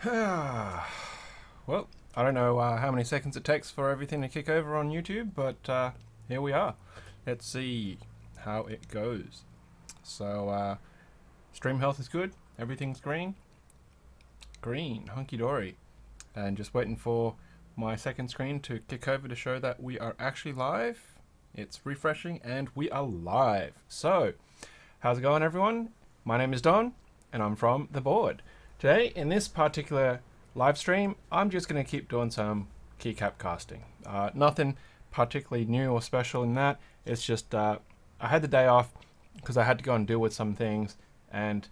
Well, I don't know how many seconds it takes for everything to kick over on YouTube, but here we are. Let's see how it goes. So, stream health is good. Everything's green. Green, hunky-dory. And just waiting for my second screen to kick over to show that we are actually live. It's refreshing and we are live. So, how's it going, everyone? My name is Don and I'm from the board. Today, in this particular live stream, I'm just going to keep doing some keycap casting. Nothing particularly new or special in that. It's just I had the day off because I had to go and deal with some things, and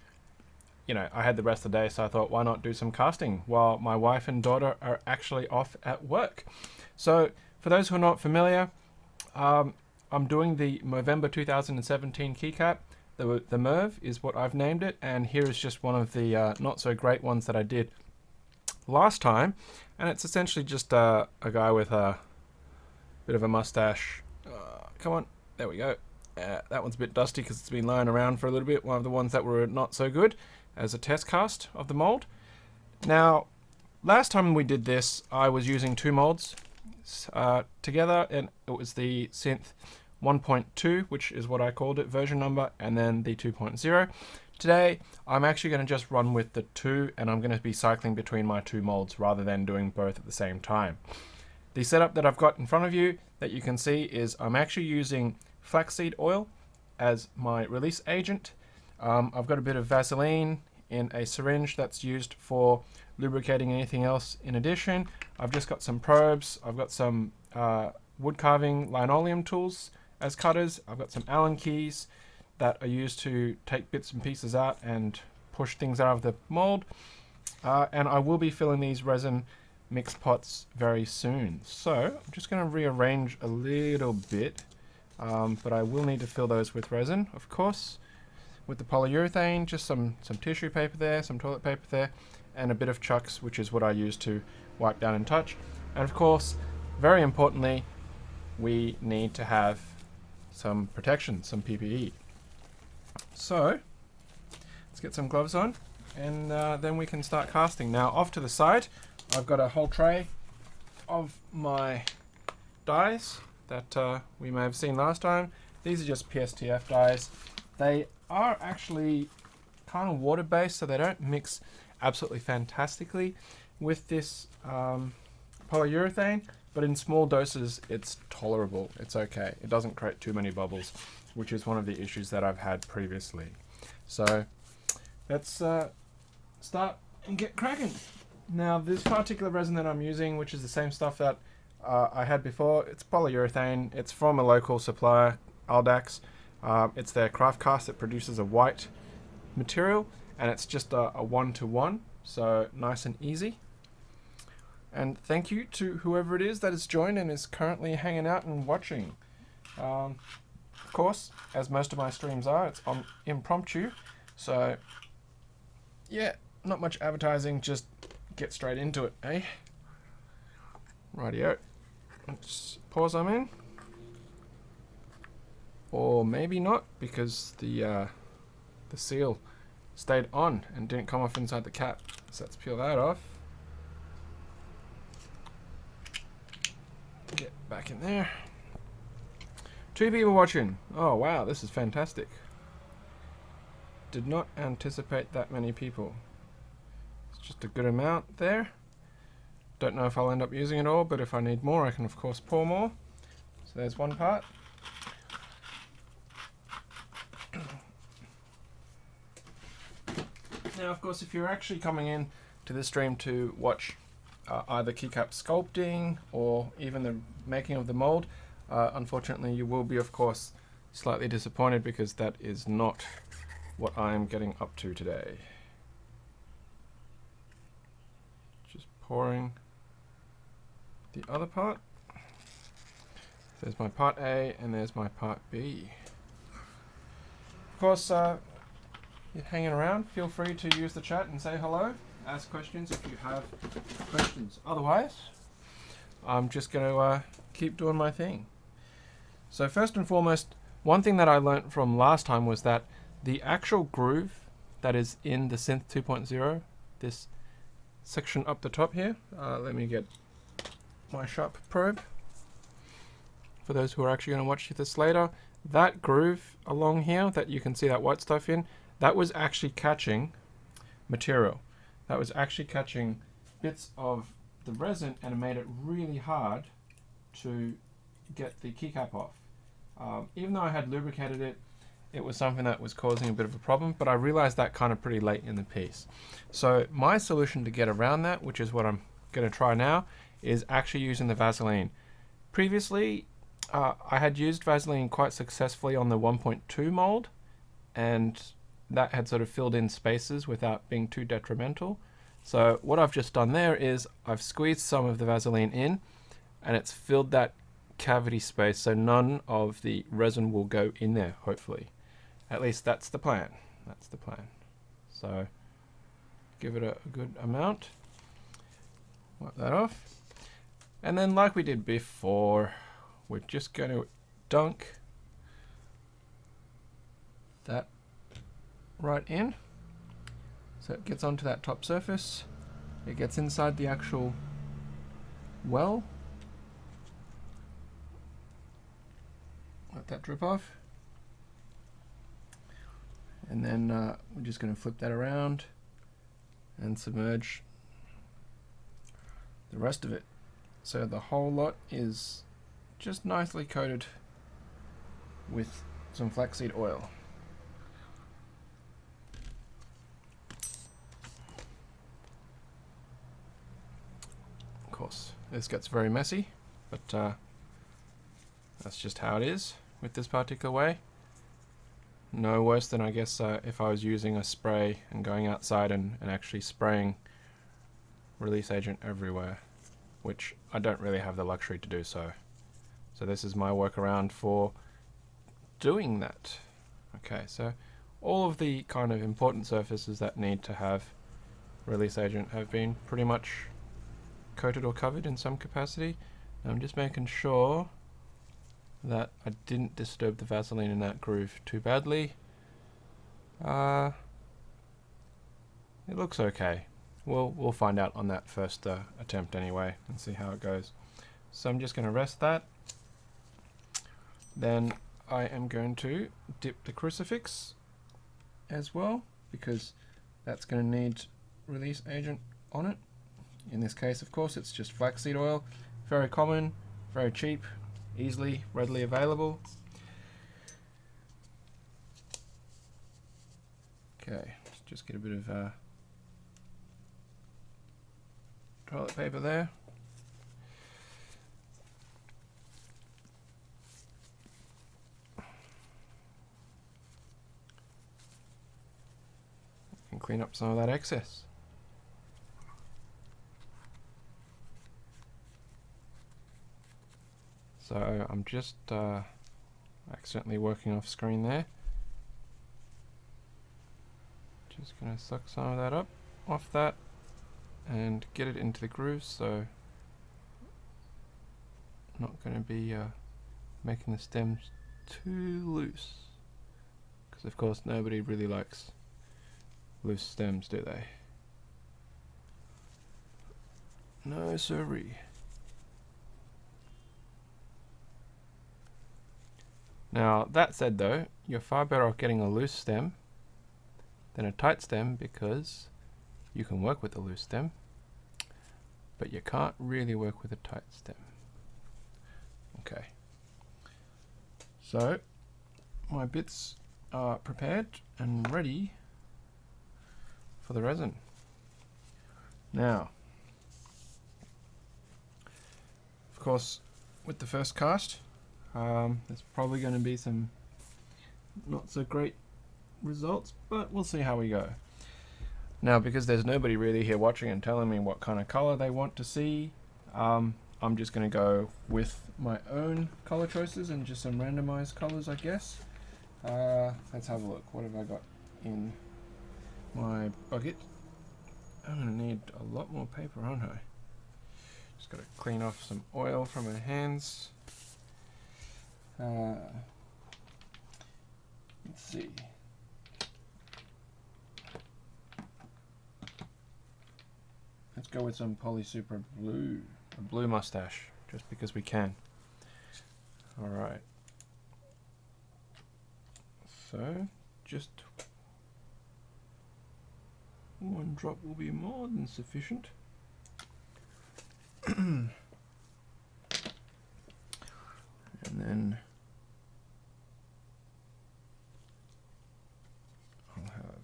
you know, I had the rest of the day, so I thought, why not do some casting while my wife and daughter are actually off at work. So for those who are not familiar, I'm doing the Movember 2017 keycap. The Merv is what I've named it, and here is just one of the not so great ones that I did last time, and it's essentially just a guy with a bit of a mustache. Come on, there we go. That one's a bit dusty because it's been lying around for a little bit. One of the ones that were not so good as a test cast of the mold. Now, last time we did this, I was using two molds together, and it was the synth 1.2, which is what I called it, version number, and then the 2.0. Today, I'm actually going to just run with the two, and I'm going to be cycling between my two molds rather than doing both at the same time. The setup that I've got in front of you that you can see is I'm actually using flaxseed oil as my release agent. I've got a bit of Vaseline in a syringe that's used for lubricating anything else in addition. I've just got some probes. I've got some wood carving linoleum tools as cutters. I've got some Allen keys that are used to take bits and pieces out and push things out of the mold. And I will be filling these resin mix pots very soon. So I'm just going to rearrange a little bit, but I will need to fill those with resin, of course. With the polyurethane, just some tissue paper there, some toilet paper there, and a bit of chucks, which is what I use to wipe down and touch. And of course, very importantly, we need to have some protection, some PPE. So let's get some gloves on, and then we can start casting. Now, off to the side, I've got a whole tray of my dies that we may have seen last time. These are just PSTF dies. They are actually kind of water-based, so they don't mix absolutely fantastically with this polyurethane, but in small doses it's tolerable. It's okay. It doesn't create too many bubbles, which is one of the issues that I've had previously. So let's start and get cracking. Now, this particular resin that I'm using, which is the same stuff that I had before, it's polyurethane. It's from a local supplier, Aldax. It's their craft cast that produces a white material, and it's just a 1-to-1, so nice and easy. And thank you to whoever it is that has joined and is currently hanging out and watching. Of course, as most of my streams are, it's on impromptu, so yeah, not much advertising, just get straight into it, eh? Rightio. Let's pause I'm in. Or maybe not, because the seal stayed on and didn't come off inside the cap. So let's peel that off. Get back in there. 2 people watching. Oh wow, this is fantastic. Did not anticipate that many people. It's just a good amount there. Don't know if I'll end up using it all, but if I need more, I can of course pour more. So there's one part. Now, of course, if you're actually coming in to this stream to watch either keycap sculpting or even the making of the mold, unfortunately you will be, of course, slightly disappointed because that is not what I'm getting up to today. Just pouring the other part. There's my part A and there's my part B. Of course, you're hanging around, feel free to use the chat and say hello, ask questions if you have questions. Otherwise, I'm just going to keep doing my thing. So first and foremost, one thing that I learnt from last time was that the actual groove that is in the Synth 2.0, this section up the top here. Let me get my sharp probe. For those who are actually going to watch this later, that groove along here that you can see that white stuff in, that was actually catching material. That was actually catching bits of the resin, and it made it really hard to get the keycap off. Even though I had lubricated it, it was something that was causing a bit of a problem, but I realized that kind of pretty late in the piece. So my solution to get around that, which is what I'm going to try now, is actually using the Vaseline. Previously, I had used Vaseline quite successfully on the 1.2 mold, and that had sort of filled in spaces without being too detrimental. So what I've just done there is I've squeezed some of the Vaseline in, and it's filled that cavity space so none of the resin will go in there, hopefully. At least that's the plan. That's the plan. So give it a good amount. Wipe that off. And then like we did before, we're just going to dunk that right in. So it gets onto that top surface. It gets inside the actual well. Let that drip off. And then we're just going to flip that around and submerge the rest of it. So the whole lot is just nicely coated with some flaxseed oil. Of course, this gets very messy, but that's just how it is with this particular way. No worse than, I guess, if I was using a spray and going outside and actually spraying release agent everywhere, which I don't really have the luxury to do so. So this is my workaround for doing that. Okay, so all of the kind of important surfaces that need to have release agent have been pretty much coated or covered in some capacity. I'm just making sure that I didn't disturb the Vaseline in that groove too badly. It looks okay. We'll find out on that first attempt anyway and see how it goes. So I'm just going to rest that. Then I am going to dip the crucifix as well, because that's going to need release agent on it. In this case, of course, it's just flaxseed oil. Very common, very cheap, easily, readily available. Okay, let's just get a bit of toilet paper there. And clean up some of that excess. So I'm just accidentally working off screen there. Just going to suck some of that up off that and get it into the groove, so not going to be making the stems too loose, because of course nobody really likes loose stems, do they? No siree. Now that said though, you're far better off getting a loose stem than a tight stem, because you can work with a loose stem, but you can't really work with a tight stem. Okay. So my bits are prepared and ready for the resin. Now, of course, with the first cast, there's probably going to be some not so great results, but we'll see how we go. Now, because there's nobody really here watching and telling me what kind of color they want to see, I'm just going to go with my own color choices and just some randomized colors, I guess. Let's have a look. What have I got in my bucket? I'm going to need a lot more paper, aren't I? Just got to clean off some oil from my hands. Let's see. Let's go with some Poly Super Blue. A blue mustache, just because we can. Alright. So, just one drop will be more than sufficient. And then I'll have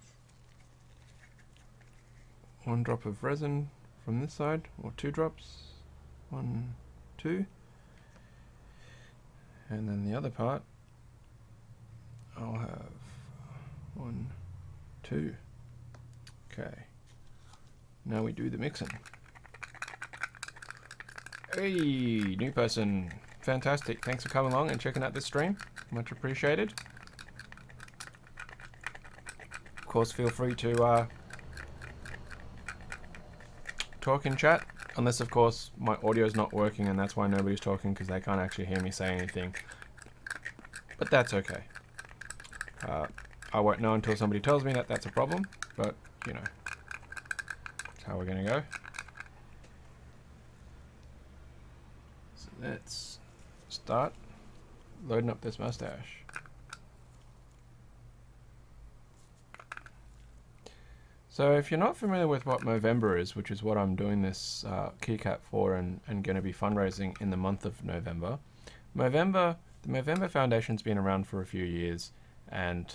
one drop of resin from this side, or 2 drops. 1, 2. And then the other part, I'll have 1, 2. Okay. Now we do the mixing. Hey, new person. Fantastic. Thanks for coming along and checking out this stream. Much appreciated. Of course, feel free to talk in chat. Unless, of course, my audio's not working and that's why nobody's talking, because they can't actually hear me say anything. But that's okay. I won't know until somebody tells me that that's a problem, but, you know, that's how we're going to go. So let's start loading up this mustache. So if you're not familiar with what Movember is, which is what I'm doing this Keycap for and going to be fundraising in the month of November, the Movember Foundation's been around for a few years, and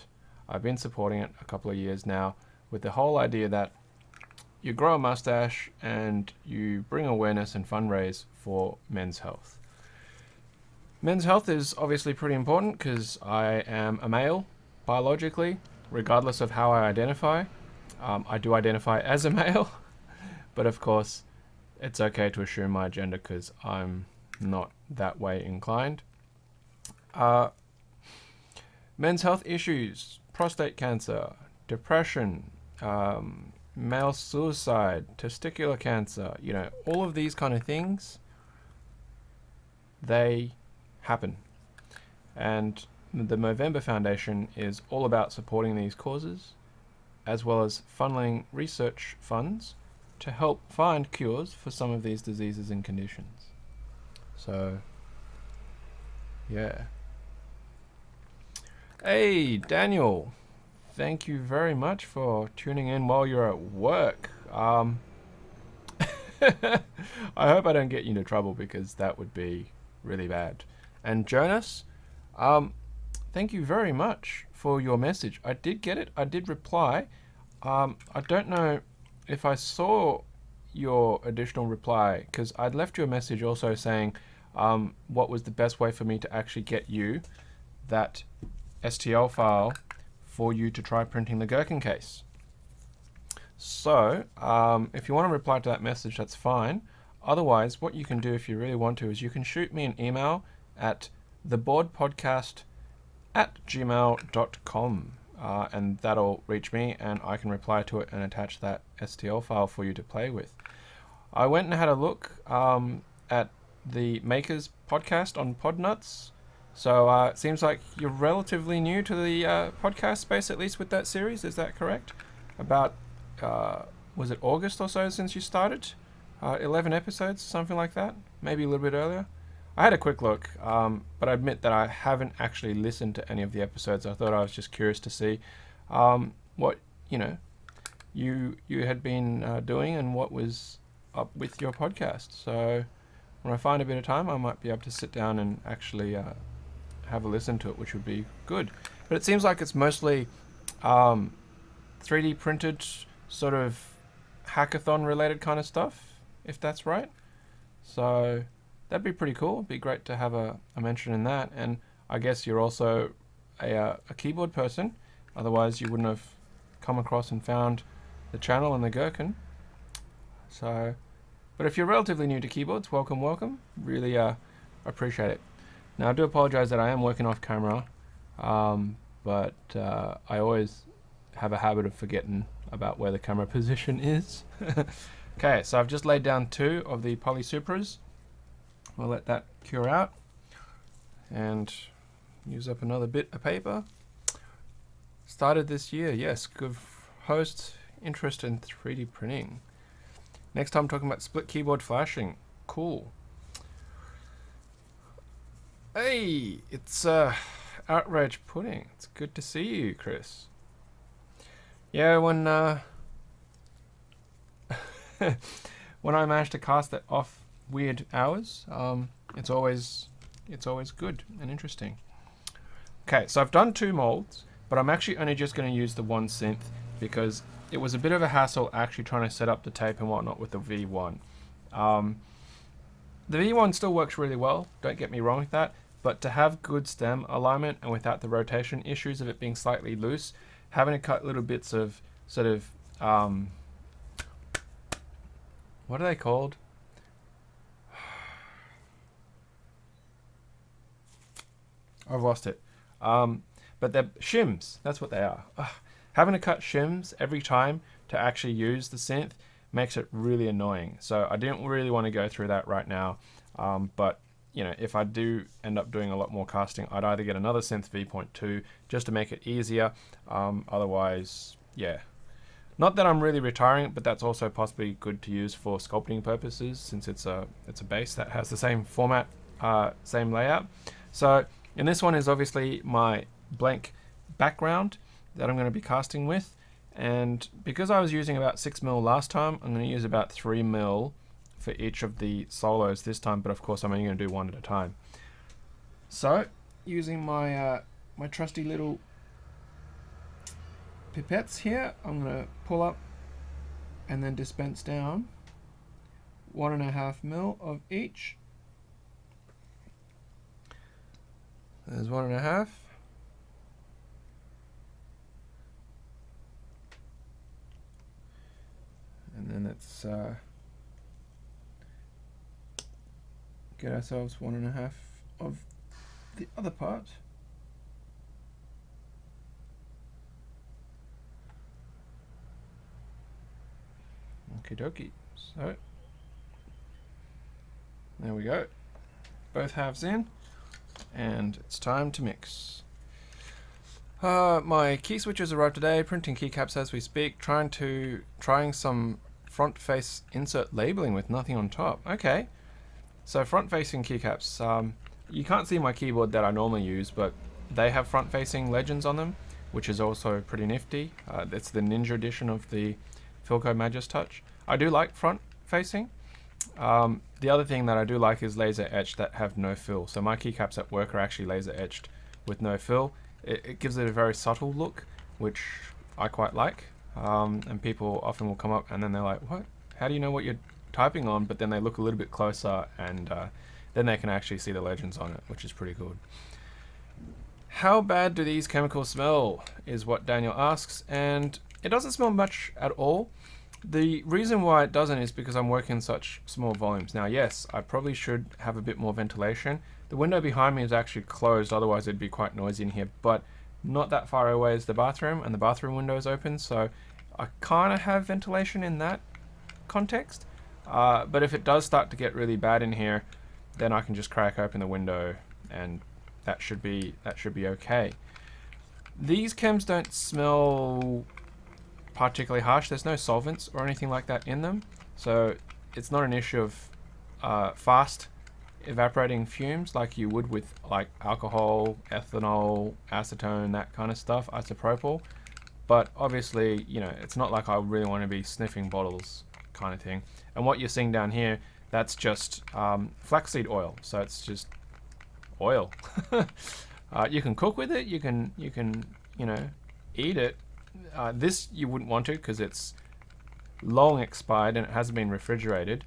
I've been supporting it a couple of years now with the whole idea that you grow a mustache and you bring awareness and fundraise for men's health. Men's health is obviously pretty important because I am a male biologically, regardless of how I identify. I do identify as a male, but of course it's okay to assume my gender because I'm not that way inclined. Men's health issues, prostate cancer, depression, male suicide, testicular cancer, you know, all of these kind of things, they happen. And the Movember Foundation is all about supporting these causes, as well as funneling research funds to help find cures for some of these diseases and conditions. So, yeah. Hey, Daniel. Thank you very much for tuning in while you're at work. I hope I don't get you into trouble because that would be really bad. And Jonas, thank you very much for your message. I did get it. I did reply. I don't know if I saw your additional reply because I'd left you a message also saying what was the best way for me to actually get you that STL file for you to try printing the gherkin case. So if you want to reply to that message, that's fine. Otherwise, what you can do if you really want to is you can shoot me an email at theboardpodcast@gmail.com and that'll reach me and I can reply to it and attach that STL file for you to play with. I went and had a look at the Makers podcast on Podnuts. So it seems like you're relatively new to the podcast space, at least with that series. Is that correct? About, was it August or so since you started? 11 episodes, something like that? Maybe a little bit earlier? I had a quick look, but I admit that I haven't actually listened to any of the episodes. I thought I was just curious to see what, you know, you had been doing and what was up with your podcast. So when I find a bit of time, I might be able to sit down and actually have a listen to it, which would be good. But it seems like it's mostly 3D printed sort of hackathon related kind of stuff, if that's right. So that'd be pretty cool. It'd be great to have a mention in that. And I guess you're also a keyboard person. Otherwise you wouldn't have come across and found the channel and the gherkin. So, but if you're relatively new to keyboards, welcome. Really appreciate it. Now I do apologize that I am working off camera, but I always have a habit of forgetting about where the camera position is. Okay, so I've just laid down 2 of the Poly Supras. We'll let that cure out and use up another bit of paper. Started this year, yes, good host, interest in 3D printing. Next time talking about split keyboard flashing. Cool. Hey, it's Outrage Pudding. It's good to see you, Chris. Yeah, when when I manage to cast it off weird hours, it's always good and interesting. Okay, so I've done 2 molds, but I'm actually only just going to use the 1 synth because it was a bit of a hassle actually trying to set up the tape and whatnot with the V1. The V1 still works really well, don't get me wrong with that, but to have good stem alignment and without the rotation issues of it being slightly loose, having to cut little bits of sort of, what are they called? I've lost it. But they're shims, that's what they are. Having to cut shims every time to actually use the synth makes it really annoying. So I didn't really want to go through that right now. But you know, if I do end up doing a lot more casting, I'd either get another synth V.2 just to make it easier. Otherwise, yeah. Not that I'm really retiring it, but that's also possibly good to use for sculpting purposes since it's a base that has the same format, same layout. So and this one is obviously my blank background that I'm going to be casting with. And because I was using about 6mm last time, I'm going to use about 3mm for each of the solos this time, but of course I'm only going to do one at a time. So, using my my trusty little pipettes here, I'm going to pull up and then dispense down 1.5mm of each. There's 1.5. And then let's get ourselves 1.5 of the other part. Okie dokie. So there we go. Both halves in. And it's time to mix. My key switches arrived today, printing keycaps as we speak, trying some front face insert labeling with nothing on top. Okay, so front facing keycaps. You can't see my keyboard that I normally use, but they have front facing legends on them, which is also pretty nifty. It's the Ninja edition of the Philco Magis Touch. I do like front facing. The other thing that I do like is laser etched that have no fill. So my keycaps at work are actually laser etched with no fill. It gives it a very subtle look, which I quite like. And people often will come up and then they're like, what? How do you know what you're typing on? But then they look a little bit closer and then they can actually see the legends on it, which is pretty good. How bad do these chemicals smell is what Daniel asks, and it doesn't smell much at all. The reason why it doesn't is because I'm working in such small volumes. Now, yes, I probably should have a bit more ventilation. The window behind me is actually closed, otherwise it'd be quite noisy in here, but not that far away is the bathroom, and the bathroom window is open, so I kind of have ventilation in that context. But if it does start to get really bad in here, then I can just crack open the window, and that should be okay. These chems don't smell particularly harsh. There's no solvents or anything like that in them, so it's not an issue of fast evaporating fumes like you would with like alcohol, ethanol, acetone, that kind of stuff, isopropyl. But obviously, you know, it's not like I really want to be sniffing bottles kind of thing. And what you're seeing down here, that's just flaxseed oil, so it's just oil. You can cook with it, you can you know, eat it. This you wouldn't want to because it's long expired and it hasn't been refrigerated,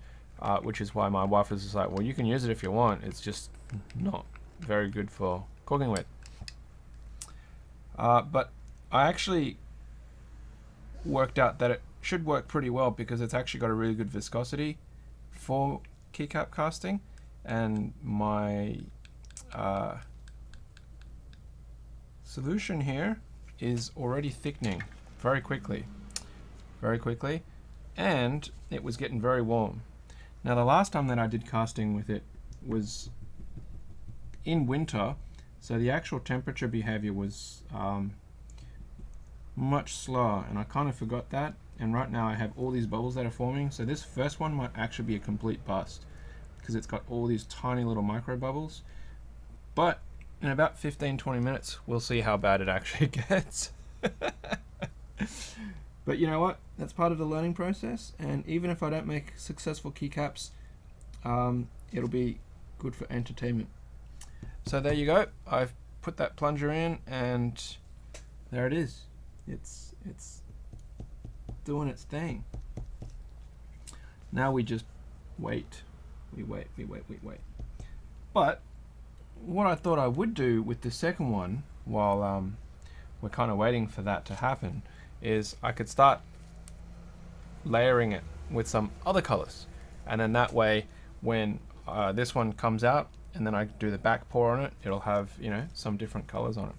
which is why my wife was just like, well, you can use it if you want, it's just not very good for cooking with. But I actually worked out that it should work pretty well because it's actually got a really good viscosity for keycap casting, and my solution here is already thickening very quickly, and it was getting very warm. Now the last time that I did casting with it was in winter, so the actual temperature behavior was much slower, and I kind of forgot that, and right now I have all these bubbles that are forming, so this first one might actually be a complete bust because it's got all these tiny little micro bubbles. But in about 15-20 minutes we'll see how bad it actually gets. But you know what, that's part of the learning process, and even if I don't make successful keycaps, it'll be good for entertainment. So there you go, I've put that plunger in and there it is. It's doing its thing. Now we just wait. We wait. But what I thought I would do with the second one, while we're kind of waiting for that to happen, is I could start layering it with some other colors, and then that way when this one comes out and then I do the back pour on it, it'll have, you know, some different colors on it.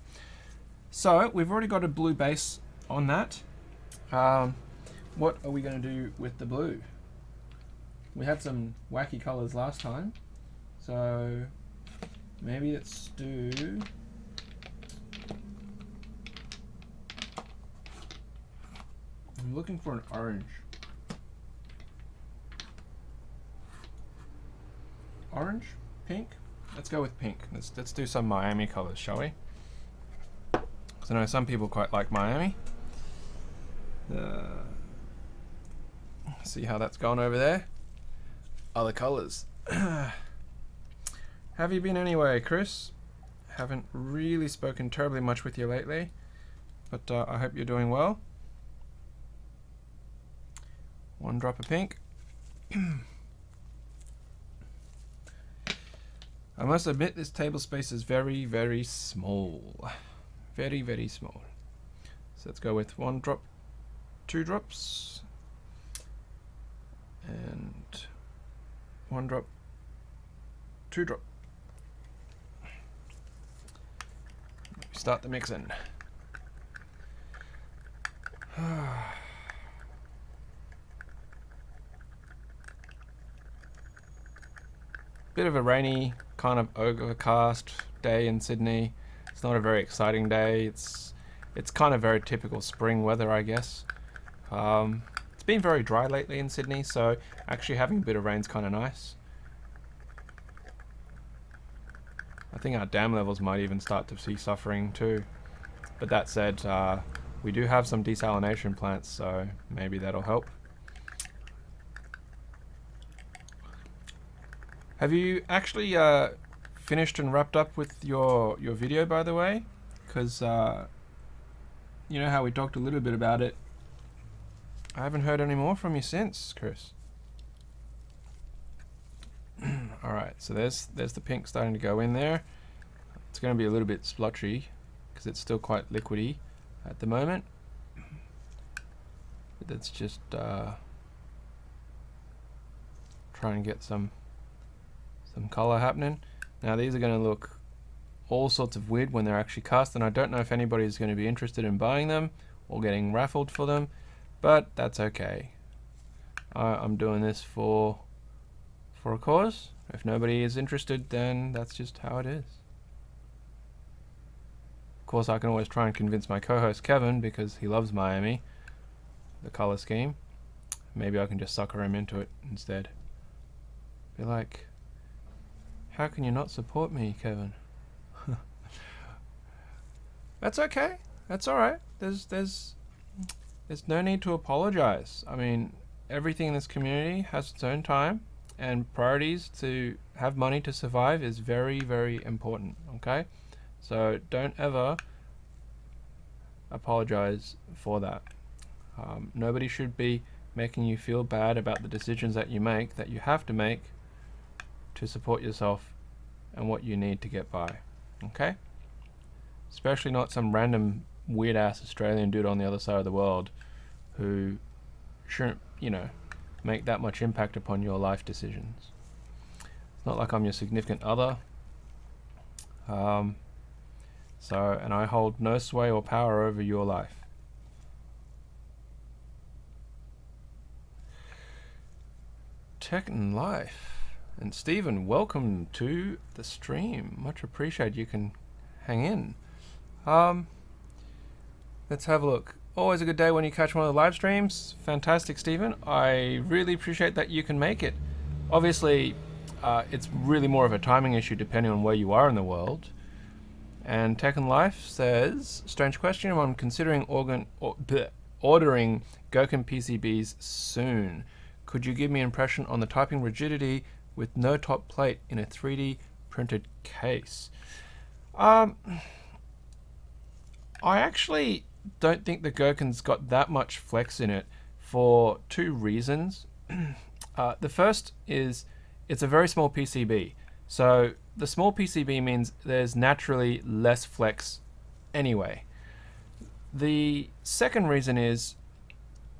So we've already got a blue base on that. What are we going to do with the blue? We had some wacky colors last time, so maybe let's do I'm looking for an orange. Orange? Pink? Let's go with pink. Let's do some Miami colors, shall we? Because I know some people quite like Miami. See how that's gone over there? Other colors. Have you been anyway, Chris? Haven't really spoken terribly much with you lately, but I hope you're doing well. One drop of pink. I must admit this table space is very, very small. Very, very small. So let's go with 1 drop, 2 drops, and 1 drop, 2 drop. Start the mixing. Bit of a rainy, kind of overcast day in Sydney. It's not a very exciting day. It's kind of very typical spring weather, I guess. It's been very dry lately in Sydney, so actually having a bit of rain's kind of nice. I think our dam levels might even start to see suffering too. But that said, we do have some desalination plants, so maybe that'll help. Have you actually finished and wrapped up with your video, by the way? Because you know how we talked a little bit about it. I haven't heard any more from you since, Chris. Alright, so there's the pink starting to go in there. It's going to be a little bit splotchy because it's still quite liquidy at the moment. But let's just try and get some color happening. Now these are going to look all sorts of weird when they're actually cast, and I don't know if anybody is going to be interested in buying them or getting raffled for them, but that's okay. I'm doing this for a cause. If nobody is interested, then that's just how it is. Of course, I can always try and convince my co-host Kevin, because he loves Miami, the color scheme. Maybe I can just sucker him into it instead. Be like, how can you not support me, Kevin? That's okay. That's alright. There's no need to apologize. I mean, everything in this community has its own time, and priorities to have money to survive is very, very important, okay? So don't ever apologize for that. Nobody should be making you feel bad about the decisions that you make, that you have to make to support yourself and what you need to get by, okay? Especially not some random weird ass Australian dude on the other side of the world who shouldn't, you know, make that much impact upon your life decisions. It's not like I'm your significant other. And I hold no sway or power over your life. Tech and Life. And Stephen, welcome to the stream. Much appreciated. You can hang in. Let's have a look. always a good day when you catch one of the live streams. Fantastic, Stephen. I really appreciate that you can make it. Obviously, it's really more of a timing issue depending on where you are in the world. And Tekken Life says, strange question, I'm considering ordering Gherkin PCBs soon. Could you give me an impression on the typing rigidity with no top plate in a 3D printed case? I actually don't think the Gherkin's got that much flex in it for two reasons. The first is it's a very small PCB. So the small PCB means there's naturally less flex anyway. The second reason is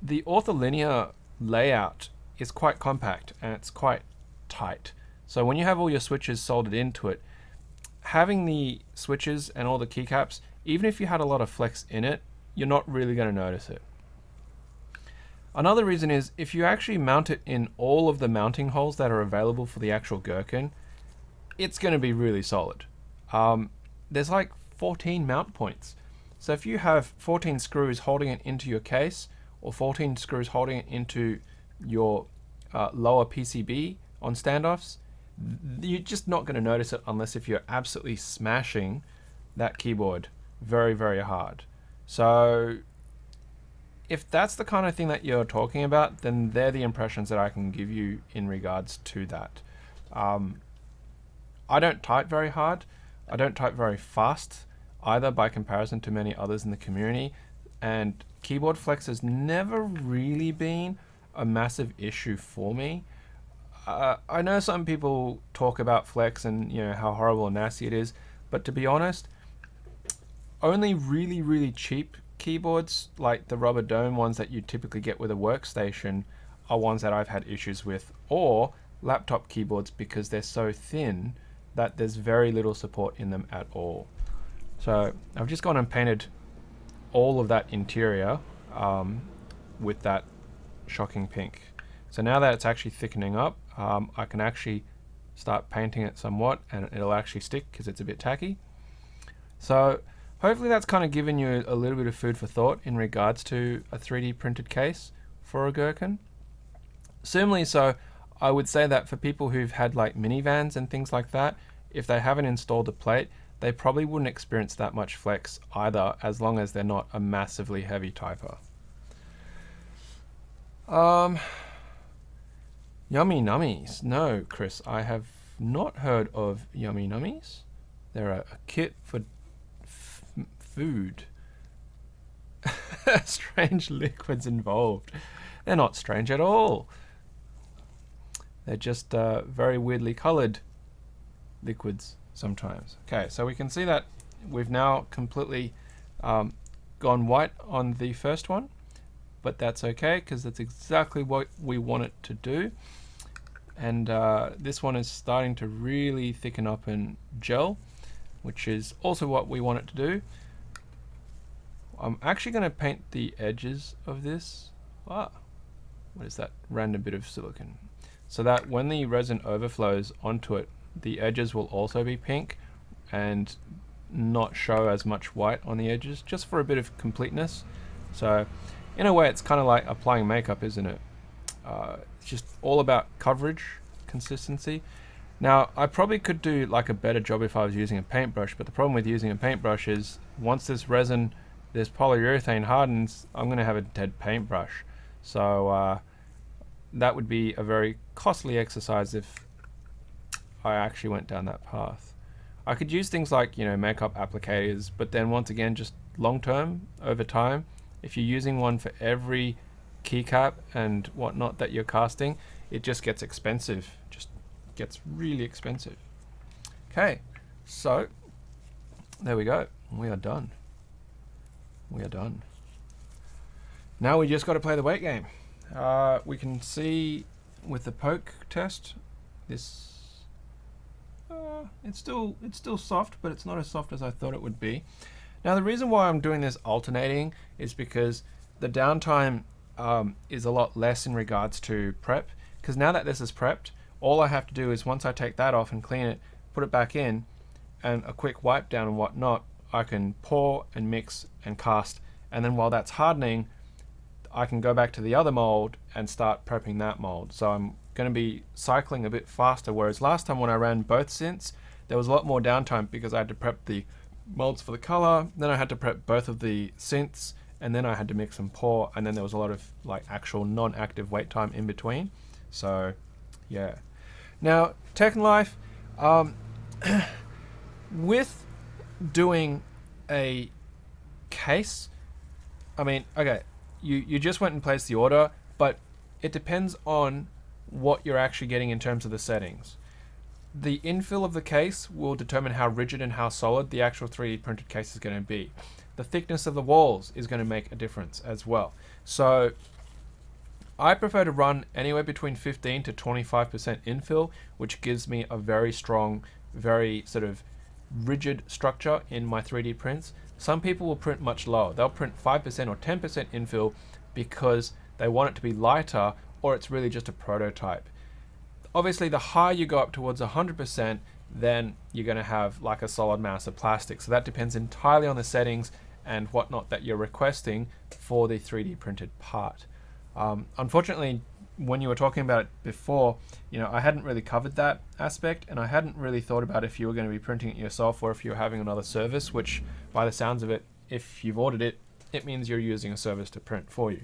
the ortholinear layout is quite compact and it's quite tight. So when you have all your switches soldered into it, having the switches and all the keycaps, even if you had a lot of flex in it, you're not really going to notice it. Another reason is if you actually mount it in all of the mounting holes that are available for the actual Gherkin, it's going to be really solid. There's like 14 mount points. So if you have 14 screws holding it into your case, or 14 screws holding it into your lower PCB on standoffs, you're just not going to notice it unless if you're absolutely smashing that keyboard very, very hard. So if that's the kind of thing that you're talking about, then they're the impressions that I can give you in regards to that. I don't type very hard. I don't type very fast either by comparison to many others in the community. And keyboard flex has never really been a massive issue for me. I know some people talk about flex and how horrible and nasty it is, but to be honest, only really, really cheap keyboards like the rubber dome ones that you typically get with a workstation are ones that I've had issues with, or laptop keyboards because they're so thin that there's very little support in them at all. So I've just gone and painted all of that interior with that shocking pink. So now that it's actually thickening up, I can actually start painting it somewhat and it'll actually stick because it's a bit tacky. So hopefully that's kind of given you a little bit of food for thought in regards to a 3D printed case for a Gherkin. Similarly, so I would say that for people who've had like minivans and things like that, if they haven't installed a plate, they probably wouldn't experience that much flex either, as long as they're not a massively heavy typer. Yummy Nummies. No, Chris, I have not heard of Yummy Nummies. They're a kit for food. Strange liquids involved. They're not strange at all. They're just very weirdly colored liquids sometimes. Okay, so we can see that we've now completely gone white on the first one, but that's okay because that's exactly what we want it to do. And this one is starting to really thicken up and gel, which is also what we want it to do. I'm actually going to paint the edges of this. What is that random bit of silicon? So that when the resin overflows onto it, the edges will also be pink and not show as much white on the edges, just for a bit of completeness. So in a way, it's kind of like applying makeup, isn't it? It's just all about coverage, consistency. Now, I probably could do like a better job if I was using a paintbrush, but the problem with using a paintbrush is once this resin, this polyurethane hardens, I'm going to have a dead paintbrush. So that would be a very costly exercise if I actually went down that path. I could use things like, makeup applicators, but then once again, just long term, over time, if you're using one for every keycap and whatnot that you're casting, it just gets expensive, just gets really expensive. Okay, so there we go. We are done. We are done. Now we just got to play the weight game. We can see with the poke test, this it's still soft, but it's not as soft as I thought it would be. Now the reason why I'm doing this alternating is because the downtime is a lot less in regards to prep, because now that this is prepped, all I have to do is once I take that off and clean it, put it back in, and a quick wipe down and whatnot, I can pour and mix and cast and then while that's hardening, I can go back to the other mold and start prepping that mold. So I'm going to be cycling a bit faster, whereas last time when I ran both synths, there was a lot more downtime because I had to prep the molds for the color, then I had to prep both of the synths, and then I had to mix and pour, and then there was a lot of like actual non-active wait time in between. So yeah. Now Tech and Life, with doing a case, I mean, okay, you just went and placed the order, but it depends on what you're actually getting in terms of the settings. The infill of the case will determine how rigid and how solid the actual 3D printed case is going to be. The thickness of the walls is going to make a difference as well. So I prefer to run anywhere between 15 to 25% infill, which gives me a very strong, very sort of rigid structure in my 3D prints. Some people will print much lower. They'll print 5% or 10% infill because they want it to be lighter, or it's really just a prototype. Obviously, the higher you go up towards 100%, then you're going to have like a solid mass of plastic. So that depends entirely on the settings and whatnot that you're requesting for the 3D printed part. Unfortunately, when you were talking about it before, I hadn't really covered that aspect, and I hadn't really thought about if you were going to be printing it yourself or if you were having another service, which by the sounds of it, if you've ordered it, it means you're using a service to print for you.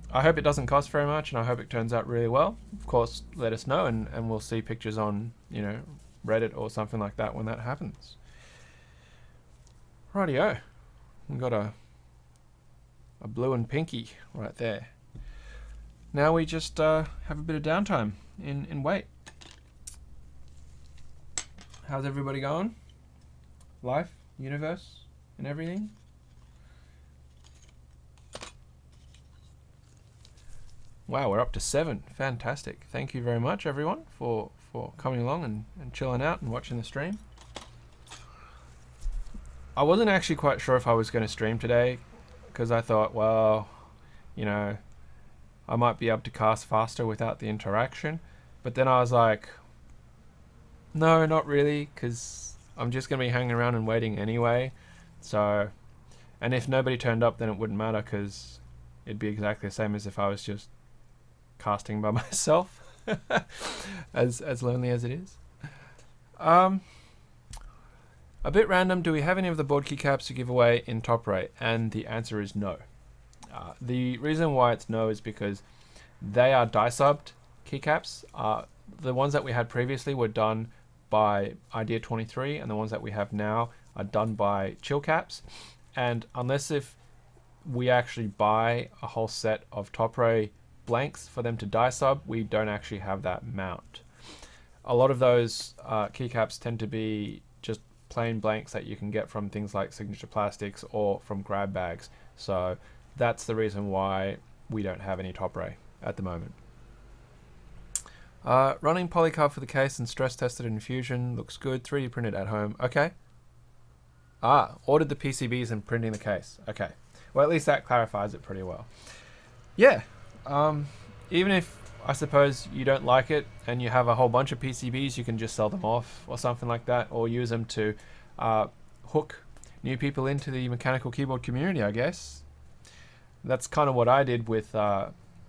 I hope it doesn't cost very much, and I hope it turns out really well. Of course, let us know, and we'll see pictures on, Reddit or something like that when that happens. Rightio. We've got a blue and pinky right there. Now we just have a bit of downtime in wait. How's everybody going? Life, universe, and everything? Wow, we're up to 7. Fantastic. Thank you very much, everyone, for coming along and chilling out and watching the stream. I wasn't actually quite sure if I was going to stream today, because I thought, well, I might be able to cast faster without the interaction. But then I was like, no, not really, because I'm just going to be hanging around and waiting anyway. So, and if nobody turned up, then it wouldn't matter, because it'd be exactly the same as if I was just casting by myself, as lonely as it is. A bit random, do we have any of the board keycaps to give away in top rate? And the answer is no. The reason why it's no is because they are die subbed keycaps. The ones that we had previously were done by Idea 23, and the ones that we have now are done by Chill Caps. And unless if we actually buy a whole set of top ray blanks for them to die sub, we don't actually have that mount. A lot of those keycaps tend to be just plain blanks that you can get from things like Signature Plastics or from grab bags. So that's the reason why we don't have any top ray at the moment. Running polycarb for the case and stress tested in Fusion looks good. 3D printed at home. Okay. Ordered the PCBs and printing the case. Okay. Well, at least that clarifies it pretty well. Yeah. Even if I suppose you don't like it and you have a whole bunch of PCBs, you can just sell them off or something like that, or use them to hook new people into the mechanical keyboard community, I guess. That's kind of what I did with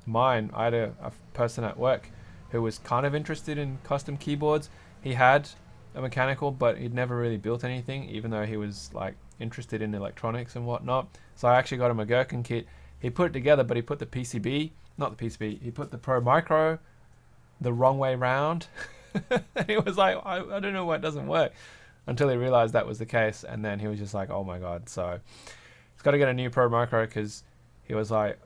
mine. I had a person at work who was kind of interested in custom keyboards. He had a mechanical, but he'd never really built anything, even though he was like interested in electronics and whatnot. So I actually got him a Gherkin kit. He put it together, but he put the PCB, not the PCB, he put the Pro Micro the wrong way round. And he was like, I don't know why it doesn't work, until he realized that was the case. And then he was just like, oh my God. So he's got to get a new Pro Micro, because he was like,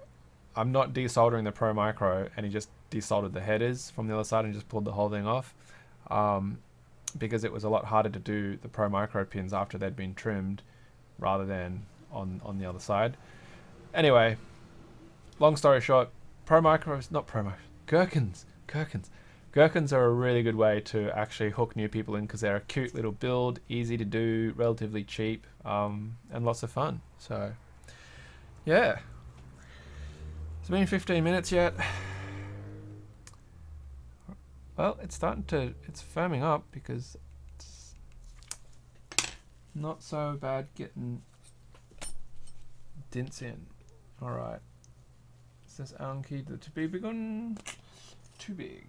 I'm not desoldering the Pro Micro. And he just desoldered the headers from the other side and just pulled the whole thing off. Because it was a lot harder to do the Pro Micro pins after they'd been trimmed rather than on the other side. Anyway, long story short, Gherkins. Gherkins are a really good way to actually hook new people in, because they're a cute little build, easy to do, relatively cheap, and lots of fun. So, yeah. It's been 15 minutes yet. Well, it's firming up, because it's not so bad getting dints in. Alright. Is this Allen key to be big on? Too big.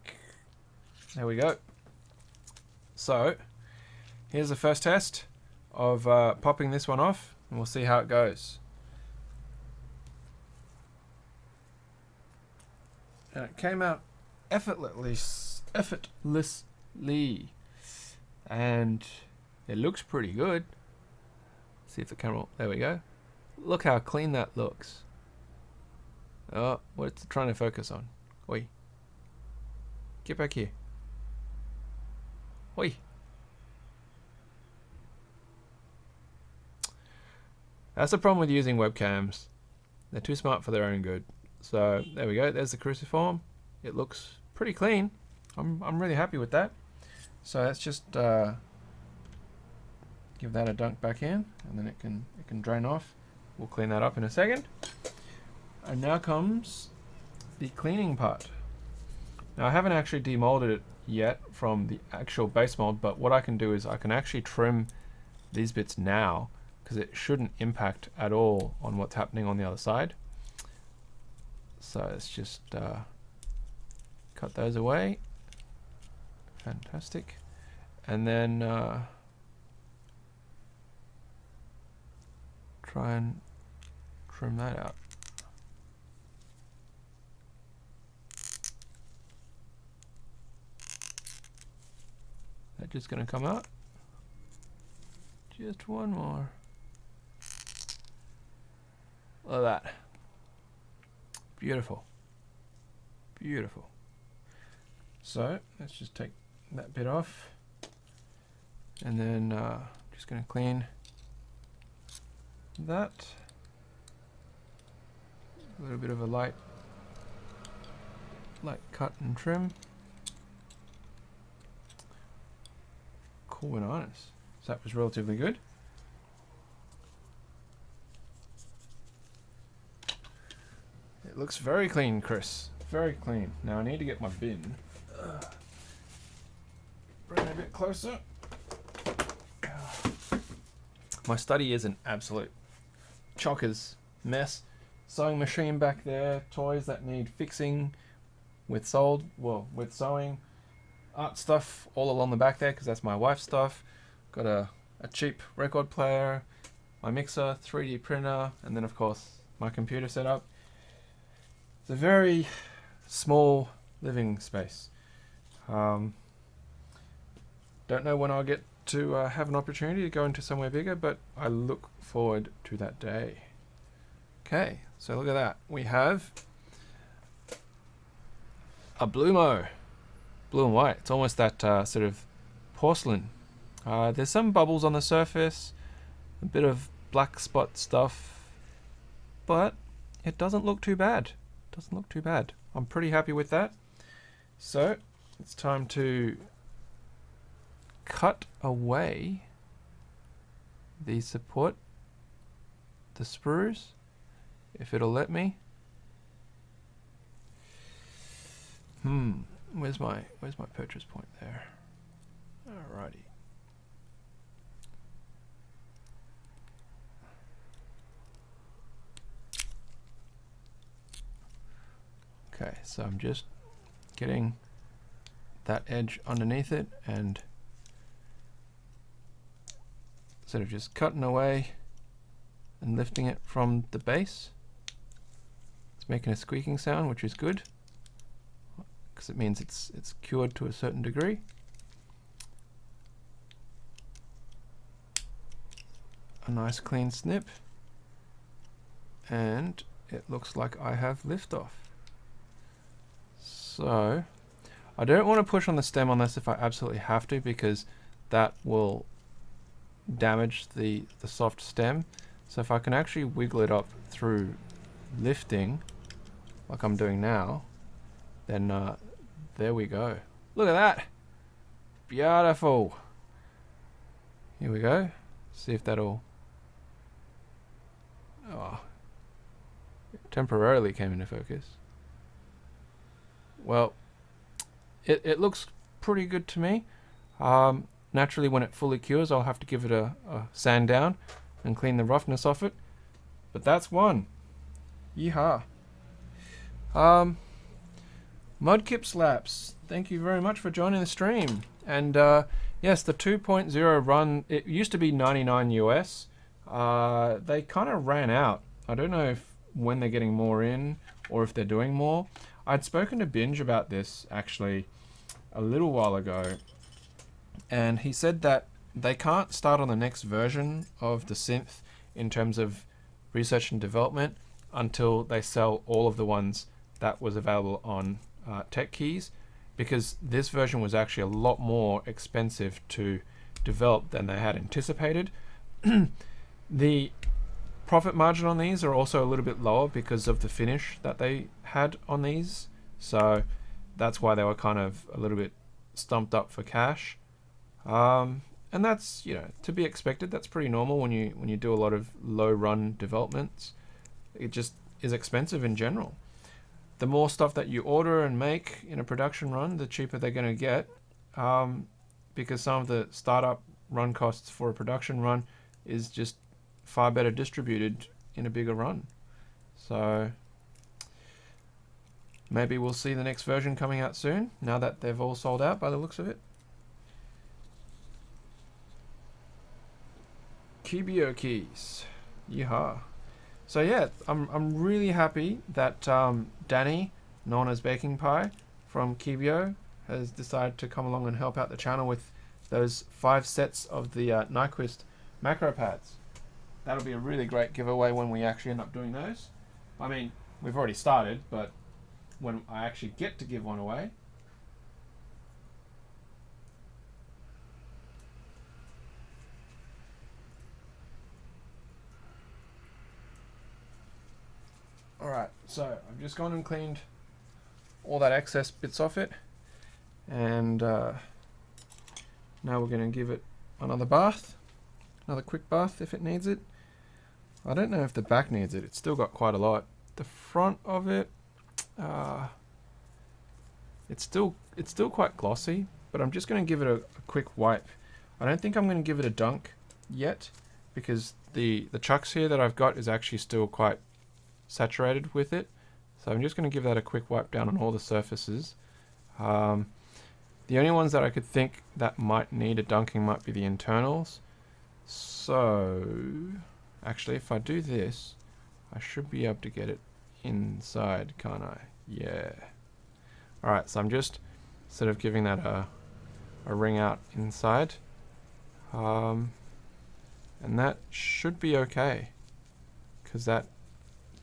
There we go. So, here's the first test of popping this one off, and we'll see how it goes. And it came out effortlessly, and it looks pretty good. See if the camera, there we go. Look how clean that looks. Oh, what's it trying to focus on? Oi. Get back here. Oi. That's the problem with using webcams. They're too smart for their own good. So there we go. There's the cruciform. It looks pretty clean. I'm really happy with that. So let's just give that a dunk back in, and then it can drain off. We'll clean that up in a second. And now comes the cleaning part. Now I haven't actually demolded it yet from the actual base mold, but what I can do is I can actually trim these bits now, because it shouldn't impact at all on what's happening on the other side. So let's just cut those away. Fantastic. And then try and trim that out. That just going to come out. Just one more. Look at that. Beautiful. Beautiful. So let's just take that bit off, and then just going to clean that. A little bit of a light cut and trim. Cool bananas. So that was relatively good. It looks very clean, Chris. Very clean. Now I need to get my bin. Bring it a bit closer. My study is an absolute chockers mess. Sewing machine back there. Toys that need fixing with sewing. Art stuff all along the back there, because that's my wife's stuff. Got a cheap record player, my mixer, 3D printer, and then of course my computer setup. It's a very small living space. Don't know when I'll get to have an opportunity to go into somewhere bigger, but I look forward to that day. Okay, so look at that. We have a Blumo. Blue and white. It's almost that sort of porcelain. There's some bubbles on the surface, a bit of black spot stuff, but it doesn't look too bad. Doesn't look too bad. I'm pretty happy with that. So it's time to cut away the support, the sprues, if it'll let me. Where's my purchase point there? Alrighty. Okay, so I'm just getting that edge underneath it and sort of just cutting away and lifting it from the base. It's making a squeaking sound, which is good, because it means it's cured to a certain degree. A nice clean snip, and it looks like I have liftoff. So I don't want to push on the stem unless if I absolutely have to, because that will damage the soft stem. So if I can actually wiggle it up through lifting like I'm doing now, then there we go. Look at that. Beautiful. Here we go. See if that'll... Oh, it temporarily came into focus. Well, it looks pretty good to me. Naturally, when it fully cures, I'll have to give it a sand down and clean the roughness off it. But that's one. Yeehaw. Mudkip Slaps, thank you very much for joining the stream. And yes, the 2.0 run, it used to be 99 US. They kind of ran out. I don't know when they're getting more in or if they're doing more. I'd spoken to Binge about this actually a little while ago, and he said that they can't start on the next version of the synth in terms of research and development until they sell all of the ones that was available on Tech Keys, because this version was actually a lot more expensive to develop than they had anticipated. The profit margin on these are also a little bit lower because of the finish that they had on these, so that's why they were kind of a little bit stumped up for cash. And that's, you know, to be expected. That's pretty normal when you do a lot of low run developments. It just is expensive in general. The more stuff that you order and make in a production run, the cheaper they're going to get, because some of the startup run costs for a production run is just far better distributed in a bigger run. So maybe we'll see the next version coming out soon, now that they've all sold out by the looks of it. Kibio keys. Yeehaw. So yeah, I'm really happy that Danny, known as Baking Pie from Kibio, has decided to come along and help out the channel with those 5 sets of the Nyquist macro pads. That'll be a really great giveaway when we actually end up doing those. I mean, we've already started, but when I actually get to give one away, alright, so I've just gone and cleaned all that excess bits off it, and now we're going to give it another bath, another quick bath if it needs it. I don't know if the back needs it, it's still got quite a lot. The front of it, it's still quite glossy, but I'm just going to give it a quick wipe. I don't think I'm going to give it a dunk yet, because the chucks here that I've got is actually still quite saturated with it, so I'm just going to give that a quick wipe down on all the surfaces. The only ones that I could think that might need a dunking might be the internals. So actually, if I do this, I should be able to get it inside, can't I? Yeah. Alright, so I'm just sort of giving that a ring out inside, and that should be okay, because that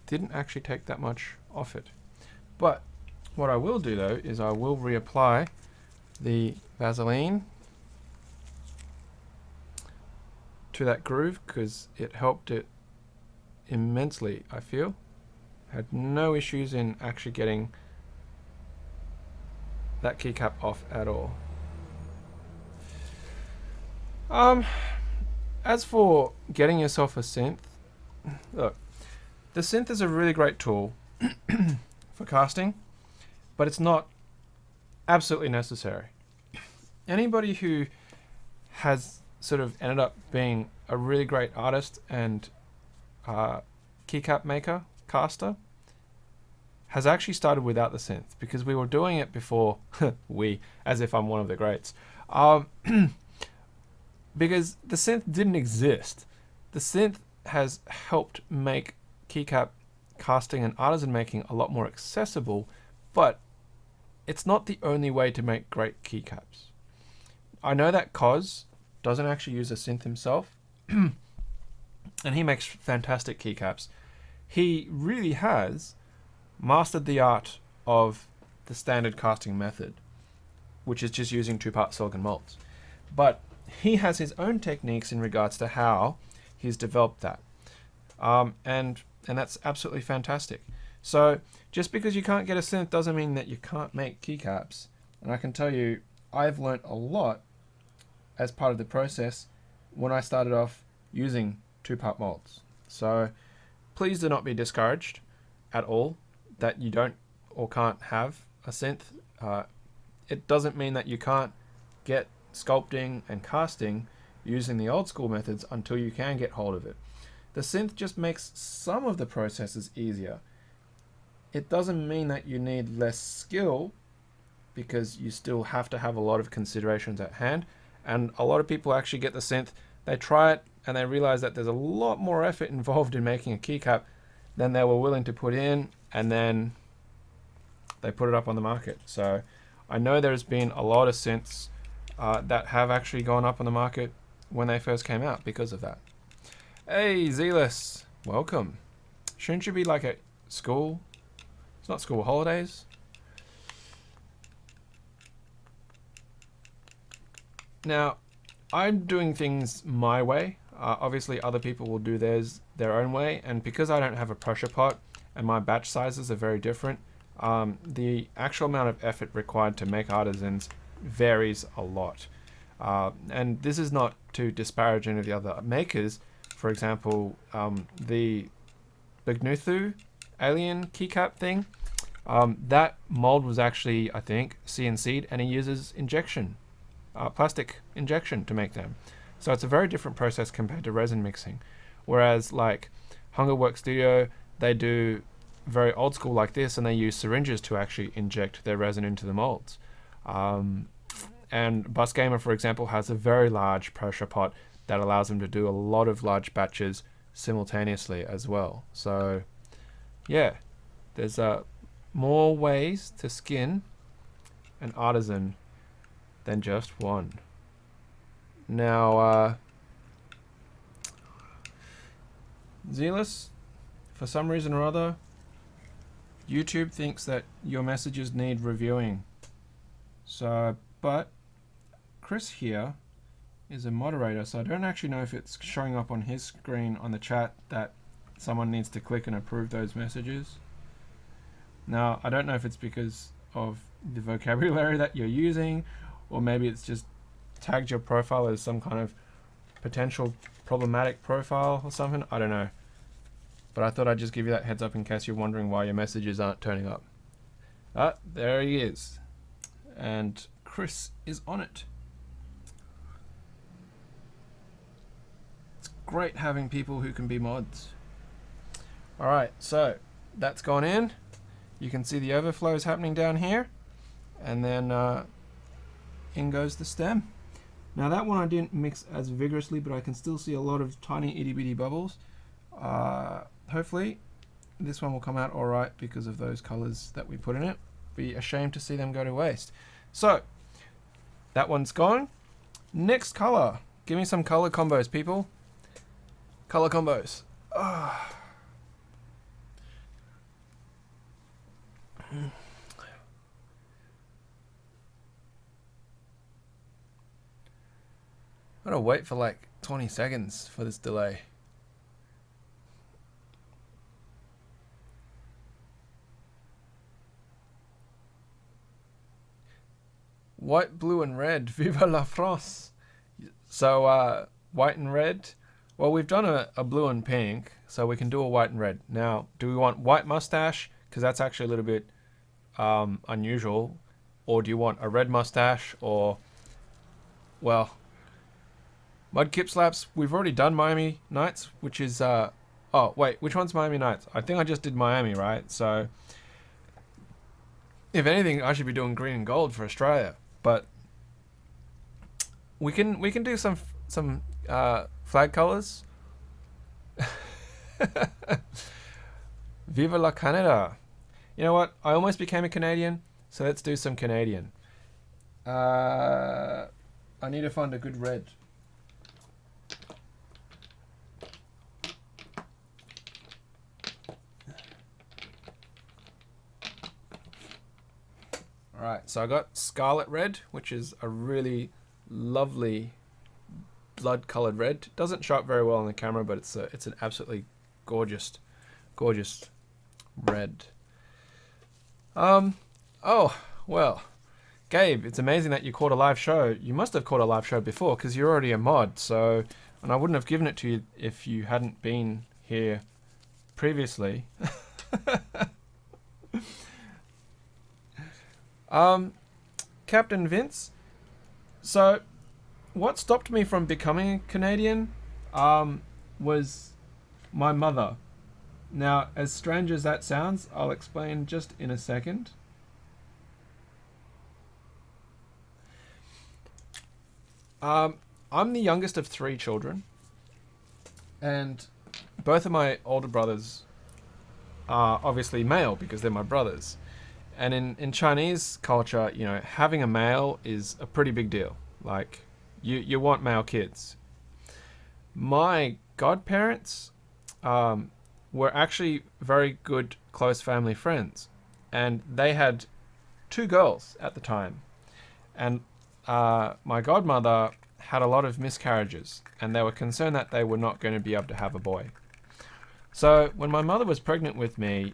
didn't actually take that much off it. But what I will do though is I will reapply the Vaseline to that groove, because it helped it immensely, I feel. Had no issues in actually getting that keycap off at all. As for getting yourself a synth, look, the synth is a really great tool for casting, but it's not absolutely necessary. Anybody who has sort of ended up being a really great artist and keycap maker, caster, has actually started without the synth, because we were doing it before. As if I'm one of the greats. Because the synth didn't exist. The synth has helped make keycap casting and artisan making a lot more accessible, but it's not the only way to make great keycaps. I know that Koz doesn't actually use a synth himself, and he makes fantastic keycaps. He really has mastered the art of the standard casting method, which is just using 2-part silicon molds. But he has his own techniques in regards to how he's developed that. And that's absolutely fantastic. So just because you can't get a synth doesn't mean that you can't make keycaps. And I can tell you, I've learnt a lot as part of the process when I started off using 2-part molds. So please do not be discouraged at all that you don't or can't have a synth. It doesn't mean that you can't get sculpting and casting using the old school methods until you can get hold of it. The synth just makes some of the processes easier. It doesn't mean that you need less skill, because you still have to have a lot of considerations at hand. And a lot of people actually get the synth, they try it, and they realize that there's a lot more effort involved in making a keycap than they were willing to put in, and then they put it up on the market. So I know there's been a lot of synths that have actually gone up on the market when they first came out because of that. Hey, Zealous, welcome. Shouldn't you be like at school? It's not school holidays. Now, I'm doing things my way. Obviously, other people will do theirs their own way, and because I don't have a pressure pot and my batch sizes are very different, the actual amount of effort required to make artisans varies a lot. And this is not to disparage any of the other makers. For example, the Bignuthu alien keycap thing, that mold was actually, I think, CNC'd, and he uses injection. Plastic injection to make them. So it's a very different process compared to resin mixing. Whereas like Hungerworks Studio, they do very old school like this, and they use syringes to actually inject their resin into the molds. And Bus Gamer, for example, has a very large pressure pot that allows them to do a lot of large batches simultaneously as well. So yeah, there's more ways to skin an artisan than just one. Now, Zealous, for some reason or other, YouTube thinks that your messages need reviewing. So, but Chris here is a moderator, so I don't actually know if it's showing up on his screen on the chat that someone needs to click and approve those messages. Now, I don't know if it's because of the vocabulary that you're using, or maybe it's just tagged your profile as some kind of potential problematic profile or something. I don't know. But I thought I'd just give you that heads up in case you're wondering why your messages aren't turning up. Ah, there he is. And Chris is on it. It's great having people who can be mods. Alright, so that's gone in. You can see the overflows happening down here. And then in goes the stem. Now that one I didn't mix as vigorously, but I can still see a lot of tiny itty bitty bubbles. Hopefully this one will come out alright because of those colors that we put in it. Be ashamed to see them go to waste. So that one's gone. Next color. Give me some color combos, people. Color combos. I gotta wait for like 20 seconds for this delay. White, blue, and red. Viva la France. So, white and red. Well, we've done a blue and pink, so we can do a white and red. Now, do we want white mustache? Because that's actually a little bit unusual. Or do you want a red mustache? Or, well, Mudkip Slaps. We've already done Miami Nights, which is... oh, wait, which one's Miami Nights? I think I just did Miami, right? So, if anything, I should be doing green and gold for Australia. But we can do some flag colors. Viva la Canada. You know what? I almost became a Canadian, so let's do some Canadian. I need to find a good red. Alright, so I got Scarlet Red, which is a really lovely blood-colored red. Doesn't show up very well on the camera, but it's an absolutely gorgeous red. Oh, well, Gabe, it's amazing that you caught a live show. You must have caught a live show before, because you're already a mod, so... And I wouldn't have given it to you if you hadn't been here previously. Captain Vince. So, what stopped me from becoming a Canadian was my mother. Now, as strange as that sounds, I'll explain just in a second. I'm the youngest of 3 children, and both of my older brothers are obviously male because they're my brothers. And in Chinese culture, you know, having a male is a pretty big deal. Like, you want male kids. My godparents were actually very good, close family friends. And they had 2 girls at the time. And my godmother had a lot of miscarriages. And they were concerned that they were not going to be able to have a boy. So when my mother was pregnant with me,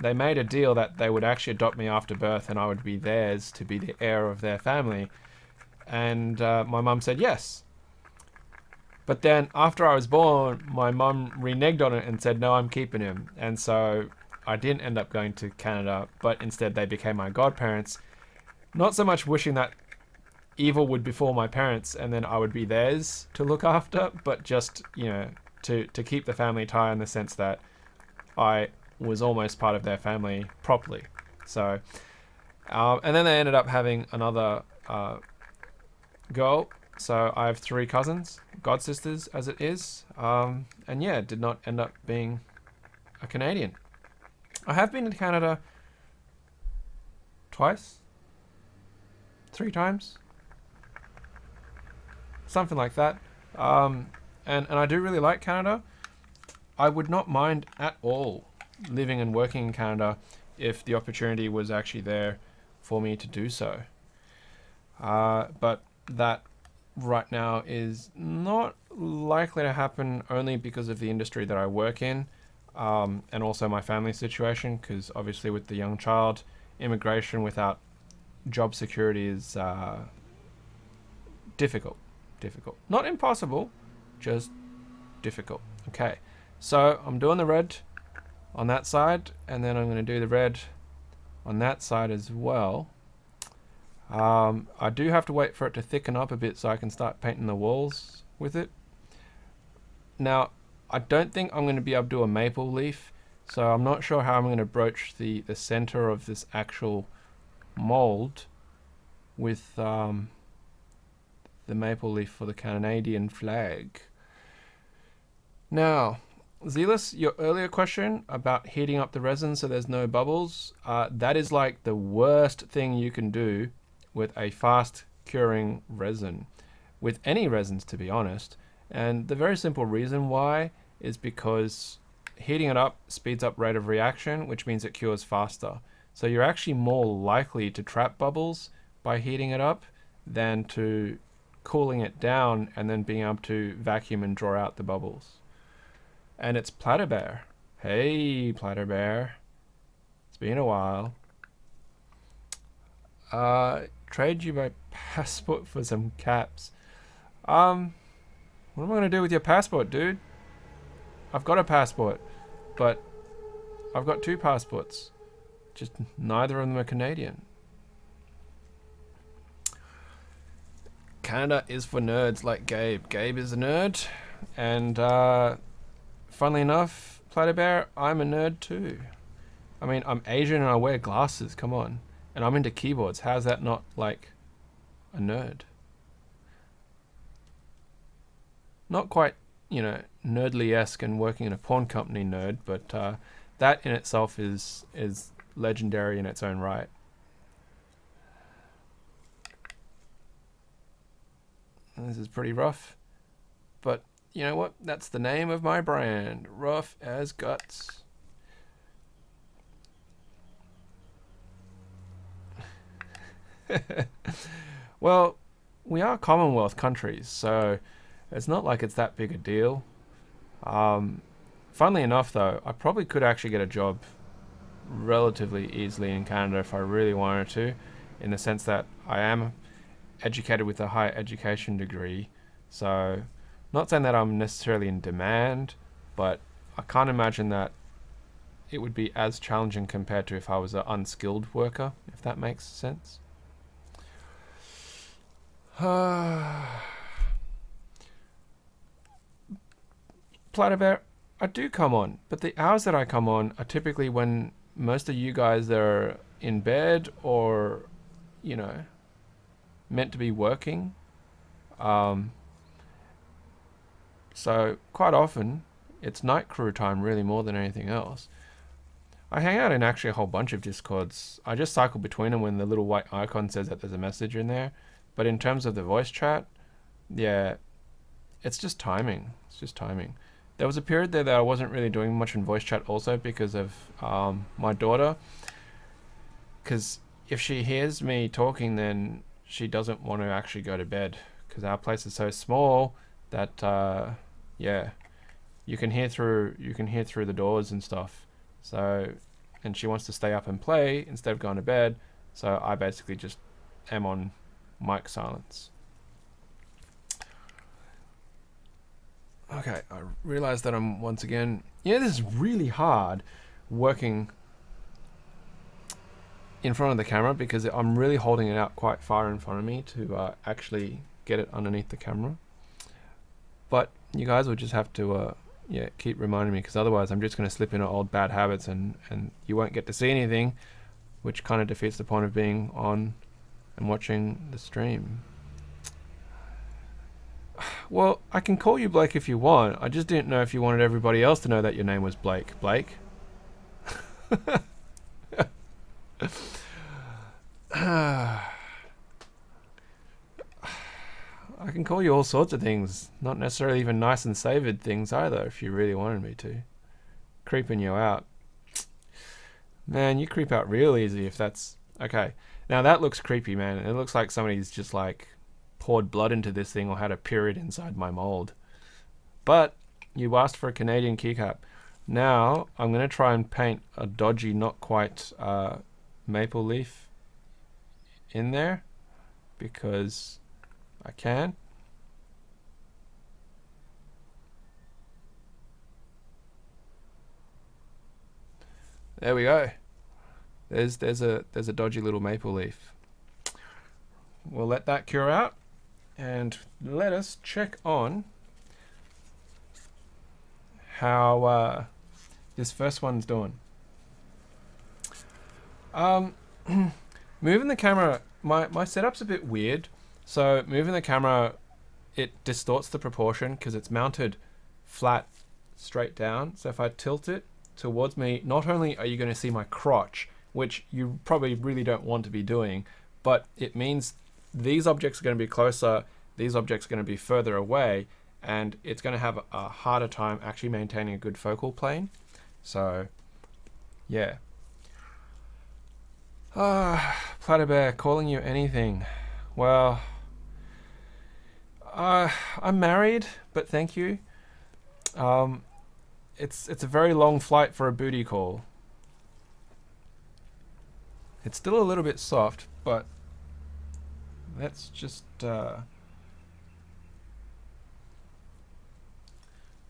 they made a deal that they would actually adopt me after birth and I would be theirs to be the heir of their family. And my mum said yes. But then after I was born, my mum reneged on it and said, no, I'm keeping him. And so I didn't end up going to Canada, but instead they became my godparents. Not so much wishing that evil would befall my parents and then I would be theirs to look after, but just, you know, to keep the family tie in the sense that I was almost part of their family properly. So, and then they ended up having another girl. So I have 3 cousins, god sisters as it is. And yeah, did not end up being a Canadian. I have been to Canada twice, 3 times, something like that. And I do really like Canada. I would not mind at all living and working in Canada if the opportunity was actually there for me to do so. But that right now is not likely to happen only because of the industry that I work in, and also my family situation, because obviously with the young child, immigration without job security is difficult. Not impossible, just difficult. Okay, so I'm doing the red on that side, and then I'm going to do the red on that side as well. I do have to wait for it to thicken up a bit so I can start painting the walls with it. Now, I don't think I'm going to be able to do a maple leaf, so I'm not sure how I'm going to broach the center of this actual mold with the maple leaf for the Canadian flag. Now, Zealous, your earlier question about heating up the resin so there's no bubbles, that is like the worst thing you can do with a fast curing resin, with any resins to be honest. And the very simple reason why is because heating it up speeds up rate of reaction, which means it cures faster. So you're actually more likely to trap bubbles by heating it up than to cooling it down and then being able to vacuum and draw out the bubbles. And it's Platter Bear. Hey, Platter Bear. It's been a while. Trade you my passport for some caps. What am I going to do with your passport, dude? I've got a passport, but I've got 2 passports. Just neither of them are Canadian. Canada is for nerds like Gabe. Gabe is a nerd, and funnily enough, Platter Bear, I'm a nerd too. I mean, I'm Asian and I wear glasses, come on. And I'm into keyboards. How's that not like a nerd? Not quite, you know, nerdly-esque and working in a porn company nerd, but that in itself is legendary in its own right. This is pretty rough, but you know what? That's the name of my brand, Rough as Guts. Well, we are Commonwealth countries, so it's not like it's that big a deal. Funnily enough, though, I probably could actually get a job relatively easily in Canada if I really wanted to, in the sense that I am educated with a higher education degree. So, not saying that I'm necessarily in demand, but I can't imagine that it would be as challenging compared to if I was an unskilled worker, if that makes sense. Platter Bear, I do come on, but the hours that I come on are typically when most of you guys are in bed or, you know, meant to be working. So quite often it's night crew time really more than anything else. I hang out in actually a whole bunch of Discords. I just cycle between them when the little white icon says that there's a message in there. But in terms of the voice chat, yeah, it's just timing. It's just timing. There was a period there that I wasn't really doing much in voice chat also because of my daughter. Because if she hears me talking, then she doesn't want to actually go to bed. Because our place is so small that, yeah, you can hear through the doors and stuff. So, and she wants to stay up and play instead of going to bed. So I basically just am on mic silence. Okay, I realize that I'm once again, this is really hard working in front of the camera because I'm really holding it out quite far in front of me to actually get it underneath the camera. But you guys will just have to keep reminding me, because otherwise I'm just going to slip into old bad habits and you won't get to see anything, which kind of defeats the point of being on and watching the stream. Well, I can call you Blake if you want. I just didn't know if you wanted everybody else to know that your name was Blake. Blake? I can call you all sorts of things. Not necessarily even nice and savored things either, if you really wanted me to. Creeping you out. Man, you creep out real easy if that's... Okay. Now that looks creepy, man. It looks like somebody's just like poured blood into this thing or had a period inside my mold. But you asked for a Canadian keycap. Now I'm going to try and paint a dodgy, not quite maple leaf in there because I can. There we go. There's a dodgy little maple leaf. We'll let that cure out and let us check on how this first one's doing. Moving the camera, my setup's a bit weird. So moving the camera, it distorts the proportion because it's mounted flat straight down. So if I tilt it towards me, not only are you going to see my crotch, which you probably really don't want to be doing, but it means these objects are going to be closer, these objects are going to be further away, and it's going to have a harder time actually maintaining a good focal plane. So, yeah. Platter Bear, calling you anything. Well, I'm married, but thank you. It's a very long flight for a booty call. It's still a little bit soft, but let's just it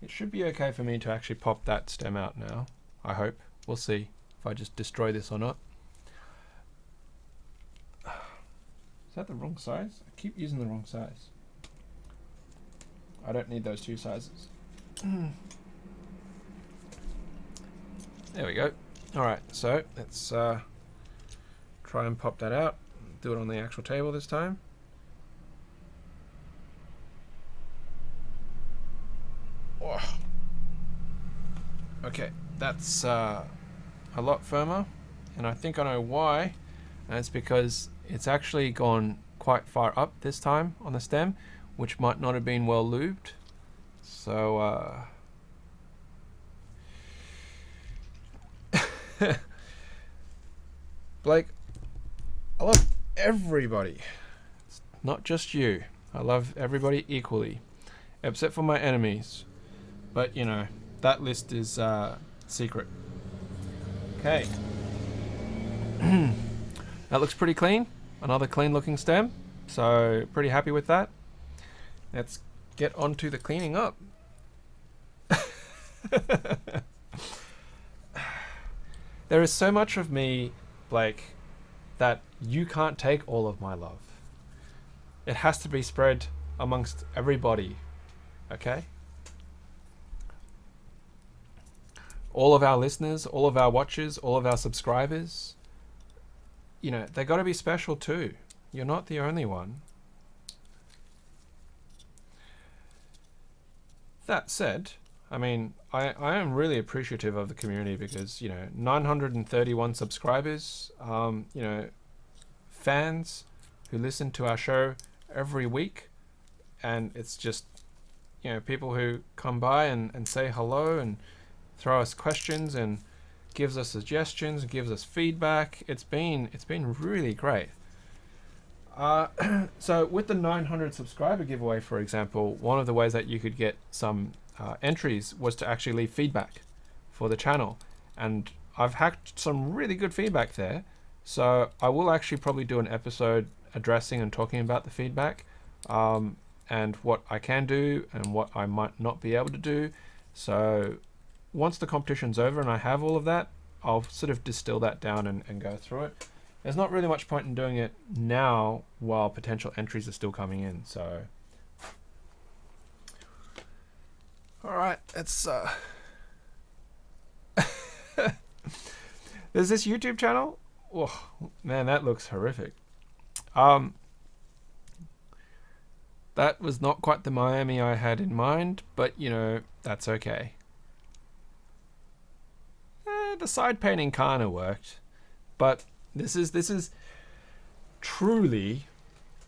should be okay for me to actually pop that stem out now. I hope. We'll see if I just destroy this or not. Is that the wrong size? I keep using the wrong size. I don't need those two sizes. There we go. Alright, so let's try and pop that out. Do it on the actual table this time. Oh. Okay, that's a lot firmer, and I think I know why. And it's because it's actually gone quite far up this time on the stem, which might not have been well lubed. So Blake, I love everybody. It's not just you. I love everybody equally, except for my enemies. But you know, that list is secret. Okay. That looks pretty clean. Another clean looking stem. So pretty happy with that. Let's get on to the cleaning up. There is so much of me, Blake, that you can't take all of my love. It has to be spread amongst everybody. Okay? all of our listeners, all of our watchers, all of our subscribers, you know, they got to be special too. You're not the only one. That said, I mean, I am really appreciative of the community because, you know, 931 subscribers, you know, fans who listen to our show every week, and it's just, you know, people who come by and say hello and throw us questions and gives us suggestions, gives us feedback. It's been really great. So with the 900 subscriber giveaway, for example, one of the ways that you could get some entries was to actually leave feedback for the channel, and I've hacked some really good feedback there. So I will actually probably do an episode addressing and talking about the feedback, and what I can do and what I might not be able to do. So once the competition's over and I have all of that, I'll sort of distill that down and go through it. There's not really much point in doing it now while potential entries are still coming in. So, all right, it's there's this YouTube channel. Oh man, that looks horrific. That was not quite the Miami I had in mind, but you know, that's okay. The side painting kind of worked, but this is truly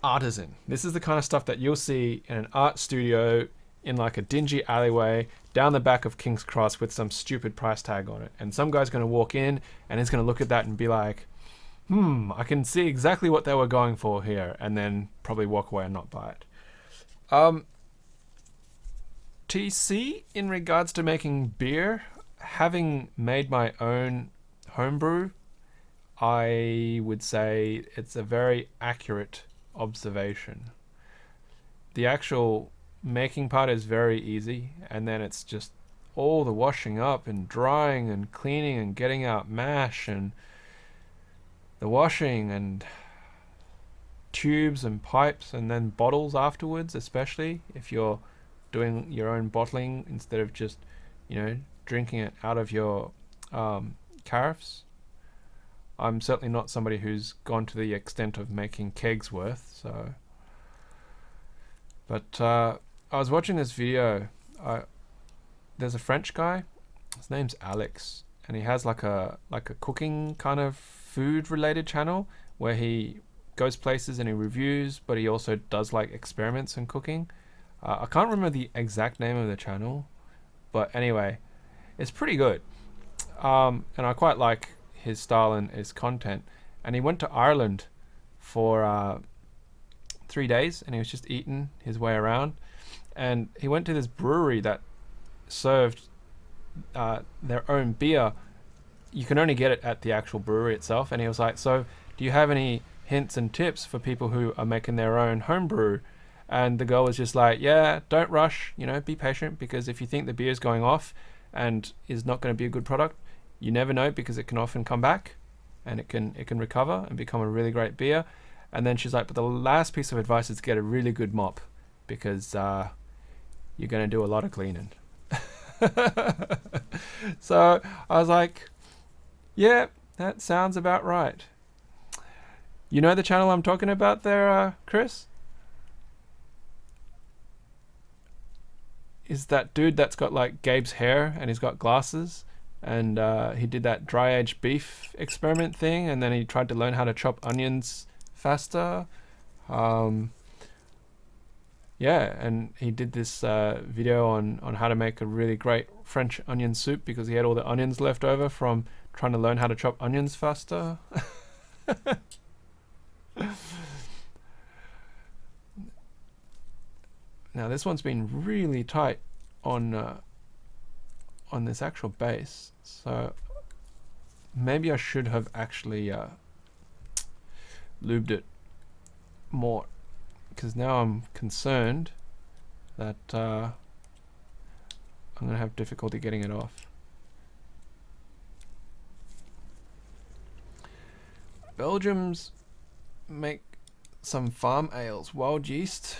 artisan. This is the kind of stuff that you'll see in an art studio in like a dingy alleyway down the back of King's Cross with some stupid price tag on it. And some guy's going to walk in and he's going to look at that and be like, I can see exactly what they were going for here, and then probably walk away and not buy it. TC, in regards to making beer, having made my own homebrew, I would say it's a very accurate observation. The actual making part is very easy, and then it's just all the washing up and drying and cleaning and getting out mash and the washing and tubes and pipes and then bottles afterwards, especially if you're doing your own bottling instead of just, you know, drinking it out of your carafes. I'm certainly not somebody who's gone to the extent of making kegs worth, so. But I was watching this video. There's a French guy. His name's Alex, and he has like a cooking kind of food related channel where he goes places and he reviews, but he also does like experiments in cooking. I can't remember the exact name of the channel, but anyway, it's pretty good. And I quite like his style and his content. And he went to Ireland for 3 days, and he was just eating his way around. And he went to this brewery that served their own beer. You can only get it at the actual brewery itself. And he was like, so do you have any hints and tips for people who are making their own home brew? And the girl was just like, yeah, don't rush, you know, be patient, because if you think the beer is going off and is not going to be a good product, you never know, because it can often come back and it can recover and become a really great beer. And then she's like, but the last piece of advice is get a really good mop, because you're going to do a lot of cleaning. So I was like, yeah, that sounds about right. You know the channel I'm talking about there, Chris? Is that dude that's got like Gabe's hair and he's got glasses, and he did that dry aged beef experiment thing, and then he tried to learn how to chop onions faster. Yeah, and he did this video on how to make a really great French onion soup because he had all the onions left over from trying to learn how to chop onions faster. Now this one's been really tight on this actual base, so maybe I should have actually lubed it more, because now I'm concerned that I'm gonna have difficulty getting it off. Belgium's make some farm ales. Wild yeast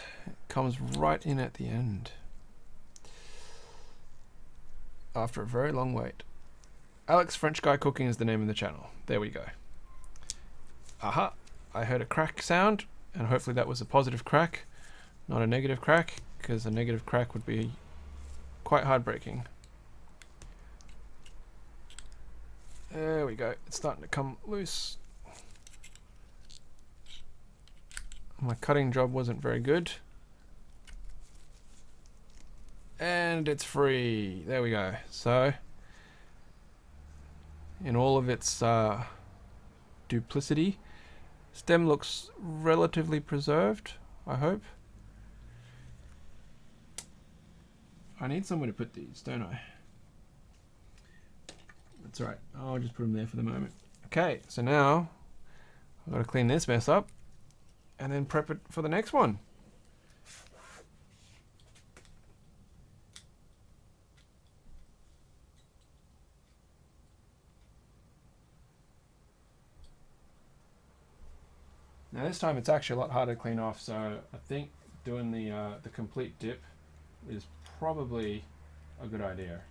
comes right in at the end after a very long wait. Alex French Guy Cooking is the name of the channel. There we go. Aha! I heard a crack sound, and hopefully that was a positive crack, not a negative crack, because a negative crack would be quite heartbreaking. There we go. It's starting to come loose. My cutting job wasn't very good. And it's free. There we go. So, in all of its duplicity, stem looks relatively preserved, I hope. I need somewhere to put these, don't I? That's alright. I'll just put them there for the moment. Okay, so now I've got to clean this mess up and then prep it for the next one. Now this time it's actually a lot harder to clean off, so I think doing the complete dip is probably a good idea.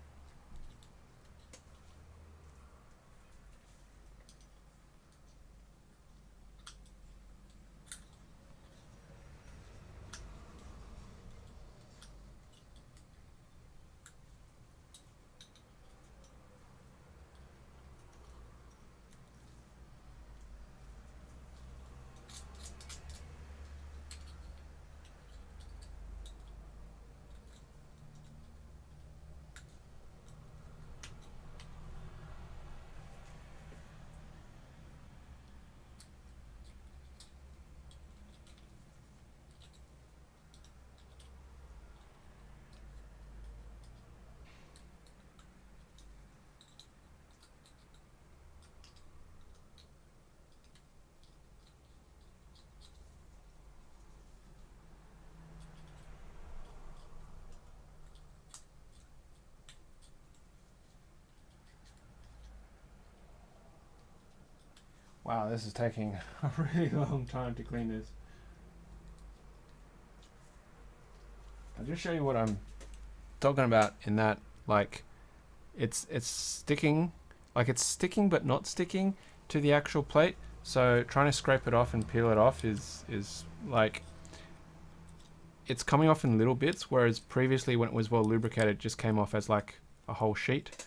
Wow, this is taking a really long time to clean this. I'll just show you what I'm talking about in that, like, it's sticking, like it's sticking but not sticking to the actual plate. So trying to scrape it off and peel it off is like, it's coming off in little bits, whereas previously when it was well lubricated, it just came off as like a whole sheet.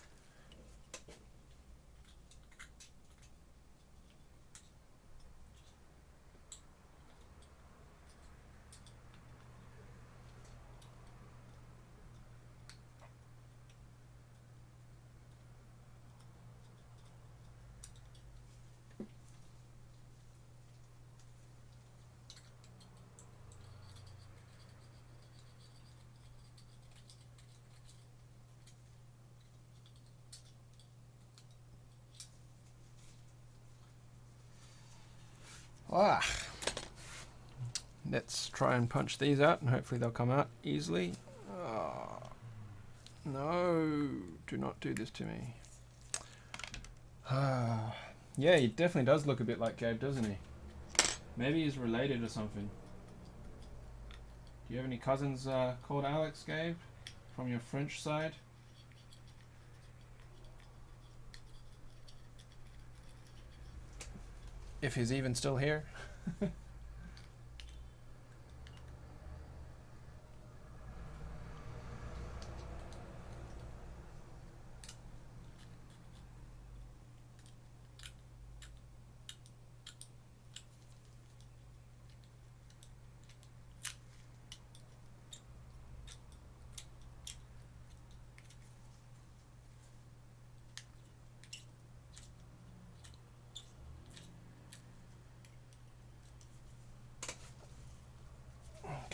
Let's try and punch these out and hopefully they'll come out easily. Oh, no, do not do this to me. Yeah, he definitely does look a bit like Gabe, doesn't he? Maybe he's related or something. Do you have any cousins called Alex, Gabe, from your French side? If he's even still here.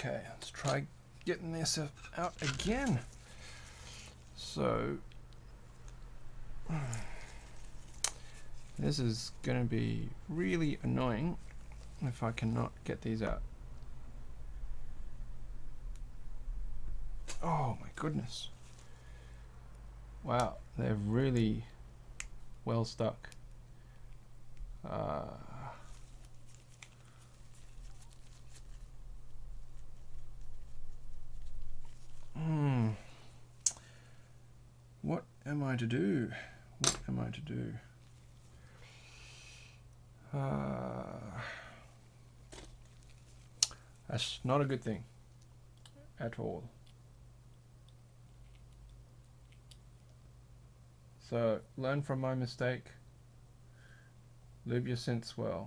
Okay, let's try getting this out again. So, this is going to be really annoying if I cannot get these out. Oh my goodness. Wow, they're really well stuck. What am I to do? What am I to do? That's not a good thing at all. So learn from my mistake. Lube your synths well.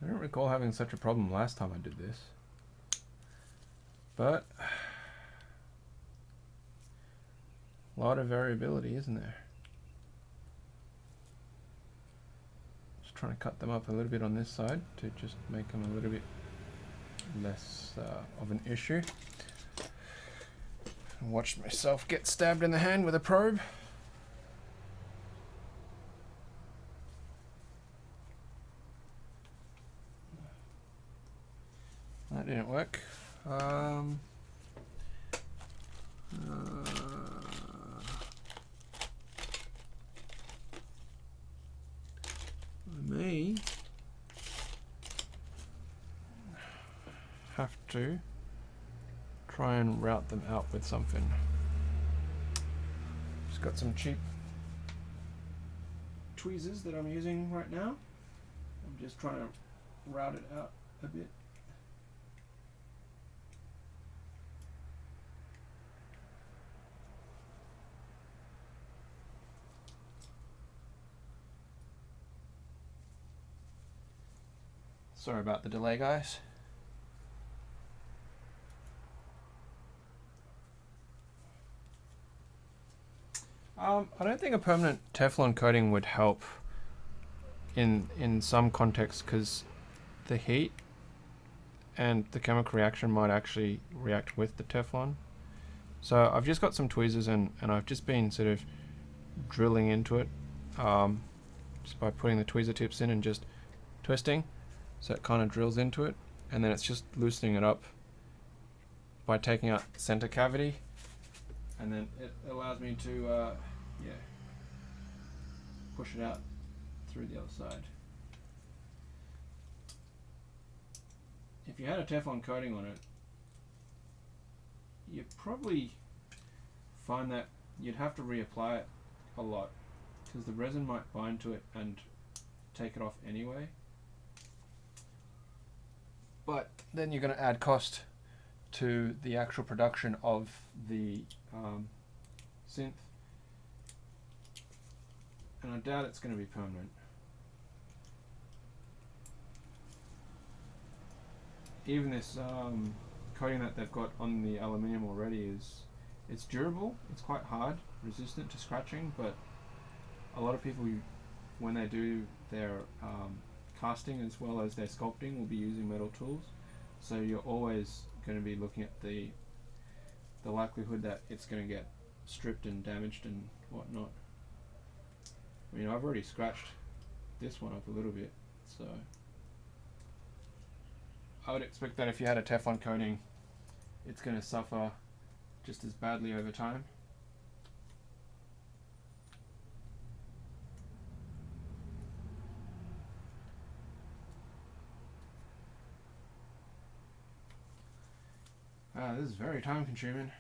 I don't recall having such a problem last time I did this. But a lot of variability, isn't there? Just trying to cut them up a little bit on this side to just make them a little bit less of an issue. Watched myself get stabbed in the hand with a probe. That didn't work. I may have to try and route them out with something. Just got some cheap tweezers that I'm using right now. I'm just trying to route it out a bit. Sorry about the delay, guys. I don't think a permanent Teflon coating would help in some contexts, because the heat and the chemical reaction might actually react with the Teflon. So I've just got some tweezers and I've just been sort of drilling into it just by putting the tweezer tips in and just twisting. So it kind of drills into it, and then it's just loosening it up by taking out the center cavity, and then it allows me to push it out through the other side. If you had a Teflon coating on it, you'd probably find that you'd have to reapply it a lot, because the resin might bind to it and take it off anyway. But then you're going to add cost to the actual production of the synth, and I doubt it's going to be permanent. Even this coating that they've got on the aluminium already it's durable, it's quite hard, resistant to scratching, but a lot of people, when they do their casting as well as their sculpting, will be using metal tools, so you're always going to be looking at the likelihood that it's going to get stripped and damaged and whatnot. I mean, I've already scratched this one up a little bit, so I would expect that if you had a Teflon coating, it's going to suffer just as badly over time. This is very time consuming.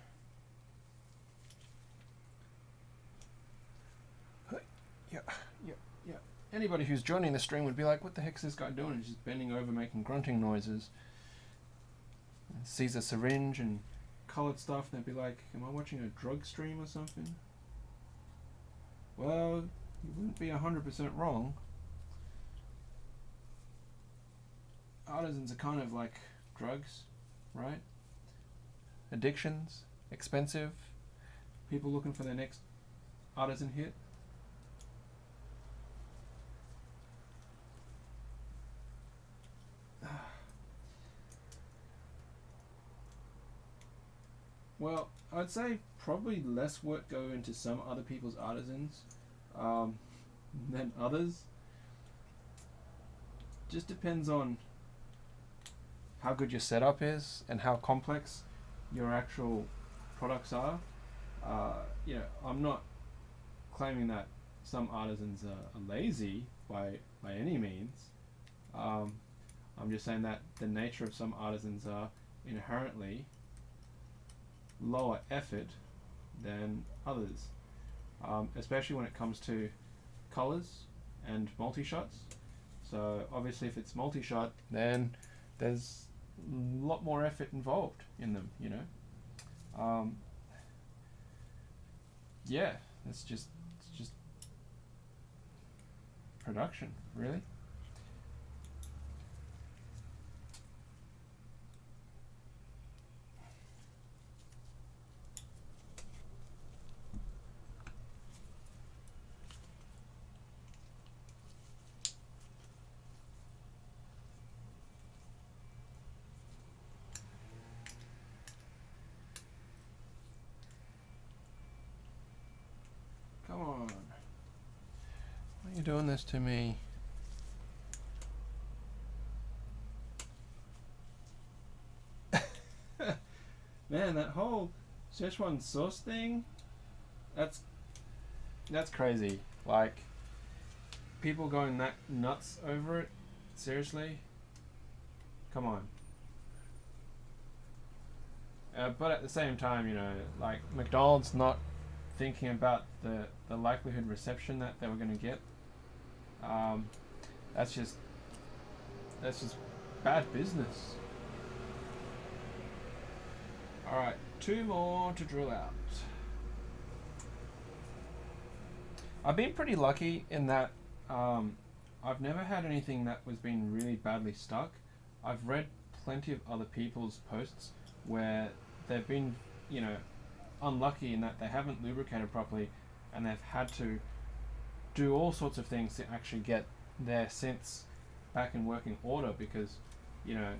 Yeah. Anybody who's joining the stream would be like, what the heck's this guy doing? He's just bending over making grunting noises. And sees a syringe and coloured stuff, and they'd be like, am I watching a drug stream or something? Well, you wouldn't be 100% wrong. Artisans are kind of like drugs, right? Addictions, expensive, people looking for their next artisan hit. Well, I'd say probably less work go into some other people's artisans than others. Just depends on how good your setup is and how complex your actual products are. I'm not claiming that some artisans are lazy by any means. I'm just saying that the nature of some artisans are inherently lower effort than others, especially when it comes to colors and multi-shots. So obviously if it's multi-shot, then there's a lot more effort involved in them, you know. Yeah, it's just production, really. Come on. Why are you doing this to me? Man, that whole Szechuan sauce thing, that's crazy. Like, people going that nuts over it? Seriously? Come on. But at the same time, you know, like, McDonald's not thinking about the likelihood reception that they were going to get. That's just bad business. Alright, 2 more to drill out. I've been pretty lucky in that I've never had anything that was been really badly stuck. I've read plenty of other people's posts where they've been, you know, unlucky in that they haven't lubricated properly and they've had to do all sorts of things to actually get their synths back in working order because, you know,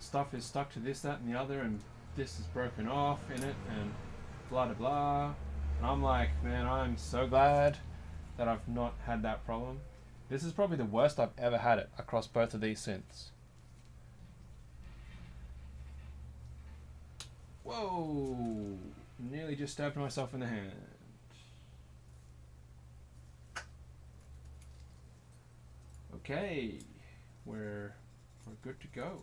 stuff is stuck to this, that and the other, and this is broken off in it and blah blah blah. And I'm like, man, I'm so glad that I've not had that problem. This is probably the worst I've ever had it across both of these synths. Whoa! Nearly just stabbed myself in the hand. Okay, we're good to go.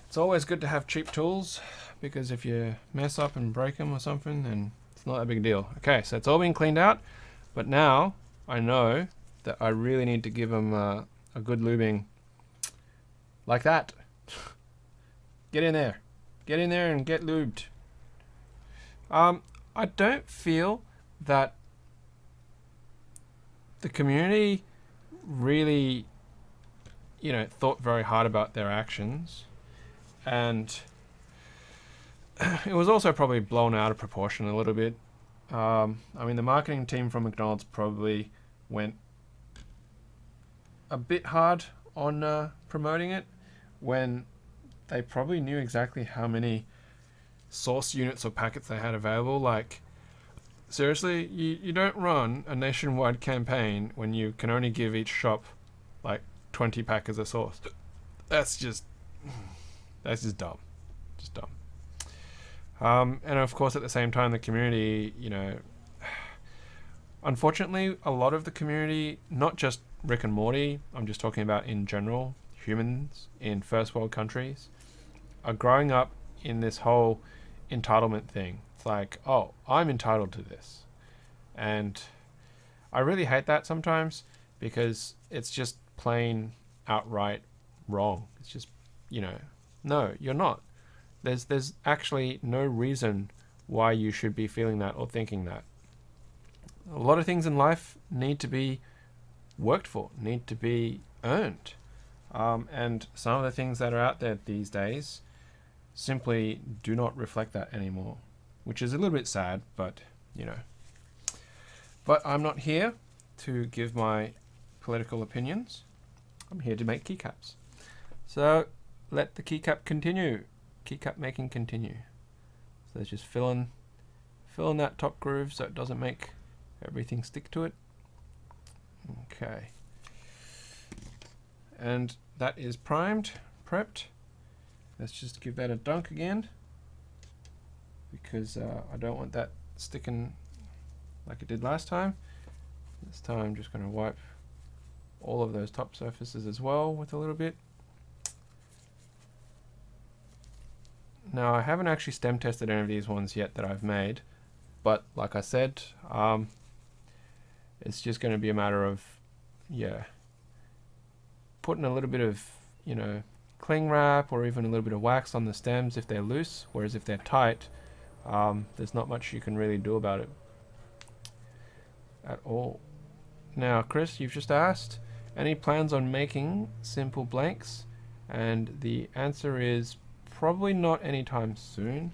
It's always good to have cheap tools because if you mess up and break them or something, then it's not a big deal. Okay, so it's all been cleaned out, but now I know that I really need to give them a good lubing like that. Get in there. Get in there and get lubed. I don't feel that the community really, you know, thought very hard about their actions. And it was also probably blown out of proportion a little bit. I mean, the marketing team from McDonald's probably went a bit hard on promoting it when they probably knew exactly how many sauce units or packets they had available. Like, seriously, you don't run a nationwide campaign when you can only give each shop like 20 packets of sauce. That's just dumb. Just dumb. And of course, at the same time, the community, you know, unfortunately, a lot of the community, not just Rick and Morty, I'm just talking about in general, humans in first world countries, are growing up in this whole entitlement thing. It's like, oh, I'm entitled to this. And I really hate that sometimes because it's just plain outright wrong. It's just, you know, no, you're not. There's actually no reason why you should be feeling that or thinking that. A lot of things in life need to be worked for, need to be earned. And some of the things that are out there these days simply do not reflect that anymore, which is a little bit sad, but, you know. But I'm not here to give my political opinions. I'm here to make keycaps. So let the keycap continue. Keycap making continue. So let's just fill in that top groove so it doesn't make everything stick to it. Okay. And that is primed, prepped. Let's just give that a dunk again because I don't want that sticking like it did last time. This time I'm just going to wipe all of those top surfaces as well with a little bit. Now I haven't actually stem tested any of these ones yet that I've made, but like I said, it's just going to be a matter of, yeah, putting a little bit of, you know, cling wrap or even a little bit of wax on the stems if they're loose, whereas if they're tight, there's not much you can really do about it at all. Now, Chris, you've just asked, any plans on making simple blanks? And the answer is probably not anytime soon.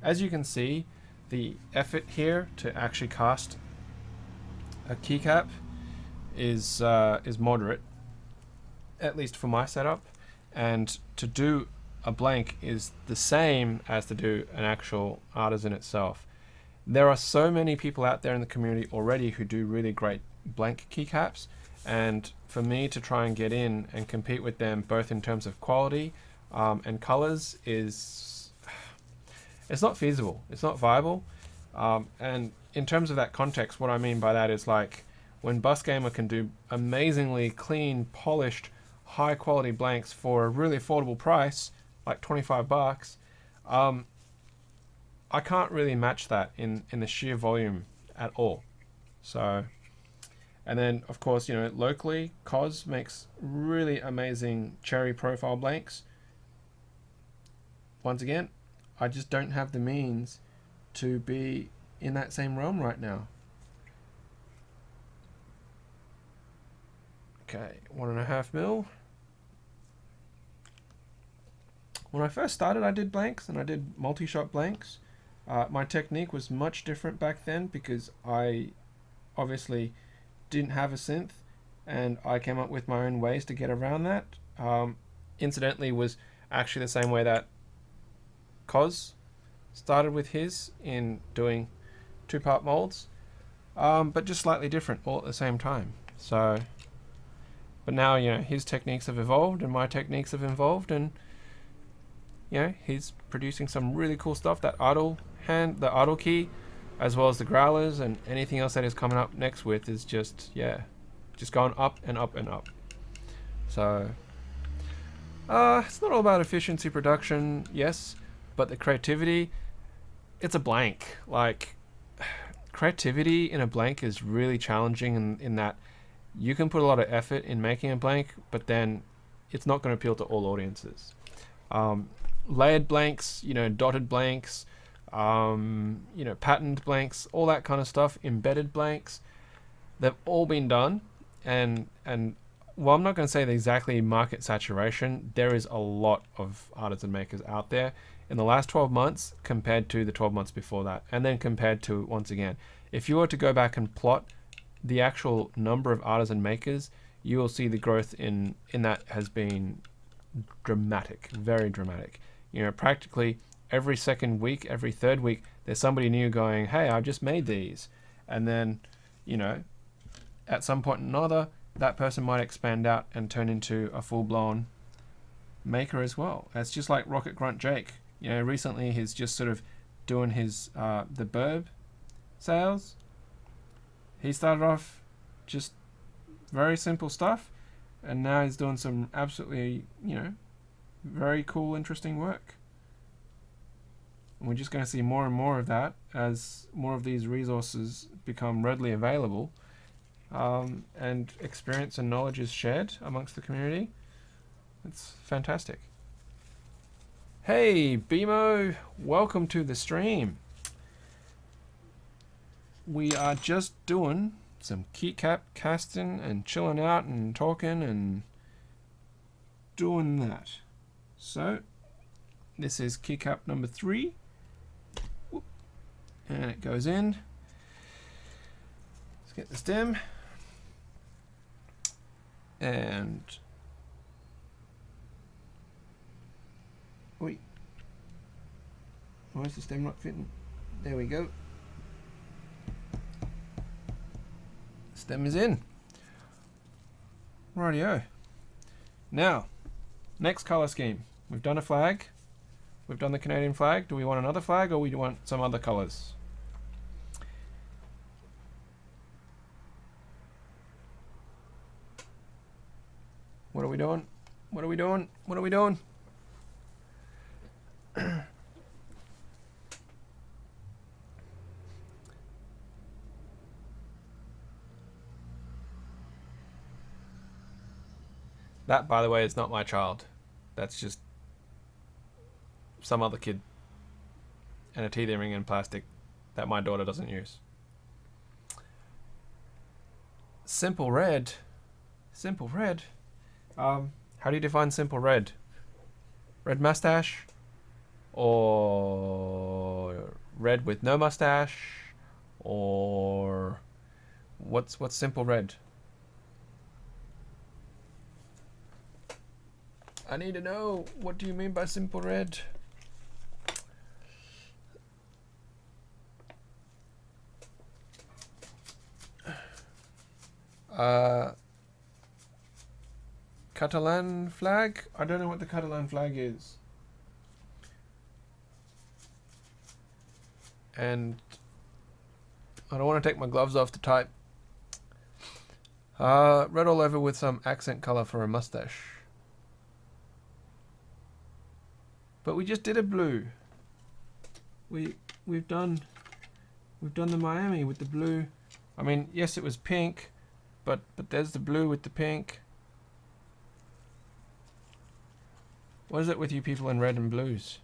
As you can see, the effort here to actually cast a keycap is moderate, at least for my setup, and to do a blank is the same as to do an actual artisan itself. There are so many people out there in the community already who do really great blank keycaps, and for me to try and get in and compete with them both in terms of quality and colors it's not feasible, it's not viable. And in terms of that context, what I mean by that is, like, when Busgamer can do amazingly clean, polished, high quality blanks for a really affordable price, like 25 bucks, I can't really match that in the sheer volume at all. So, and then of course, you know, locally, Cos makes really amazing cherry profile blanks. Once again, I just don't have the means to be in that same realm right now. Okay, 1.5 mil. When I first started, I did blanks and I did multi-shot blanks. My technique was much different back then because I obviously didn't have a synth, and I came up with my own ways to get around that. Incidentally, was actually the same way that Cos started with his, in doing 2-part molds, but just slightly different all at the same time. So, but now, you know, his techniques have evolved and my techniques have evolved, and you know, he's producing some really cool stuff. That idle hand, the idle key, as well as the growlers, and anything else that is coming up next with is just, yeah, just going up and up and up. So it's not all about efficiency production, yes, but the creativity, it's a blank. Like, creativity in a blank is really challenging in that you can put a lot of effort in making a blank, but then it's not going to appeal to all audiences. Layered blanks, you know, dotted blanks, you know, patterned blanks, all that kind of stuff, embedded blanks, they've all been done, and well, I'm not going to say the exactly market saturation. There is a lot of artisan makers out there in the last 12 months compared to the 12 months before that, and then compared to, once again, if you were to go back and plot the actual number of artisan makers, you will see the growth in that has been dramatic, very dramatic. You know, practically every second week, every third week, there's somebody new going, hey, I just made these. And then, you know, at some point or another, that person might expand out and turn into a full-blown maker as well. It's just like Rocket Grunt Jake. You know, recently he's just sort of doing his the burb sales. He started off just very simple stuff, and now he's doing some absolutely, you know, very cool, interesting work. And we're just going to see more and more of that as more of these resources become readily available, and experience and knowledge is shared amongst the community. It's fantastic. Hey, BMO, welcome to the stream. We are just doing some keycap casting and chilling out and talking and doing that. So this is keycap number 3. Whoop. And it goes in. Let's get the stem. And wait, why is the stem not fitting? There we go. Stem is in. Rightio. Now, next color scheme. We've done a flag. We've done the Canadian flag. Do we want another flag, or we want some other colors? What are we doing? What are we doing? What are we doing? That, by the way, is not my child. That's just some other kid. And a teeth earring in plastic that my daughter doesn't use. Simple red. Simple red. How do you define simple red? Red mustache? Or red with no mustache? Or what's simple red? I need to know, what do you mean by simple red? Catalan flag? I don't know what the Catalan flag is. And I don't want to take my gloves off to type. Red all over with some accent color for a mustache. But we just did a blue. We've done the Miami with the blue. I mean, yes, it was pink, but there's the blue with the pink. What is it with you people in red and blues?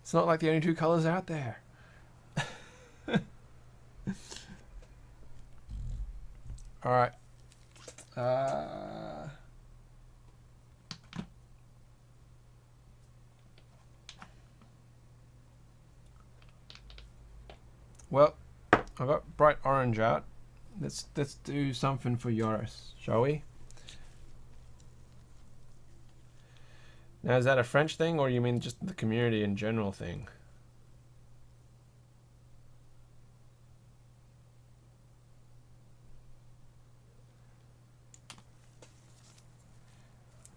It's not like the only two colors out there. All right. Well, I got bright orange out. Let's do something for Yoris, shall we? Now, is that a French thing, or you mean just the community in general thing?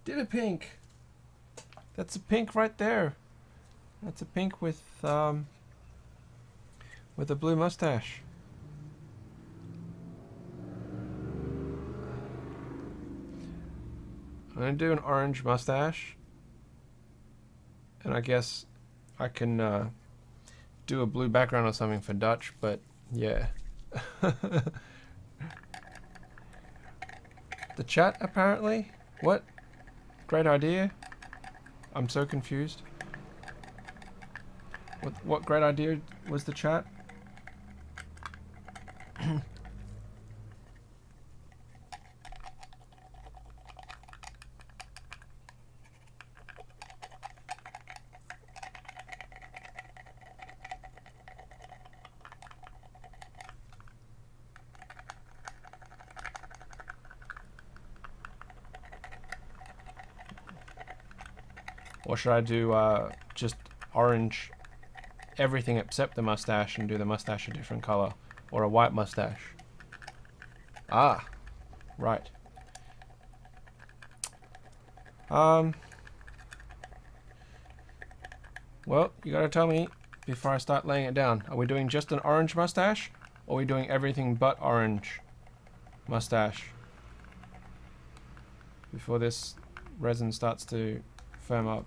Did a pink. That's a pink right there. That's a pink with a blue mustache. I'm gonna do an orange mustache. And I guess I can do a blue background or something for Dutch, but yeah. The chat, apparently? What? Great idea? I'm so confused. What great idea was the chat? Or should I do just orange everything except the mustache and do the mustache a different color? Or a white mustache? Ah, right. Well, you gotta tell me before I start laying it down. Are we doing just an orange mustache? Or are we doing everything but orange mustache? Before this resin starts to firm up.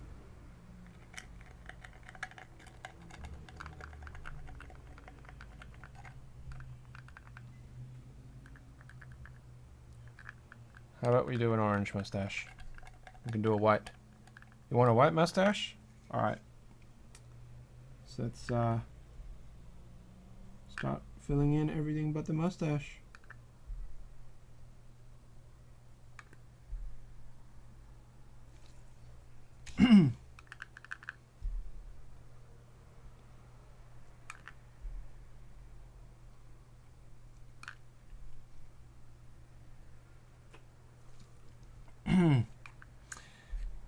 How about we do an orange mustache? We can do a white. You want a white mustache? Alright. So let's start filling in everything but the mustache.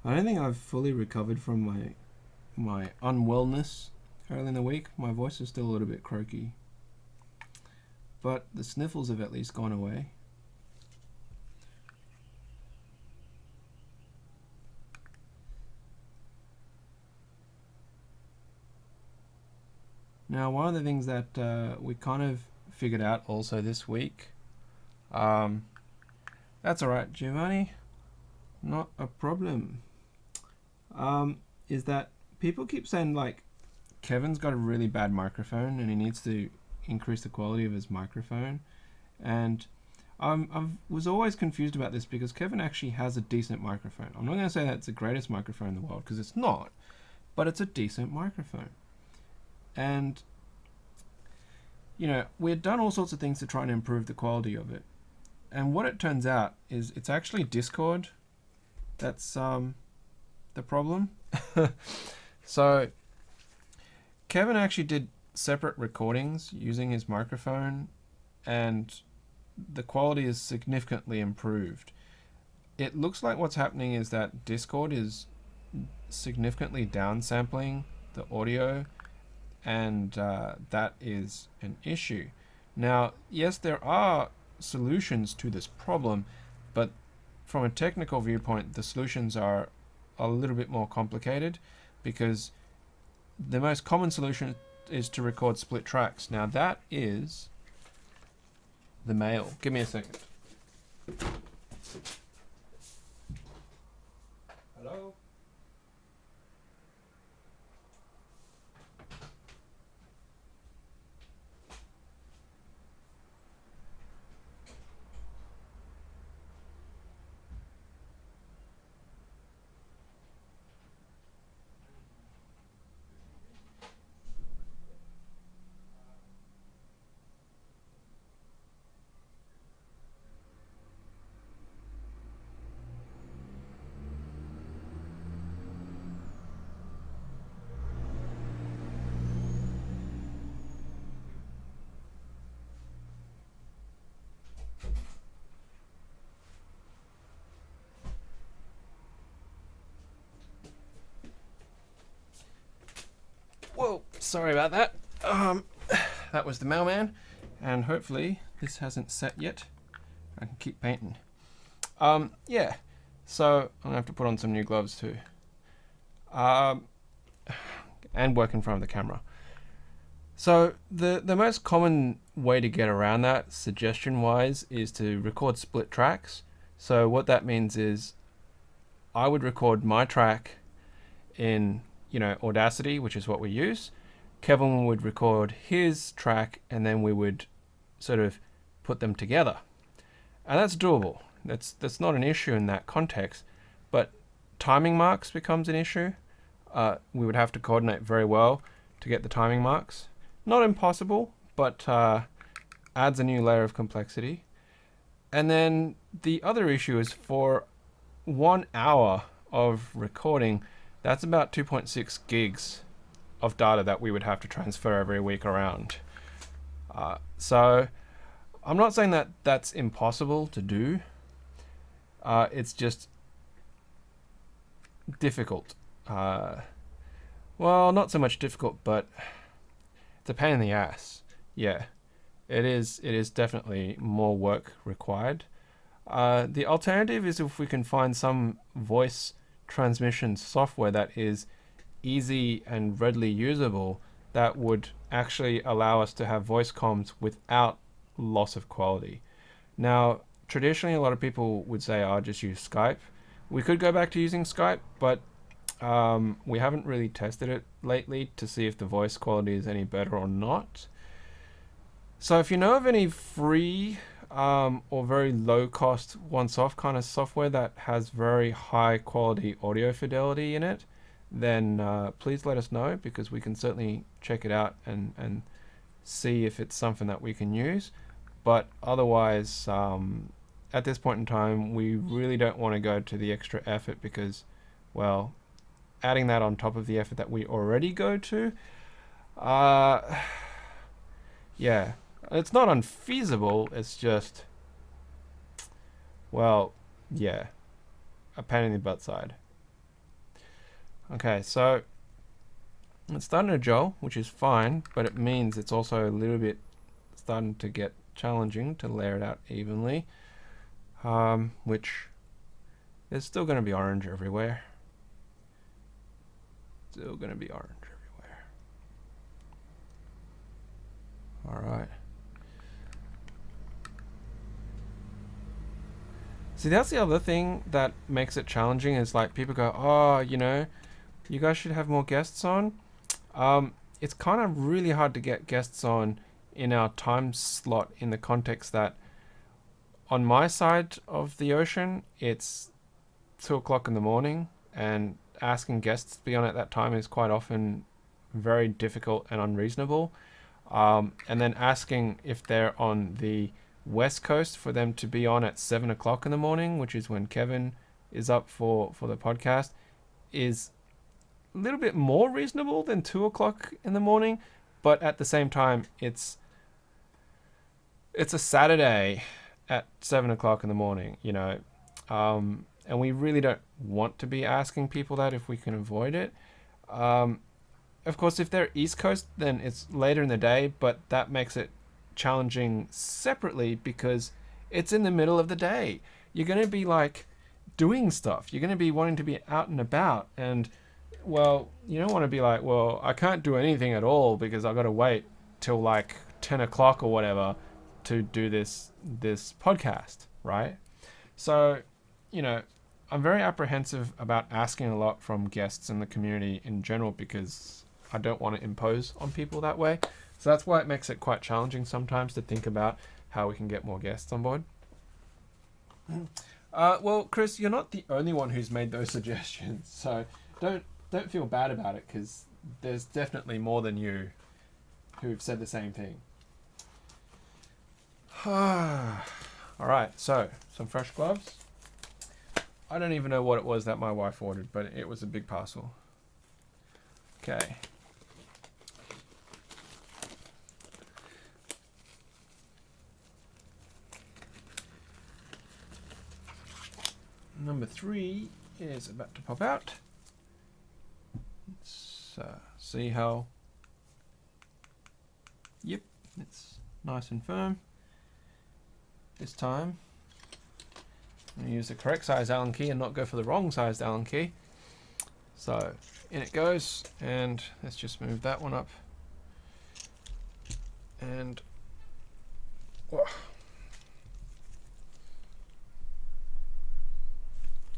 I don't think I've fully recovered from my unwellness early in the week. My voice is still a little bit croaky, but the sniffles have at least gone away. Now, one of the things that we kind of figured out also this week, that's alright, Giovanni, not a problem, is that people keep saying, like, Kevin's got a really bad microphone and he needs to increase the quality of his microphone. And I was always confused about this because Kevin actually has a decent microphone. I'm not going to say that it's the greatest microphone in the world because it's not, but it's a decent microphone. And, you know, we had done all sorts of things to try and improve the quality of it. And what it turns out is it's actually Discord that's the problem. So Kevin actually did separate recordings using his microphone, and the quality is significantly improved. It looks like what's happening is that Discord is significantly downsampling the audio, and that is an issue. Now, yes, there are solutions to this problem, but from a technical viewpoint, the solutions are a little bit more complicated, because the most common solution is to record split tracks. Now that is the mail. Give me a second. Hello? Whoa, sorry about that. That was the mailman, and hopefully this hasn't set yet. I can keep painting. Yeah, so I'm gonna have to put on some new gloves too. And work in front of the camera. So the most common way to get around that, suggestion-wise, is to record split tracks. So what that means is I would record my track in, you know, Audacity, which is what we use. Kevin would record his track, and then we would sort of put them together. And that's doable. That's not an issue in that context. But timing marks becomes an issue. We would have to coordinate very well to get the timing marks. Not impossible, but adds a new layer of complexity. And then the other issue is for 1 hour of recording, that's about 2.6 gigs of data that we would have to transfer every week around. So I'm not saying that that's impossible to do. It's just difficult. Well, not so much difficult, but it's a pain in the ass. Yeah, it is definitely more work required. The alternative is if we can find some voice transmission software that is easy and readily usable, that would actually allow us to have voice comms without loss of quality. Now, traditionally, a lot of people would say, "I'll just use Skype." We could go back to using Skype, but we haven't really tested it lately to see if the voice quality is any better or not. So if you know of any free or very low cost once-off kind of software that has very high quality audio fidelity in it, then please let us know, because we can certainly check it out and see if it's something that we can use. But otherwise, at this point in time, we really don't want to go to the extra effort, because, well, adding that on top of the effort that we already go to, yeah, it's not unfeasible, it's just, well, yeah, a pain in the butt side. Okay, so it's starting to gel, which is fine, but it means it's also a little bit starting to get challenging to layer it out evenly, which there's still going to be orange everywhere. Still going to be orange everywhere. All right. See, that's the other thing that makes it challenging, is like people go, "Oh, you know, you guys should have more guests on." It's kind of really hard to get guests on in our time slot, in the context that on my side of the ocean, it's 2 o'clock in the morning, and asking guests to be on at that time is quite often very difficult and unreasonable. And then asking if they're on the West Coast for them to be on at 7 o'clock in the morning, which is when Kevin is up for the podcast, is a little bit more reasonable than 2 o'clock in the morning. But at the same time, it's a Saturday at 7 o'clock in the morning, and we really don't want to be asking people that if we can avoid it. Of course, if they're East Coast, then it's later in the day, but that makes it challenging separately because it's in the middle of the day. You're going to be like doing stuff. You're going to be wanting to be out and about. And, well, you don't want to be like, well, I can't do anything at all because I've got to wait till like 10 o'clock or whatever to do this podcast, right? So, I'm very apprehensive about asking a lot from guests in the community in general because I don't want to impose on people that way. So that's why it makes it quite challenging sometimes to think about how we can get more guests on board. Well, Chris, you're not the only one who's made those suggestions, so don't feel bad about it because there's definitely more than you who've said the same thing. All right, so some fresh gloves. I don't even know what it was that my wife ordered, but it was a big parcel. Okay. Number 3 is about to pop out. Let's see how... Yep, it's nice and firm. This time, I'm going to use the correct size Allen key and not go for the wrong sized Allen key. So, in it goes, and let's just move that one up. And... whoa.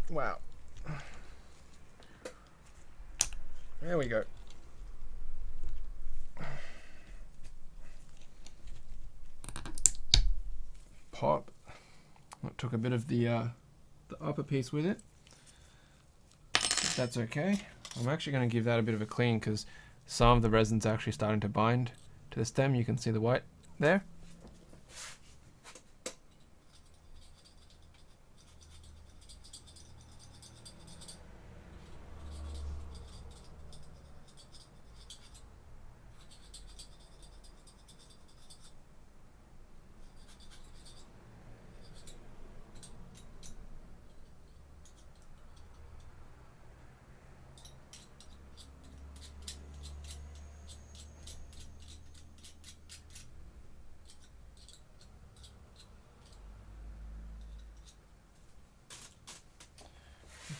Wow. There we go. Pop. It took a bit of the upper piece with it. But that's okay. I'm actually going to give that a bit of a clean because some of the resin's actually starting to bind to the stem. You can see the white there.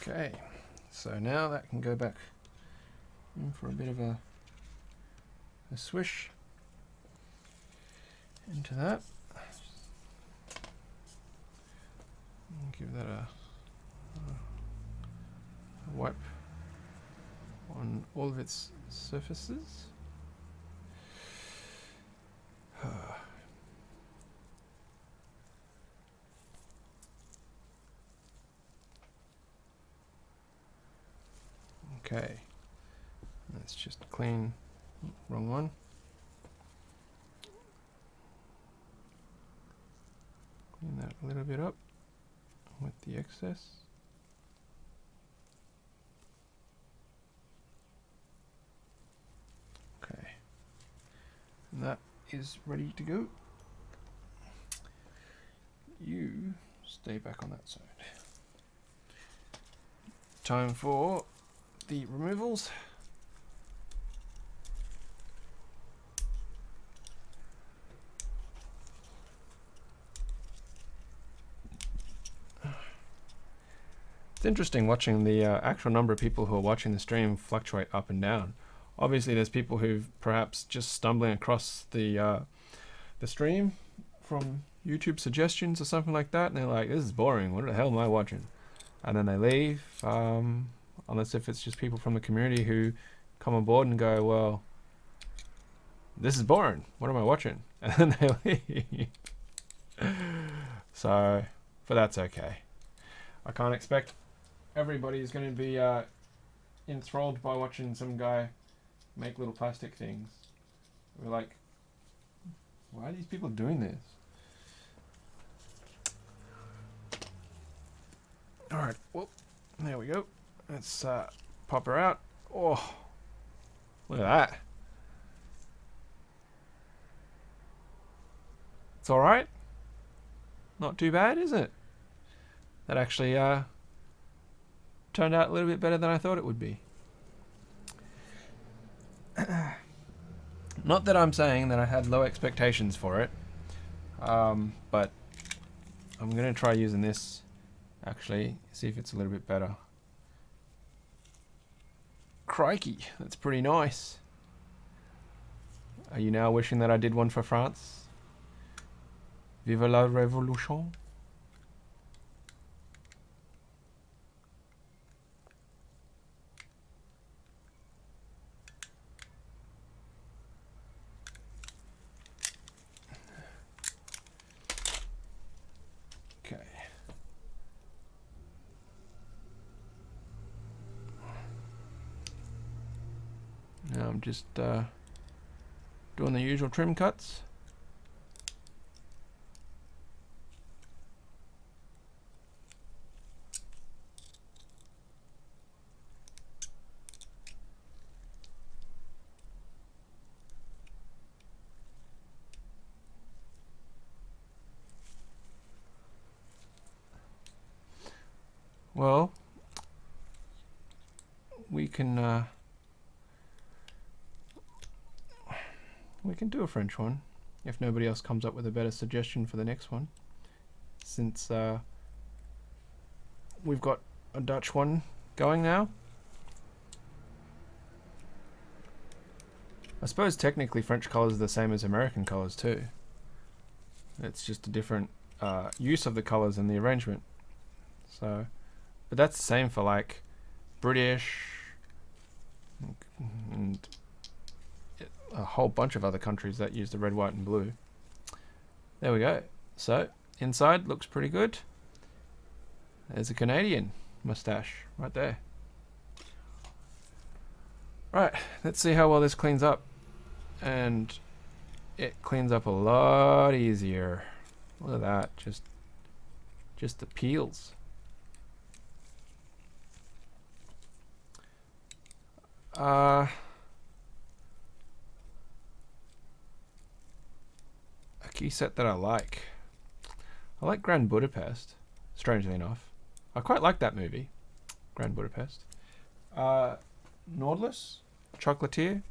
Okay, so now that can go back in for a bit of a swish into that. Give that a wipe on all of its surfaces. Okay, let's just clean, wrong one. Clean that a little bit up with the excess. Okay, and that is ready to go. You stay back on that side. Time for the removals. It's interesting watching the actual number of people who are watching the stream fluctuate up and down. Obviously there's people who've perhaps just stumbling across the stream from YouTube suggestions or something like that, and they're like, this is boring, what the hell am I watching? And then they leave. Unless if it's just people from the community who come on board and go, well, this is boring. What am I watching? And then they leave. So, but that's okay. I can't expect everybody's going to be enthralled by watching some guy make little plastic things. We're like, why are these people doing this? Alright, well, there we go. Let's pop her out. Oh, look at that. It's alright. Not too bad, is it? That actually turned out a little bit better than I thought it would be. Not that I'm saying that I had low expectations for it, but I'm going to try using this, actually, see if it's a little bit better. Crikey, that's pretty nice. Are you now wishing that I did one for France? Vive la Révolution! Okay. Now I'm just doing the usual trim cuts. Well, we can do a French one if nobody else comes up with a better suggestion for the next one, since we've got a Dutch one going now. I suppose technically French colours are the same as American colours too. It's just a different use of the colours and the arrangement. So, but that's the same for like British and a whole bunch of other countries that use the red, white and blue. There we go. So inside looks pretty good. There's a Canadian mustache right there. Right, let's see how well this cleans up. And it cleans up a lot easier. Look at that, just the peels. A key set that I like Grand Budapest, strangely enough. I quite like that movie, Grand Budapest. Nautilus, Chocolatier.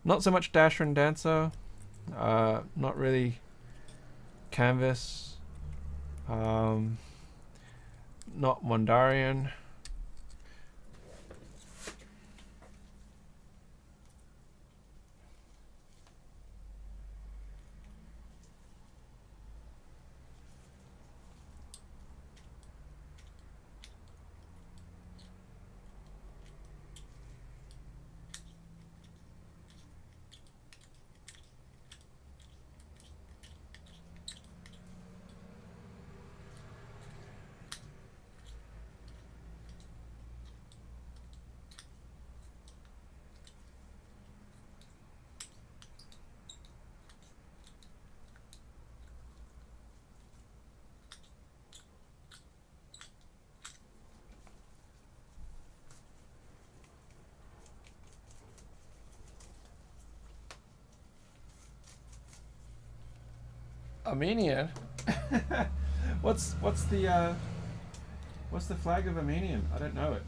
Not so much Dasher and Dancer. Not really Canvas. Not Mondarian. Armenian? What's the flag of Armenian? I don't know it.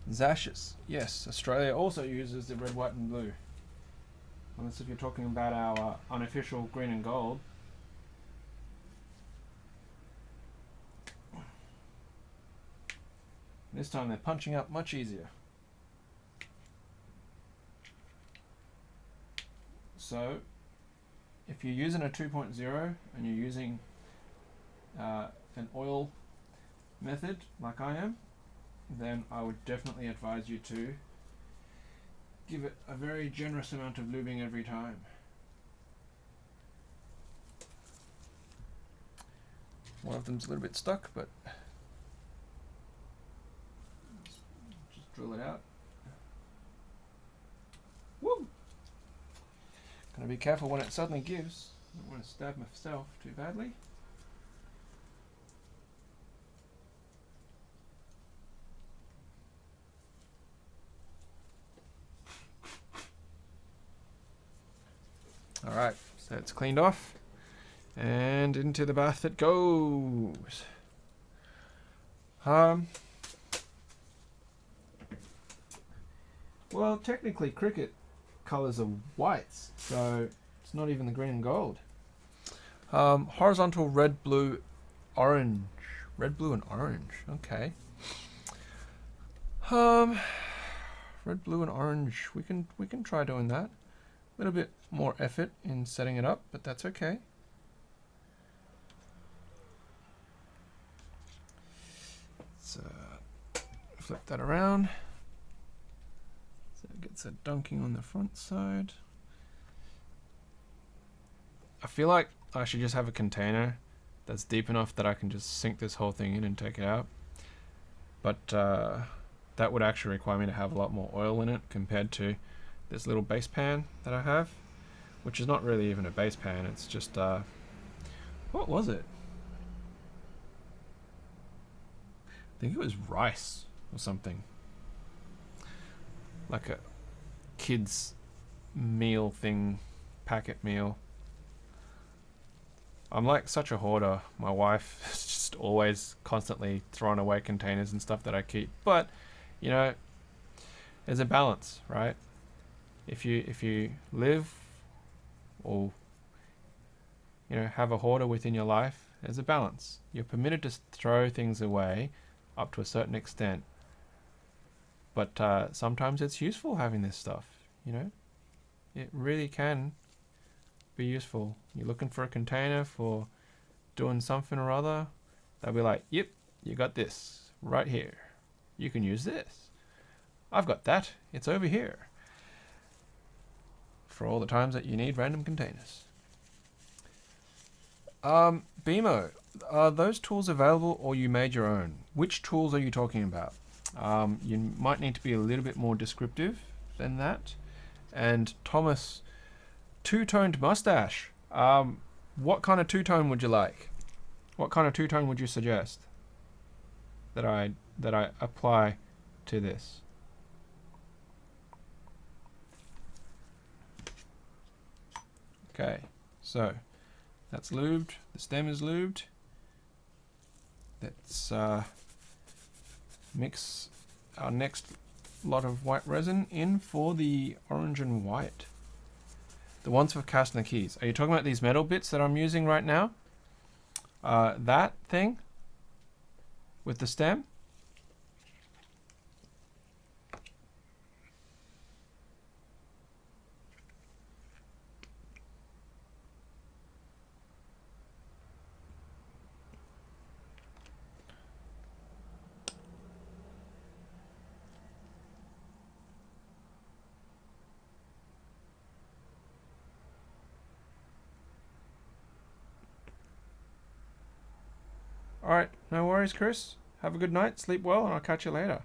Zashes. Yes, Australia also uses the red, white and blue. Unless if you're talking about our unofficial green and gold. This time they're punching up much easier. So if you're using a 2.0 and you're using an oil method like I am, then I would definitely advise you to give it a very generous amount of lubing every time. One of them's a little bit stuck, but just drill it out. Woo! Gotta be careful when it suddenly gives. I don't want to stab myself too badly. Alright, so it's cleaned off. And into the bath it goes. Well, technically cricket colours are whites, so it's not even the green and gold. Horizontal red, blue, orange. Red, blue, and orange. Okay. Red, blue, and orange. We can try doing that. A little bit more effort in setting it up, but that's okay. Let's flip that around. So it gets a dunking on the front side. I feel like I should just have a container that's deep enough that I can just sink this whole thing in and take it out. But that would actually require me to have a lot more oil in it compared to this little base pan that I have, which is not really even a base pan. It's just what was it? I think it was rice or something, like a kids meal thing, packet meal. I'm like such a hoarder. My wife is just always constantly throwing away containers and stuff that I keep, but you know, there's a balance, right? If you live or have a hoarder within your life, there's a balance. You're permitted to throw things away up to a certain extent, but sometimes it's useful having this stuff. It really can be useful. You're looking for a container for doing something or other, they'll be like, yep, you got this right here, you can use this. I've got that, it's over here. For all the times that you need random containers. BMO, are those tools available or you made your own? Which tools are you talking about? You might need to be a little bit more descriptive than that. And Thomas, two-toned mustache. What kind of two-tone would you like? What kind of two-tone would you suggest that I apply to this? Okay, so that's lubed. The stem is lubed. Let's mix our next lot of white resin in for the orange and white. The ones for casting the keys. Are you talking about these metal bits that I'm using right now? That thing with the stem? Alright, no worries, Chris. Have a good night, sleep well, and I'll catch you later.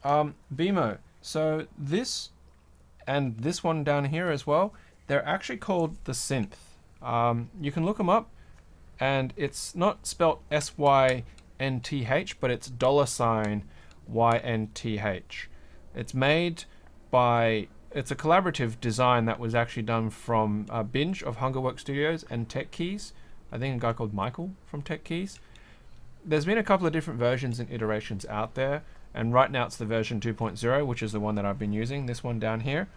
BMO, so this and this one down here as well, they're actually called the Synth. You can look them up, and it's not spelt S-Y-N-T-H, but it's $YNTH. It's made by, it's a collaborative design that was actually done from Binge of Hungerwork Studios and Tech Keys. I think a guy called Michael from Tech Keys. There's been a couple of different versions and iterations out there, and right now it's the version 2.0, which is the one that I've been using, this one down here.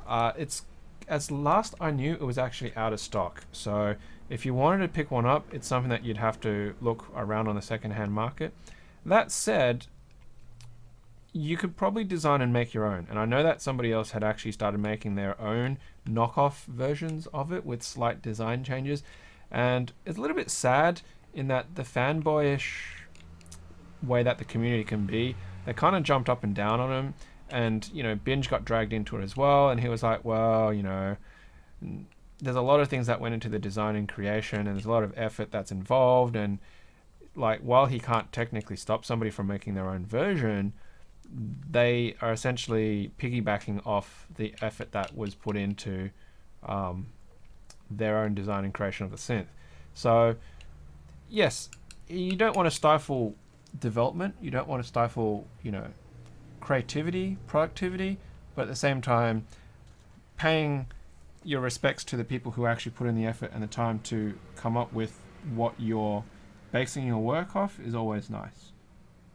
It's, as last I knew, it was actually out of stock. So if you wanted to pick one up, it's something that you'd have to look around on the secondhand market. That said, you could probably design and make your own. And I know that somebody else had actually started making their own knockoff versions of it with slight design changes. And it's a little bit sad in that the fanboyish way that the community can be, they kind of jumped up and down on him. And, you know, Binge got dragged into it as well. And he was like, well, you know, there's a lot of things that went into the design and creation, and there's a lot of effort that's involved. And like, while he can't technically stop somebody from making their own version, they are essentially piggybacking off the effort that was put into their own design and creation of the synth. So yes, you don't want to stifle development, you don't want to stifle, you know, creativity, productivity, but at the same time paying your respects to the people who actually put in the effort and the time to come up with what you're basing your work off is always nice.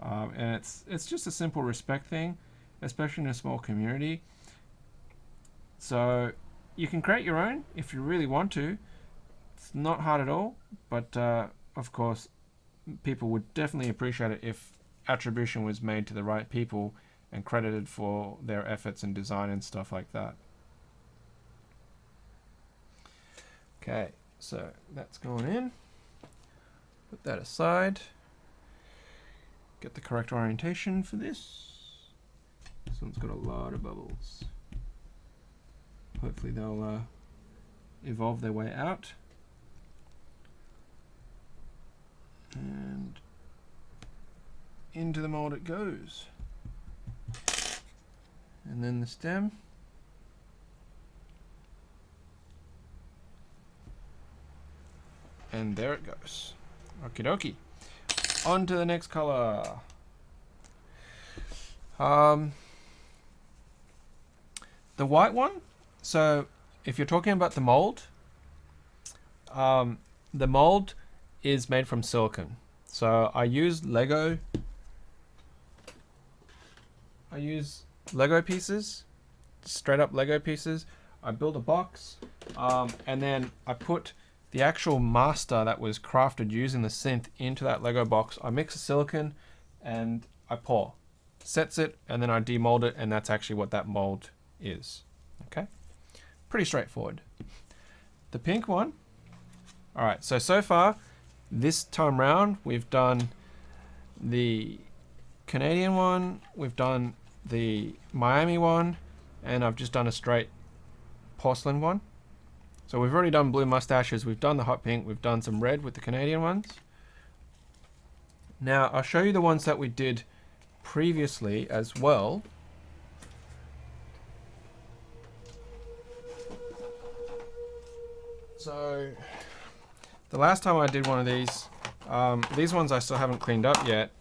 And it's just a simple respect thing, especially in a small community. So you can create your own if you really want to. It's not hard at all, but of course people would definitely appreciate it if attribution was made to the right people and credited for their efforts and design and stuff like that. Okay, so that's going in. Put that aside. Get the correct orientation for this. This one's got a lot of bubbles. Hopefully they'll evolve their way out. And into the mold it goes. And then the stem. And there it goes. Okie dokie. On to the next color. The white one. So if you're talking about the mold is made from silicon. So I use Lego pieces, straight up Lego pieces. I build a box, and then I put the actual master that was crafted using the synth into that Lego box. I mix the silicon and I pour. Sets it, and then I demold it, and that's actually what that mold is. Okay? Pretty straightforward. The pink one. Alright, so far, this time round, we've done the Canadian one, we've done the Miami one, and I've just done a straight porcelain one. So we've already done blue mustaches, we've done the hot pink, we've done some red with the Canadian ones. Now I'll show you the ones that we did previously as well. So the last time I did one of these ones I still haven't cleaned up yet.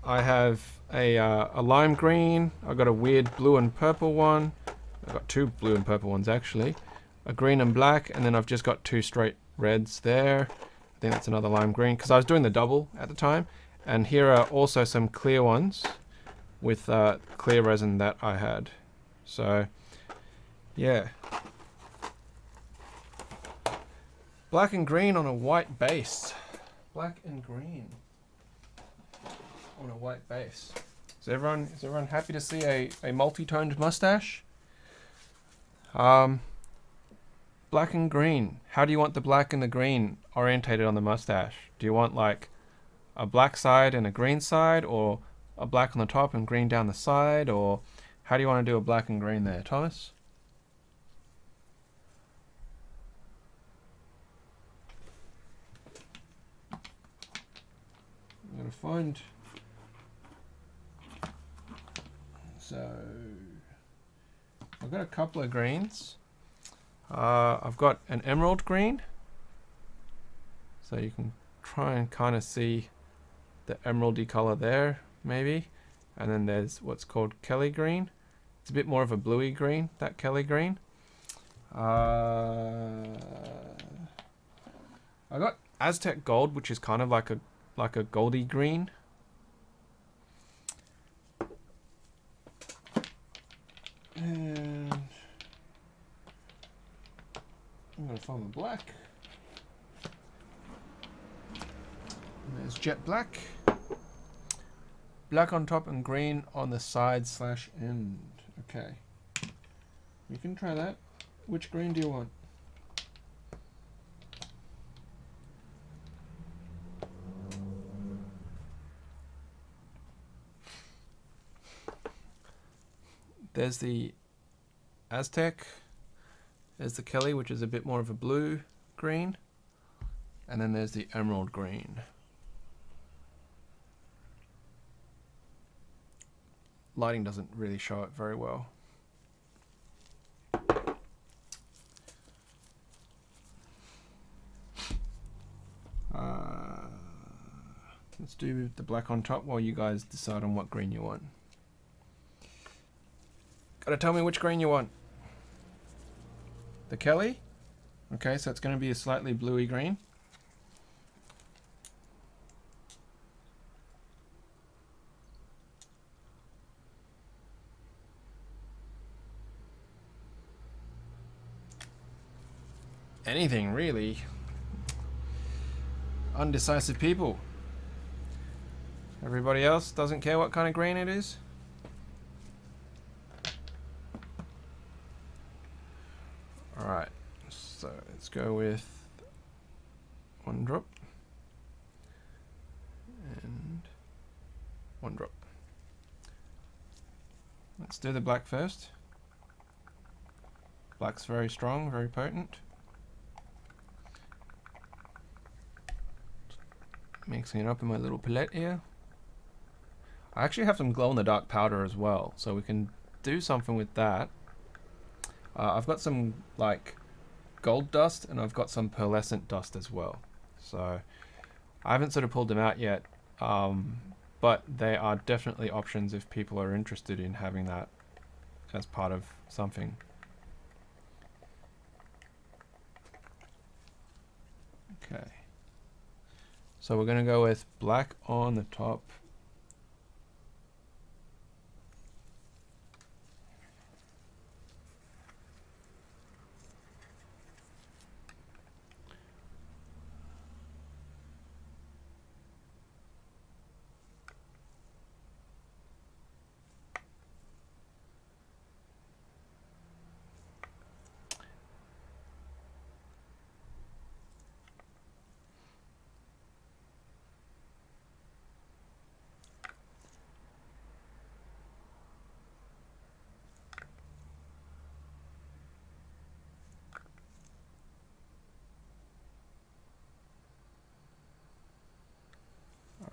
I have a lime green, I've got a weird blue and purple one, I've got two blue and purple ones actually. A green and black, and then I've just got two straight reds there. I think that's another lime green, because I was doing the double at the time. And here are also some clear ones with clear resin that I had. So, yeah. Black and green on a white base. Black and green on a white base. Is everyone happy to see a multi-toned mustache? Black and green. How do you want the black and the green orientated on the mustache? Do you want like a black side and a green side, or a black on the top and green down the side, or how do you want to do a black and green there, Thomas? I'm gonna find. So I've got a couple of greens. I've got an emerald green, so you can try and kind of see the emeraldy color there, maybe. And then there's what's called Kelly green. It's a bit more of a bluey green, that Kelly green. I got Aztec gold, which is kind of like a goldy green. And I'm going to find the black. And there's jet black. black on top and green on the side / end. Okay. We can try that. Which green do you want? There's the Aztec. There's the Kelly, which is a bit more of a blue green. And then there's the emerald green. Lighting doesn't really show it very well. Let's do the black on top while you guys decide on what green you want. Gotta tell me which green you want. The Kelly? Okay, so it's going to be a slightly bluey green. Anything, really. Undecisive people. Everybody else doesn't care what kind of green it is? Alright, so let's go with 1 drop and 1 drop. Let's do the black first. Black's very strong, very potent. Mixing it up in my little palette here. I actually have some glow-in-the-dark powder as well, so we can do something with that. I've got some like gold dust and I've got some pearlescent dust as well. So I haven't sort of pulled them out yet, but they are definitely options if people are interested in having that as part of something. Okay. So we're going to go with black on the top.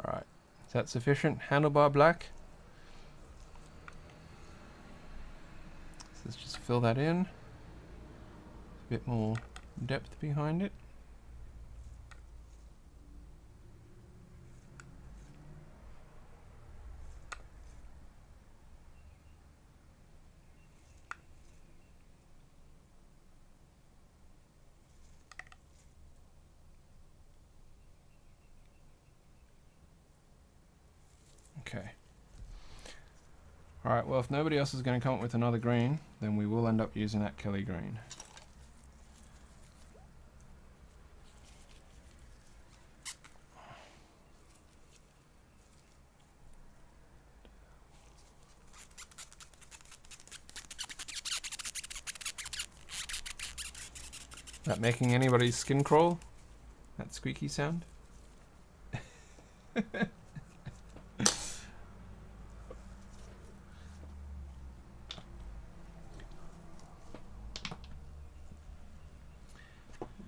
Alright, is that sufficient? Handlebar black. So let's just fill that in. A bit more depth behind it. Okay. Alright, well if nobody else is going to come up with another green, then we will end up using that Kelly green. That making anybody's skin crawl? That squeaky sound?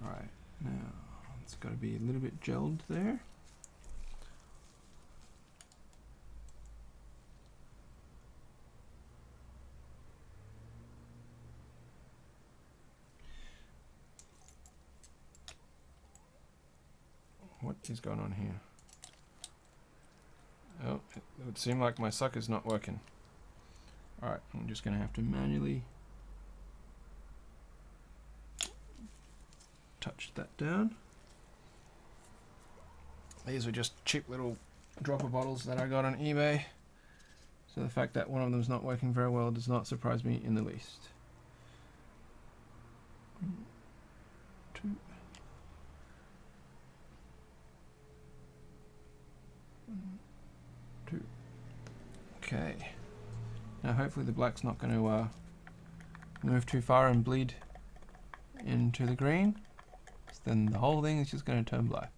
Alright, now it's got to be a little bit gelled there. What is going on here? Oh, it would seem like my sucker's not working. Alright, I'm just going to have to manually touch that down. These were just cheap little dropper bottles that I got on eBay. So the fact that one of them is not working very well does not surprise me in the least. 2. 1, 2. Okay. Now hopefully the black's not going to move too far and bleed into the green. So then the whole thing is just going to turn black.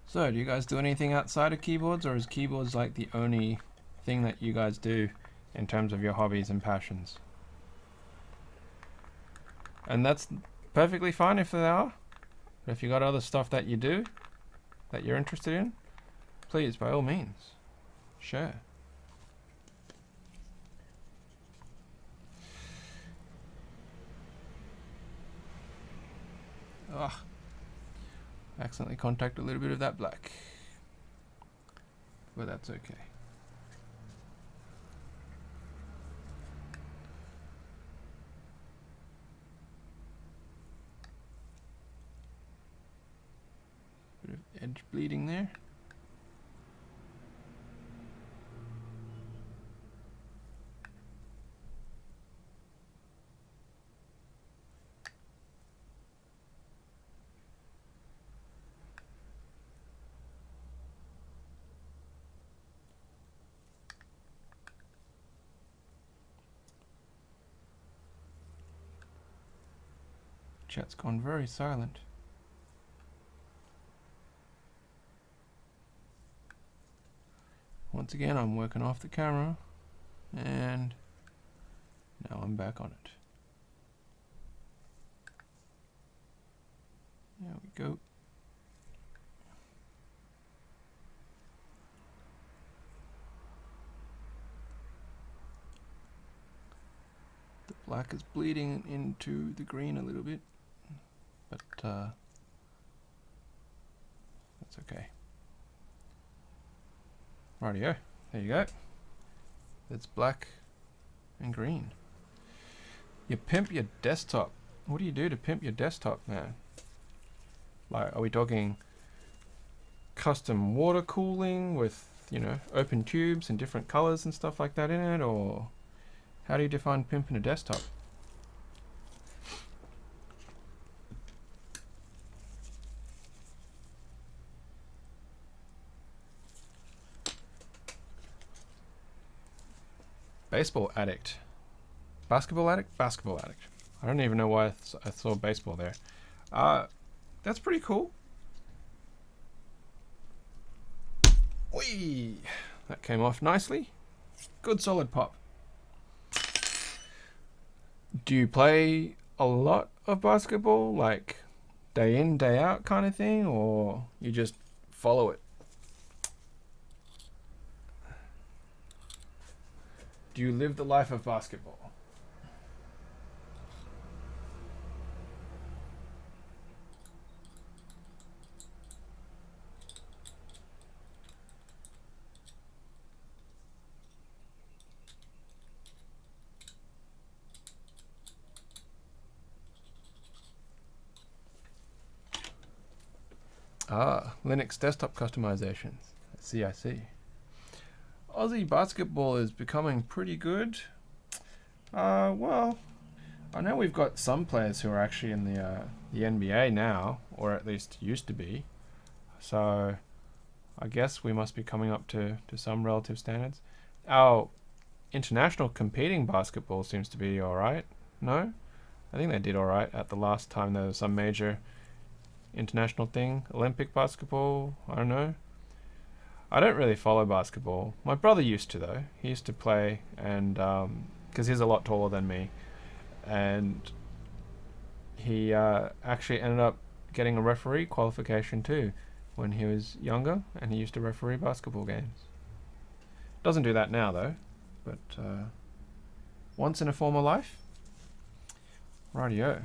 So, do you guys do anything outside of keyboards, or is keyboards like the only thing that you guys do in terms of your hobbies and passions? And that's perfectly fine if they are. But if you got other stuff that you do, that you're interested in, please, by all means, share. Ugh. Accidentally contact a little bit of that black, but that's okay. Bit of edge bleeding there. Chat's gone very silent. Once again, I'm working off the camera, and now I'm back on it. There we go. The black is bleeding into the green a little bit, but that's okay. Rightio, there you go. It's black and green. You pimp your desktop. What do you do to pimp your desktop, man? Like, are we talking custom water cooling with, you know, open tubes and different colors and stuff like that in it, or how do you define pimping a desktop? Baseball addict. Basketball addict? Basketball addict. I don't even know why I saw baseball there. That's pretty cool. Whee! That came off nicely. Good solid pop. Do you play a lot of basketball, like day in, day out kind of thing, or you just follow it? Do you live the life of basketball? Ah, Linux desktop customizations. I see. Aussie basketball is becoming pretty good. Well, I know we've got some players who are actually in the NBA now, or at least used to be. So I guess we must be coming up to some relative standards. Our international competing basketball seems to be alright. No? I think they did alright at the last time there was some major international thing. Olympic basketball, I don't know. I don't really follow basketball. My brother used to, though. He used to play, and because he's a lot taller than me, and he actually ended up getting a referee qualification too when he was younger, and he used to referee basketball games. Doesn't do that now though, but once in a former life. Rightio.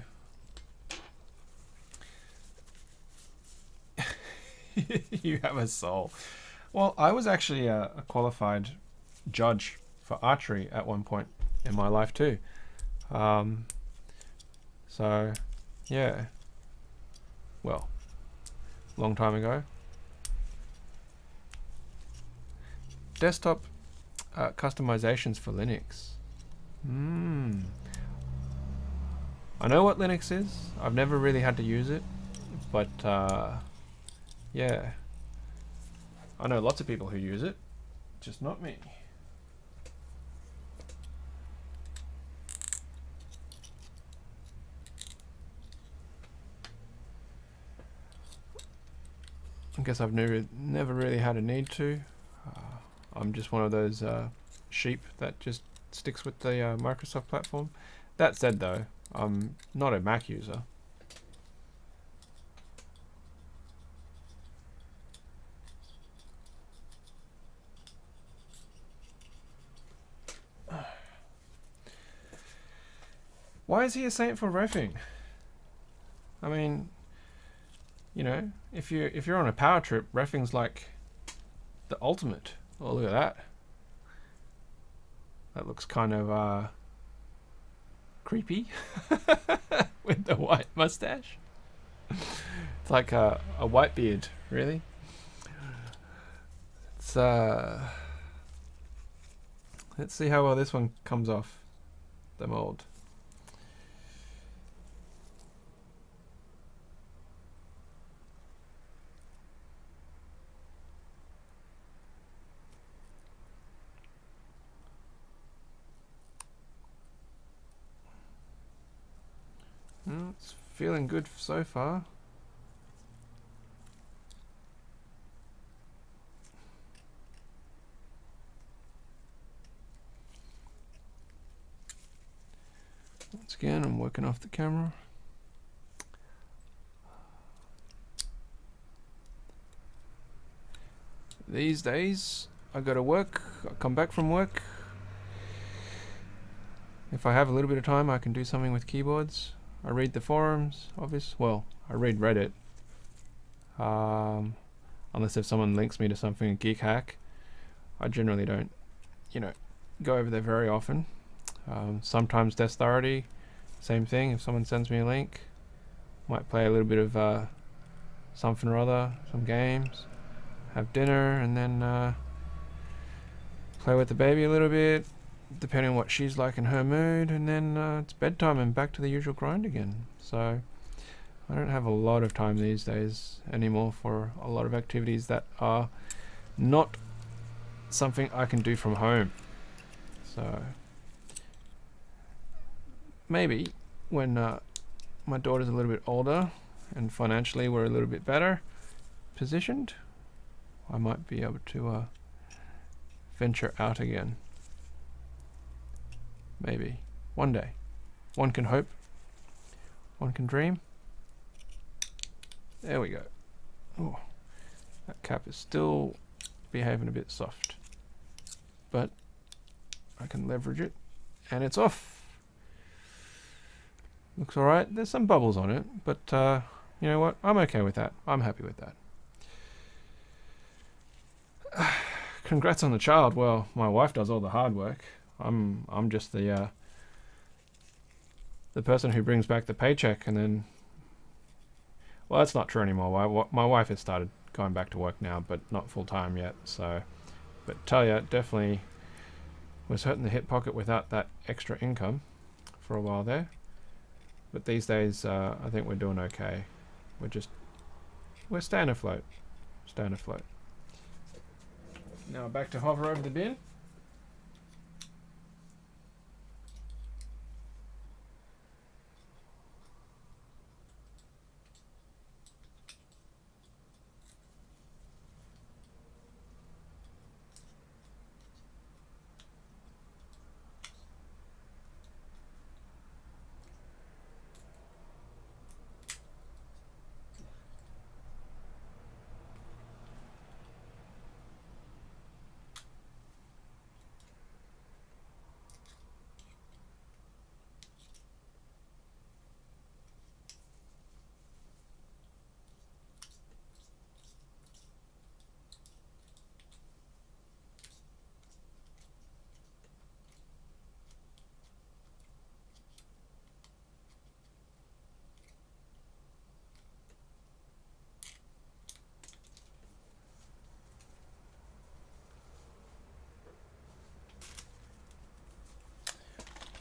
You have a soul. Well, I was actually a qualified judge for archery at one point in my life too. So, yeah. Well, long time ago. Desktop customizations for Linux. I know what Linux is. I've never really had to use it, but yeah, I know lots of people who use it, just not me. I guess I've never really had a need to. I'm just one of those sheep that just sticks with the Microsoft platform. That said though, I'm not a Mac user. Why is he a saint for reffing? I mean, you know, if you're on a power trip, reffing's like the ultimate. Oh, look at that. That looks kind of creepy with the white mustache. It's like a white beard, really. It's let's see how well this one comes off the mold. It's feeling good so far. Once again, I'm working off the camera. These days, I go to work, I come back from work. If I have a little bit of time, I can do something with keyboards. I read the forums, obviously. Well, I read Reddit. Unless if someone links me to something in Keycap, I generally don't, you know, go over there very often. Sometimes Death Authority, same thing. If someone sends me a link, might play a little bit of something or other, some games, have dinner, and then play with the baby a little bit, depending on what she's like in her mood, and then it's bedtime and back to the usual grind again. So I don't have a lot of time these days anymore for a lot of activities that are not something I can do from home. So maybe when my daughter's a little bit older and financially we're a little bit better positioned, I might be able to venture out again. Maybe one day. One can hope, one can dream. There we go. Oh, that cap is still behaving a bit soft, but I can leverage it and it's off. Looks alright. There's some bubbles on it, but you know what? I'm okay with that. I'm happy with that. Congrats on the child. Well, my wife does all the hard work. I'm just the person who brings back the paycheck, and then, well, that's not true anymore. My wife has started going back to work now, but not full time yet. So, but Talia definitely was hurting the hip pocket without that extra income for a while there. But these days, I think we're doing okay. We're staying afloat. Staying afloat. Now back to hover over the bin.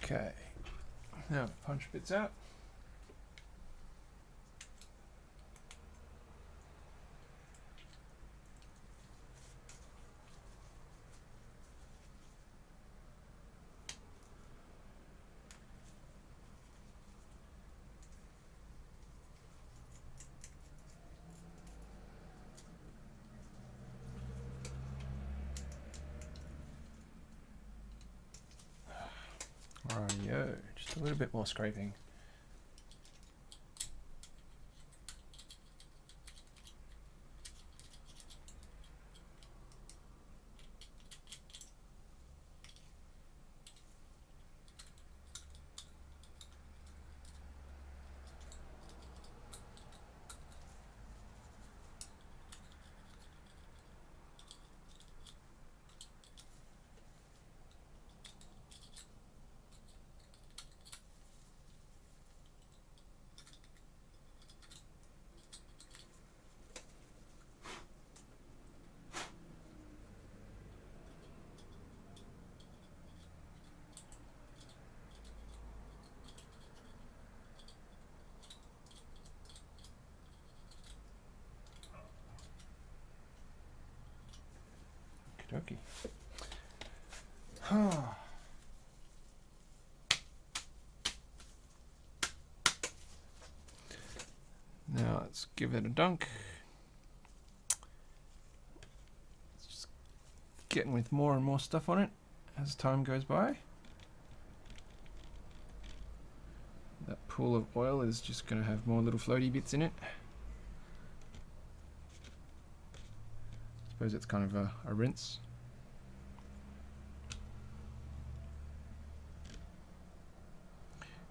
Okay, now punch bits out. little bit more scraping. Okey-dokey. Now let's give it a dunk. It's just getting with more and more stuff on it as time goes by. That pool of oil is just going to have more little floaty bits in it. I suppose it's kind of a rinse.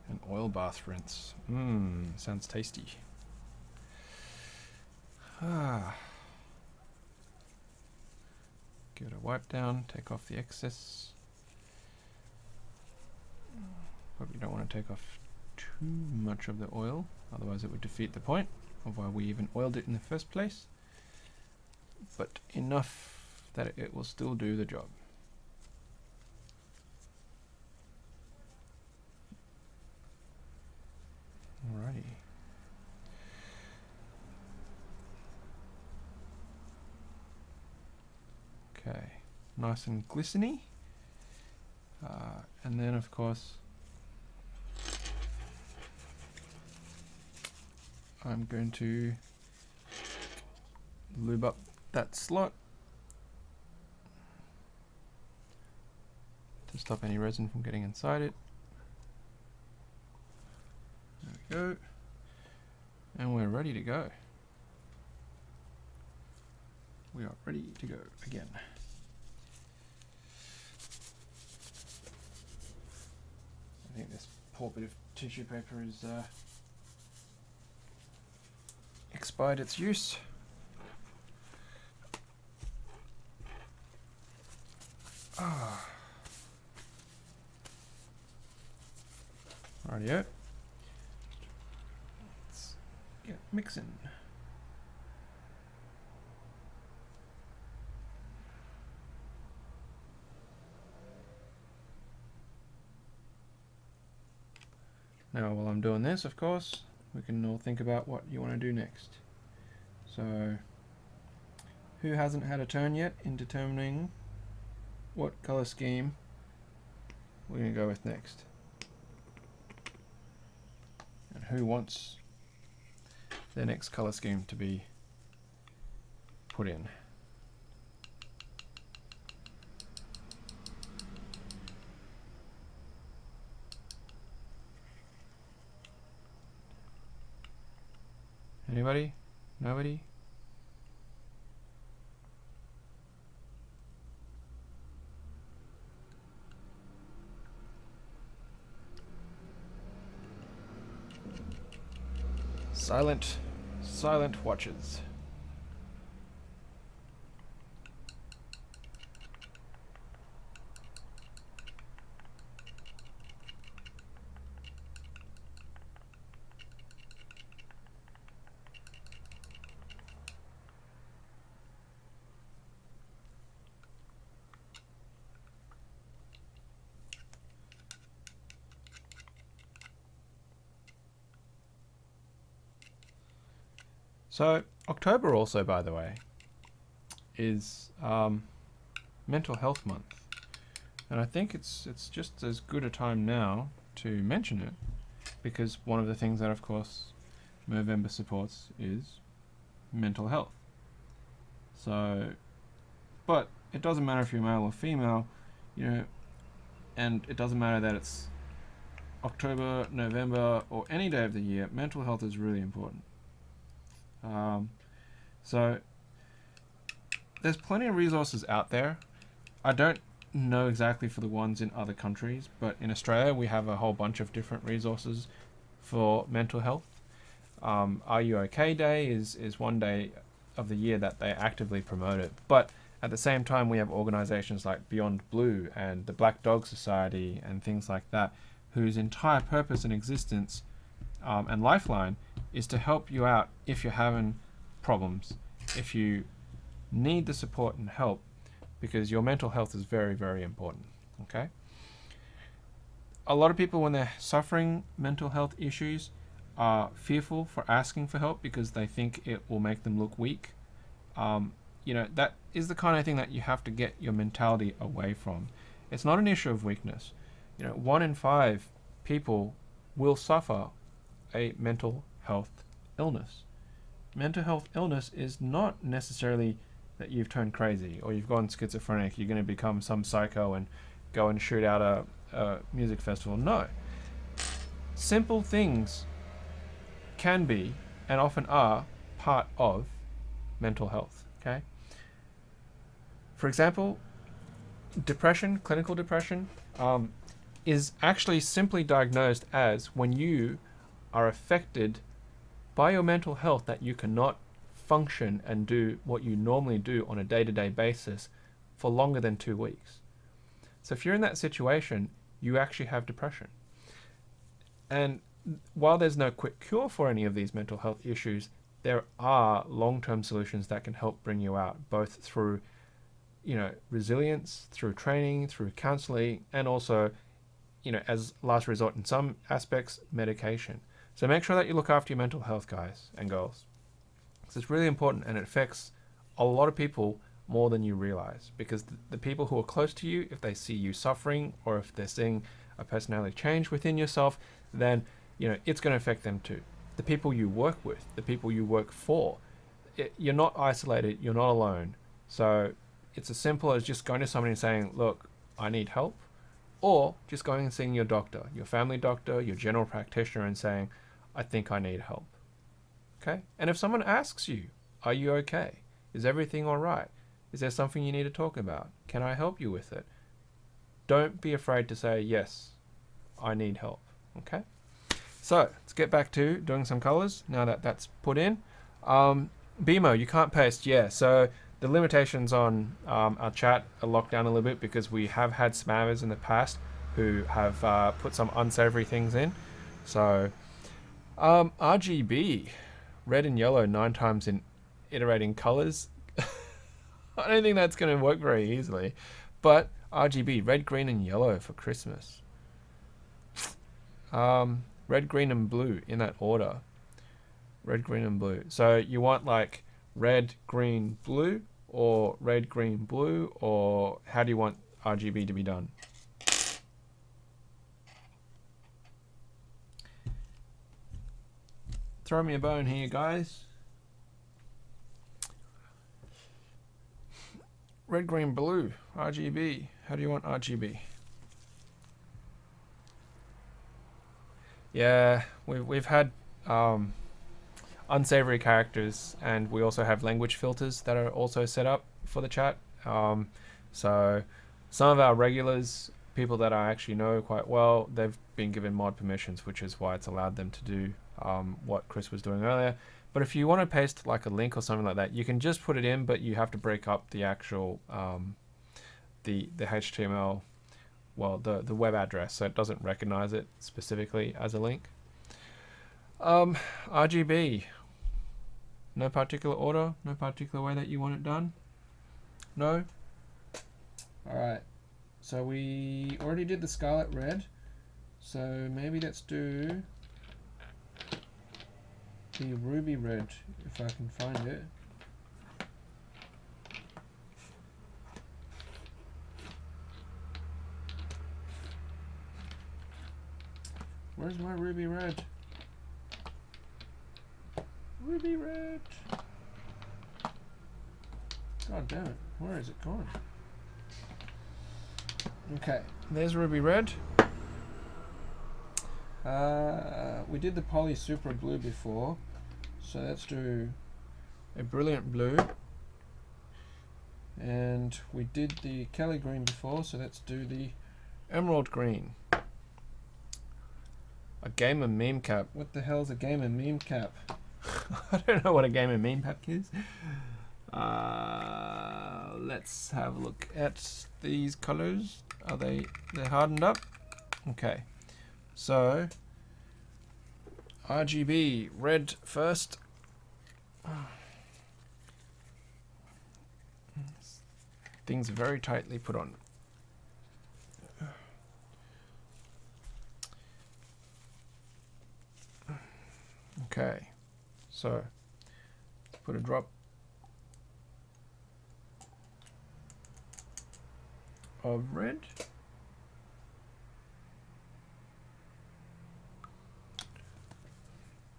An oil bath rinse. Sounds tasty. Give it a wipe down, take off the excess. Probably don't want to take off too much of the oil, otherwise it would defeat the point of why we even oiled it in the first place. But enough that it will still do the job. Alrighty. Okay, nice and glistening. And then of course I'm going to lube up that slot to stop any resin from getting inside it. There we go. And we're ready to go. We are ready to go again. I think this poor bit of tissue paper is expired its use. Rightio. Let's get mixing. Now while I'm doing this, of course, we can all think about what you want to do next. So, who hasn't had a turn yet in determining what color scheme we're going to go with next? And who wants their next color scheme to be put in? Anybody? Nobody? Silent watchers. So October also, by the way, is Mental Health Month, and I think it's just as good a time now to mention it, because one of the things that, of course, Movember supports is mental health. So, but it doesn't matter if you're male or female, you know, and it doesn't matter that it's October, November, or any day of the year, mental health is really important. So there's plenty of resources out there. I don't know exactly for the ones in other countries, but in Australia we have a whole bunch of different resources for mental health. Are You OK Day is one day of the year that they actively promote it. But at the same time, we have organizations like Beyond Blue and the Black Dog Society and things like that, whose entire purpose and existence and lifeline is to help you out if you're having problems, if you need the support and help, because your mental health is very, very important. Okay? A lot of people, when they're suffering mental health issues, are fearful for asking for help because they think it will make them look weak. That is the kind of thing that you have to get your mentality away from. It's not an issue of weakness. 1 in 5 people will suffer a mental health illness. Mental health illness is not necessarily that you've turned crazy or you've gone schizophrenic, you're going to become some psycho and go and shoot out a music festival. No. Simple things can be and often are part of mental health. Okay? For example, depression, clinical depression, is actually simply diagnosed as when you are affected by your mental health that you cannot function and do what you normally do on a day-to-day basis for longer than 2 weeks. So if you're in that situation, you actually have depression. And while there's no quick cure for any of these mental health issues, there are long-term solutions that can help bring you out, both through resilience, through training, through counseling, and also as last resort in some aspects, medication. So make sure that you look after your mental health, guys and girls. So it's really important, and it affects a lot of people more than you realize, because the people who are close to you, if they see you suffering or if they're seeing a personality change within yourself, then it's going to affect them too. The people you work with, the people you work for, you're not isolated, you're not alone. So it's as simple as just going to somebody and saying, look, I need help, or just going and seeing your doctor, your family doctor, your general practitioner, and saying, I think I need help. Okay? And if someone asks you, are you okay? Is everything all right? Is there something you need to talk about? Can I help you with it? Don't be afraid to say, yes, I need help. Okay? So let's get back to doing some colors now that that's put in. BMO, you can't paste. Yeah, so the limitations on our chat are locked down a little bit because we have had spammers in the past who have put some unsavory things in. So RGB, red and yellow 9 times in iterating colors. I don't think that's going to work very easily. But RGB, red, green, and yellow for Christmas. Red, green, and blue in that order. Red, green, and blue. So you want like red, green, blue, or red, green, blue, or how do you want RGB to be done? Throw me a bone here, guys. Red, green, blue, RGB. How do you want RGB? Yeah, we've had unsavory characters, and we also have language filters that are also set up for the chat. So some of our regulars, people that I actually know quite well, they've been given mod permissions, which is why it's allowed them to do what Chris was doing earlier. But if you want to paste like a link or something like that, you can just put it in, but you have to break up the actual the HTML, well, the web address, so it doesn't recognize it specifically as a link. RGB, no particular order, no particular way that you want it done? No? Alright, so we already did the scarlet red, so maybe let's do the ruby red, if I can find it. Where's my ruby red? Ruby red! God damn it, where is it gone? Okay, there's ruby red. We did the Poly Super Blue before, so let's do a Brilliant Blue. And we did the Kelly Green before, so let's do the Emerald Green. A Gamer Meme Cap. What the hell is a Gamer Meme Cap? I don't know what a Gamer Meme Cap is. Let's have a look at these colors. Are they're hardened up? Okay. So RGB, red first. Things are very tightly put on. Okay, so put a drop of red.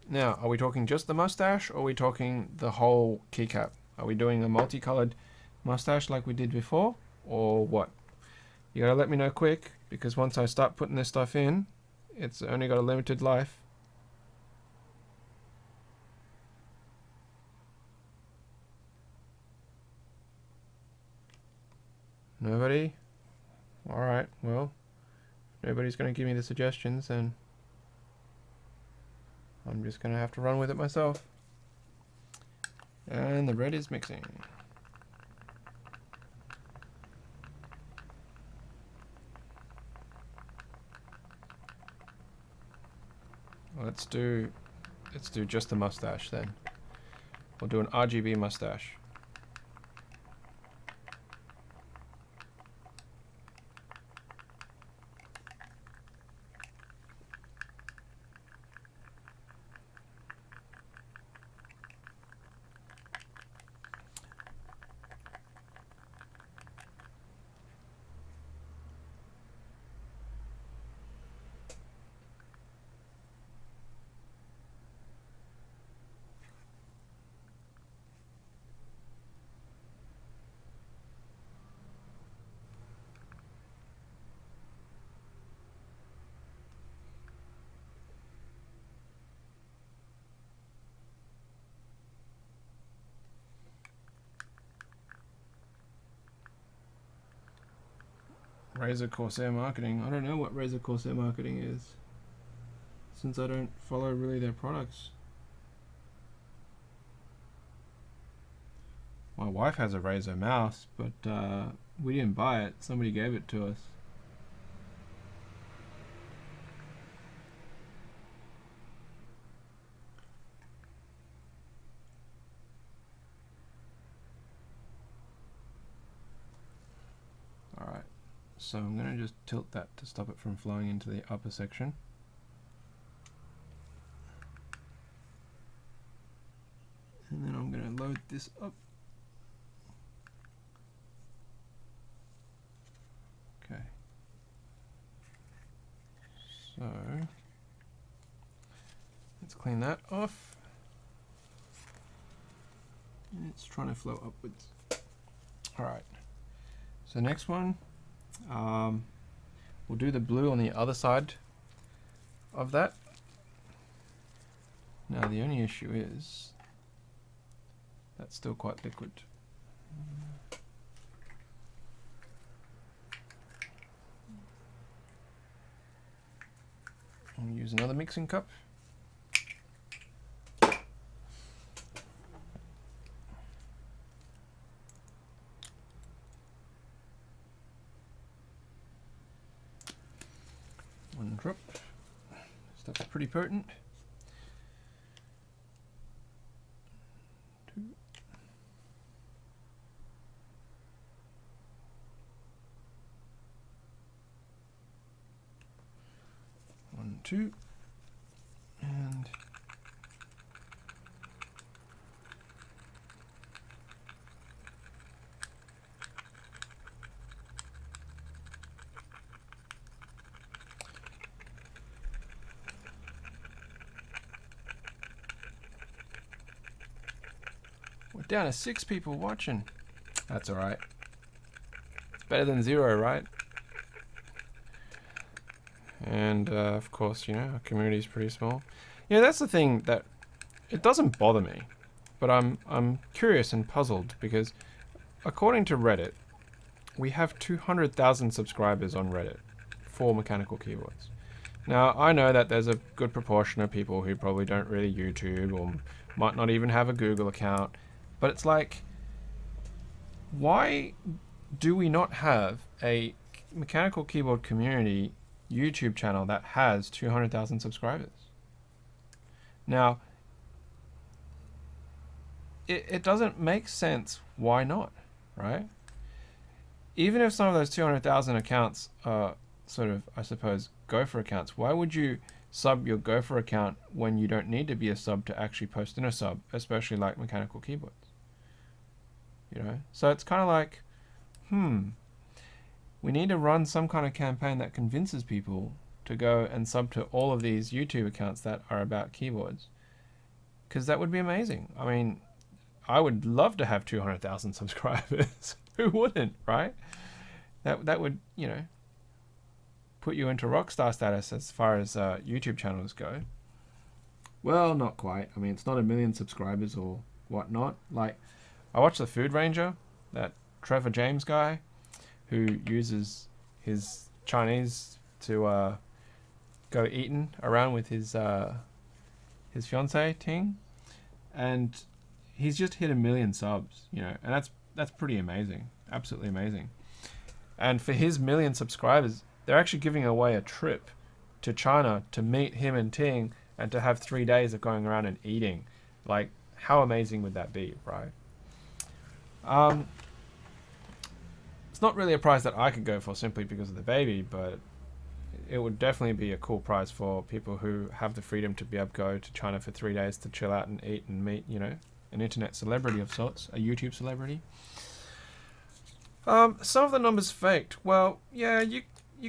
Now, are we talking just the mustache, or are we talking the whole keycap? Are we doing a multicolored mustache like we did before, or what? You gotta let me know quick, because once I start putting this stuff in, it's only got a limited life. Nobody? Alright, well, if nobody's gonna give me the suggestions, then I'm just gonna have to run with it myself. And the red is mixing. Let's do just the mustache then. We'll do an RGB mustache. Razer Corsair Marketing. I don't know what Razer Corsair Marketing is, since I don't follow really their products. My wife has a Razer mouse, but we didn't buy it. Somebody gave it to us. Alright, so I'm going to just tilt that to stop it from flowing into the upper section. And then I'm going to load this up. Okay. So let's clean that off. It's trying to flow upwards. Alright. So next one, we'll do the blue on the other side of that. Now the only issue is that's still quite liquid. I'll use another mixing cup. One drop. Stuff's pretty potent. Two. One, two. And we're down to 6 people watching. That's all right. It's better than 0, right? And of course, our community is pretty small. That's the thing that it doesn't bother me, but I'm curious and puzzled because according to Reddit, we have 200,000 subscribers on Reddit for mechanical keyboards. Now, I know that there's a good proportion of people who probably don't really YouTube or might not even have a Google account, but it's like, why do we not have a mechanical keyboard community YouTube channel that has 200,000 subscribers? Now, it doesn't make sense. Why not, right? Even if some of those 200,000 accounts are sort of, I suppose, Gopher accounts, why would you sub your Gopher account when you don't need to be a sub to actually post in a sub, especially like mechanical keyboards? So it's kind of like, we need to run some kind of campaign that convinces people to go and sub to all of these YouTube accounts that are about keyboards, because that would be amazing. I mean, I would love to have 200,000 subscribers. Who wouldn't, right? That would, put you into rockstar status as far as YouTube channels go. Well, not quite. I mean, it's not 1 million subscribers or whatnot. Like, I watched the Food Ranger, that Trevor James guy, who uses his Chinese to go eating around with his fiancée Ting, and he's just hit 1 million subs, and that's pretty amazing, absolutely amazing. And for his 1 million subscribers, they're actually giving away a trip to China to meet him and Ting and to have 3 days of going around and eating. Like, how amazing would that be, right? It's not really a prize that I could go for simply because of the baby, but it would definitely be a cool prize for people who have the freedom to be able to go to China for 3 days to chill out and eat and meet, an internet celebrity of sorts, a YouTube celebrity. Some of the numbers faked. Well, yeah, you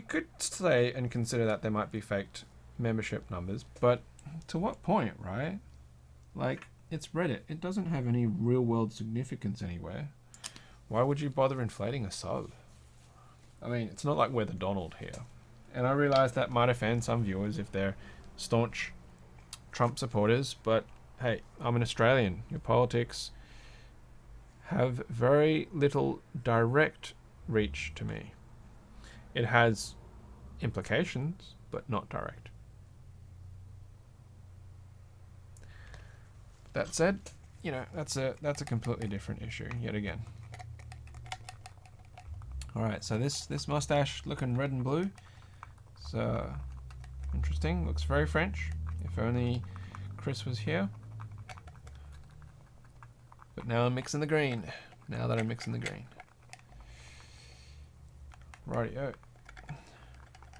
could say and consider that there might be faked membership numbers, but to what point, right? Like, it's Reddit. It doesn't have any real world significance anywhere. Why would you bother inflating a sub? I mean, it's not like we're the Donald here. And I realize that might offend some viewers if they're staunch Trump supporters, but hey, I'm an Australian. Your politics have very little direct reach to me. It has implications, but not direct. That said, that's a completely different issue yet again. All right, so this mustache looking red and blue. So interesting. Looks very French. If only Chris was here. But now I'm mixing the green. Now that I'm mixing the green. Rightio.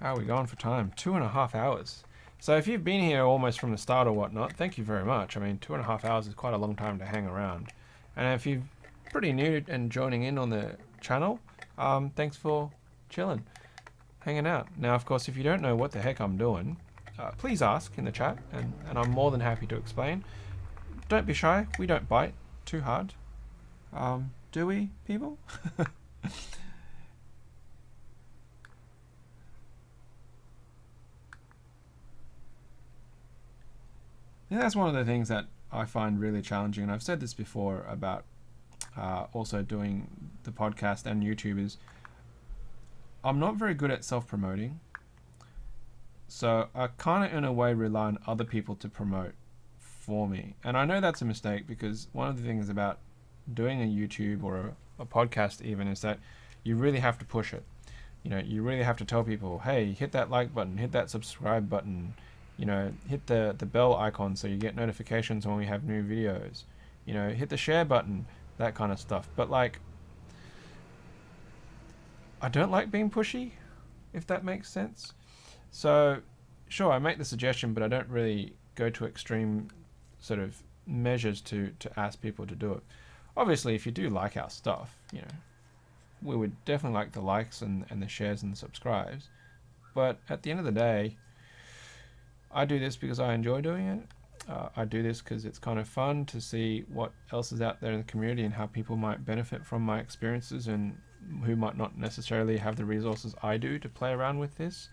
How are we going for time? 2.5 hours. So if you've been here almost from the start or whatnot, thank you very much. I mean, 2.5 hours is quite a long time to hang around. And if you're pretty new and joining in on the channel, thanks for chilling, hanging out. Now, of course, if you don't know what the heck I'm doing, please ask in the chat, and I'm more than happy to explain. Don't be shy. We don't bite too hard. Do we, people? Yeah, that's one of the things that I find really challenging, and I've said this before about also doing the podcast and YouTube, is I'm not very good at self-promoting. So I kind of in a way rely on other people to promote for me. And I know that's a mistake, because one of the things about doing a YouTube or a podcast even is that you really have to push it. You really have to tell people, hey, hit that like button, hit that subscribe button, hit the bell icon so you get notifications when we have new videos, hit the share button, that kind of stuff. But like, I don't like being pushy, if that makes sense. So sure, I make the suggestion, but I don't really go to extreme sort of measures to ask people to do it. Obviously, if you do like our stuff, we would definitely like the likes and the shares and the subscribes. But at the end of the day, I do this because I enjoy doing it. I do this because it's kind of fun to see what else is out there in the community and how people might benefit from my experiences and who might not necessarily have the resources I do to play around with this.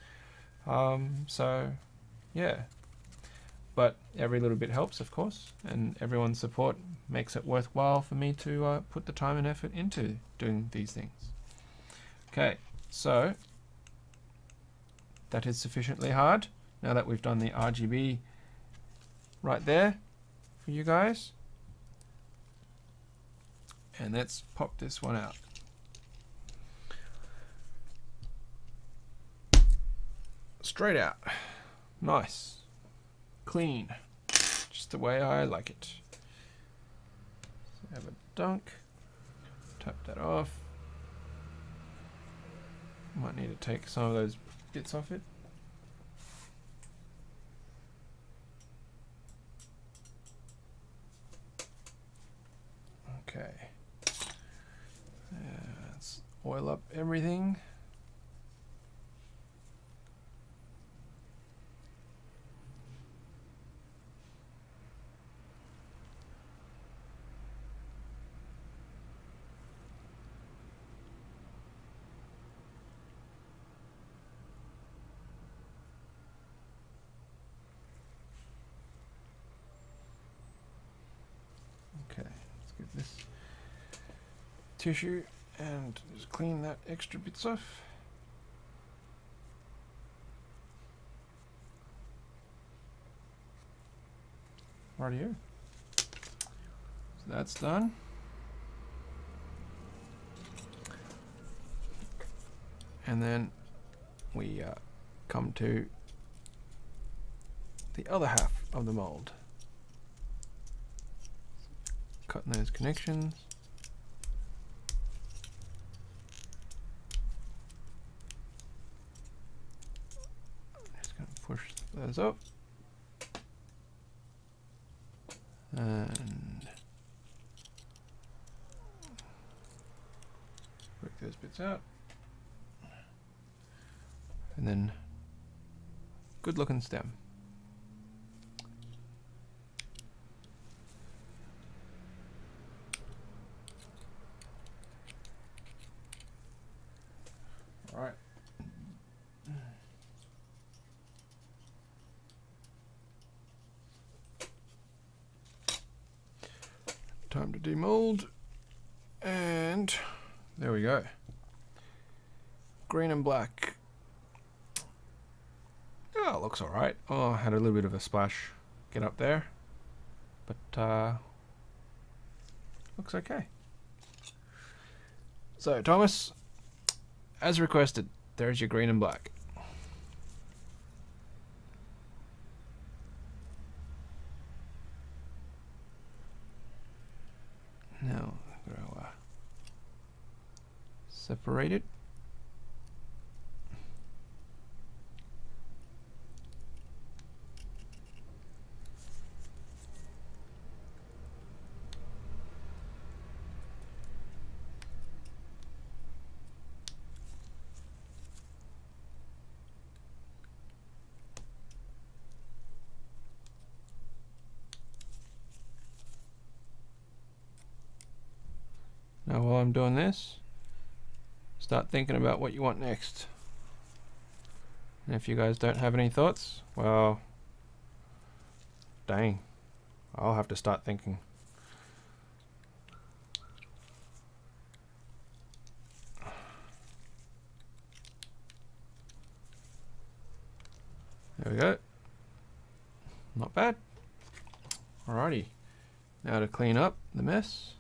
So yeah, but every little bit helps, of course, and everyone's support makes it worthwhile for me to put the time and effort into doing these things. Okay, so that is sufficiently hard. Now that we've done the RGB right there for you guys, and let's pop this one out. Straight out. Nice. Clean. Just the way I like it. So have a dunk. Tap that off. Might need to take some of those bits off it. Okay. Let's oil up everything. Okay, let's get this tissue and just clean that extra bits off. Rightio. So that's done. And then we come to the other half of the mold. Cutting those connections. Just going to push those up. And break those bits out. And then good looking stem. All right. Time to demold. And there we go. Green and black. Oh, it looks all right. Oh, I had a little bit of a splash get up there, but looks okay. So, Thomas, as requested, there's your green and black. Now, I'm going to separate it. Now while I'm doing this, start thinking about what you want next. And if you guys don't have any thoughts, well, dang, I'll have to start thinking. There we go. Not bad. Alrighty. Now to clean up the mess.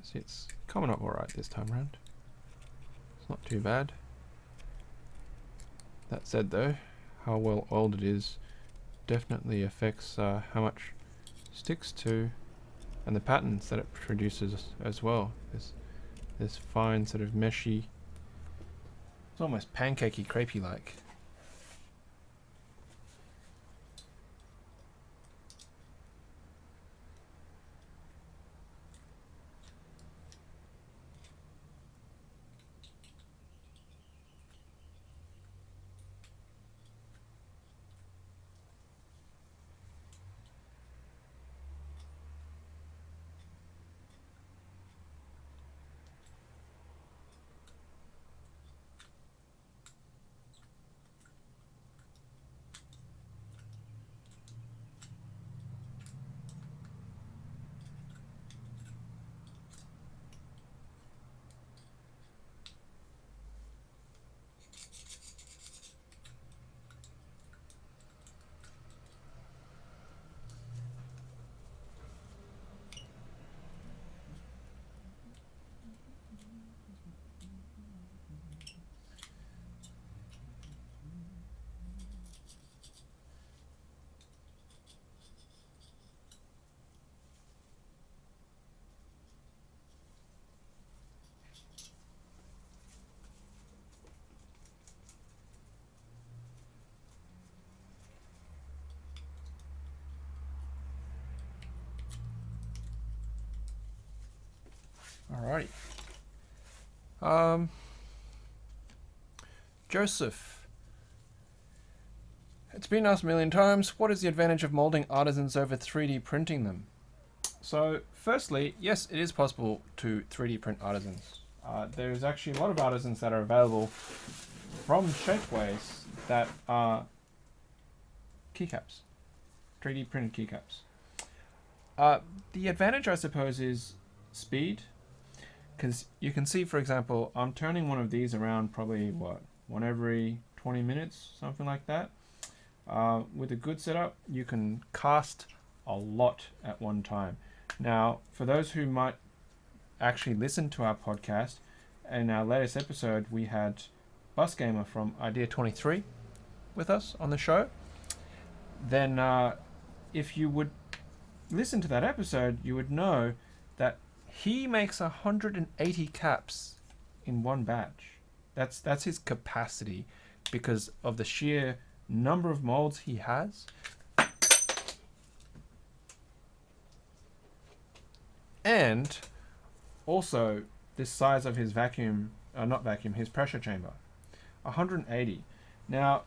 See, it's coming up alright this time around. It's not too bad. That said though, how well oiled it is definitely affects how much sticks to and the patterns that it produces as well. This fine sort of meshy, it's almost pancakey, crepey like. Alrighty. Joseph. It's been asked a million times, what is the advantage of molding artisans over 3D printing them? So, firstly, yes, it is possible to 3D print artisans. There's actually a lot of artisans that are available from Shapeways that are keycaps, 3D printed keycaps. The advantage, I suppose, is speed, because you can see, for example, I'm turning one of these around probably, one every 20 minutes, something like that. With a good setup, you can cast a lot at one time. Now, for those who might actually listen to our podcast, in our latest episode, we had Bus Gamer from Idea 23 with us on the show. Then, if you would listen to that episode, you would know that he makes 180 caps in one batch. That's his capacity because of the sheer number of molds he has. And also the size of his his pressure chamber. 180. Now,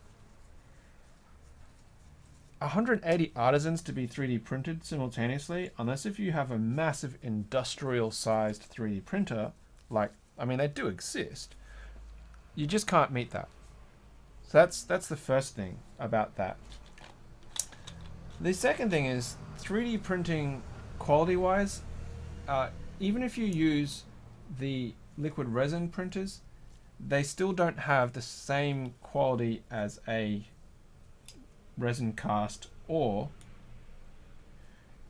180 artisans to be 3D printed simultaneously, unless if you have a massive industrial sized 3D printer, they do exist, you just can't meet that. So that's the first thing about that. The second thing is 3D printing quality wise, even if you use the liquid resin printers, they still don't have the same quality as a resin cast or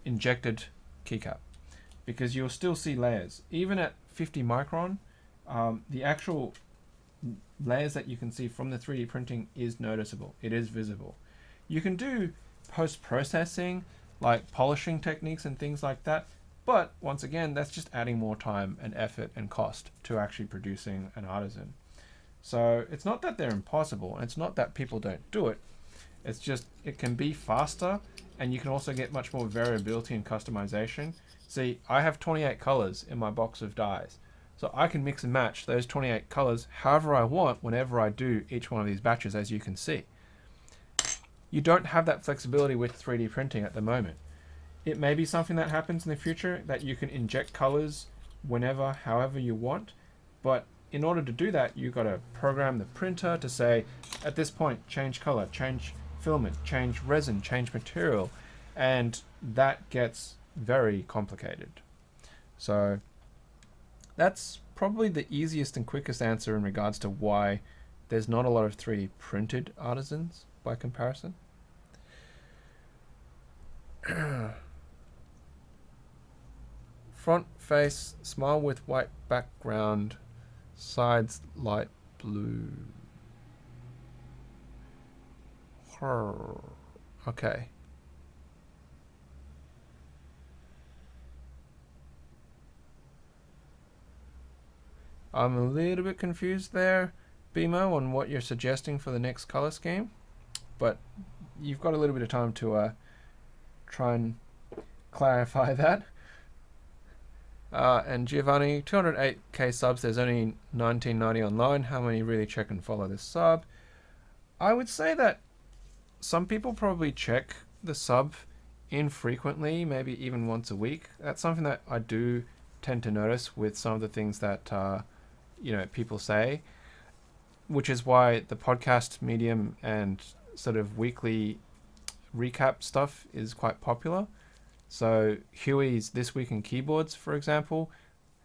injected keycap, because you'll still see layers. Even at 50 micron, the actual layers that you can see from the 3D printing is noticeable. It is visible. You can do post-processing, like polishing techniques and things like that, but once again, that's just adding more time and effort and cost to actually producing an artisan. So it's not that they're impossible, and it's not that people don't do it. It's just it can be faster, and you can also get much more variability and customization. See, I have 28 colors in my box of dyes, so I can mix and match those 28 colors however I want whenever I do each one of these batches, as you can see. You don't have that flexibility with 3D printing at the moment. It may be something that happens in the future, that you can inject colors whenever, however you want, but in order to do that, you've got to program the printer to say, at this point, change color, change filament, change resin, change material, and that gets very complicated. So that's probably the easiest and quickest answer in regards to why there's not a lot of 3D printed artisans by comparison. Front face, smile with white background, sides light blue. Okay. I'm a little bit confused there, BMO, on what you're suggesting for the next color scheme, but you've got a little bit of time to try and clarify that. And Giovanni, 208k subs, there's only 1990 online. How many really check and follow this sub? I would say that some people probably check the sub infrequently, maybe even once a week. That's something that I do tend to notice with some of the things that people say, which is why the podcast medium and sort of weekly recap stuff is quite popular. So Huey's This Week in Keyboards, for example,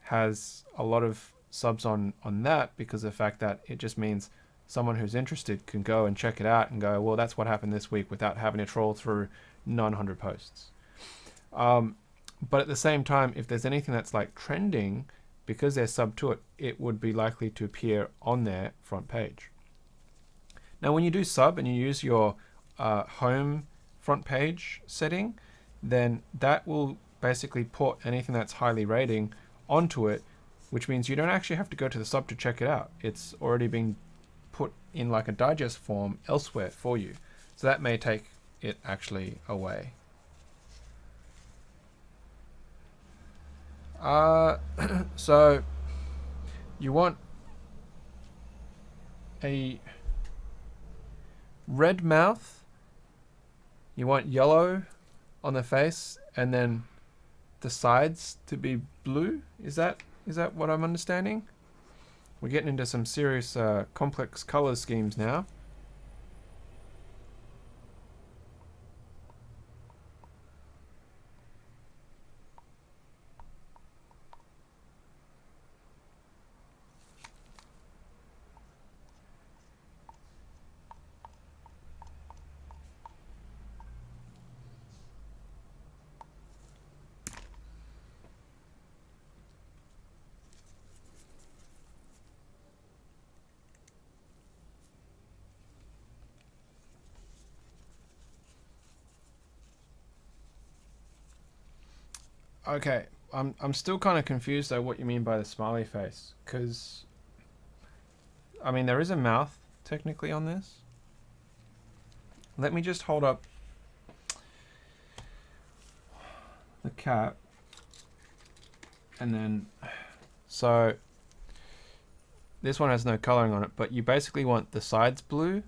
has a lot of subs on that, because of the fact that it just means someone who's interested can go and check it out and go, well, that's what happened this week, without having to troll through 900 posts. But at the same time, if there's anything that's like trending, because they're sub to it, it would be likely to appear on their front page. Now, when you do sub and you use your home front page setting, then that will basically put anything that's highly rating onto it, which means you don't actually have to go to the sub to check it out. It's already been put in like a digest form elsewhere for you. So that may take it actually away. So you want a red mouth, you want yellow on the face, and then the sides to be blue. Is that what I'm understanding? We're getting into some serious complex color schemes now. Okay, I'm still kind of confused though what you mean by the smiley face, because I mean there is a mouth technically on this. Let me just hold up the cap, and then so this one has no coloring on it, but you basically want the sides blue.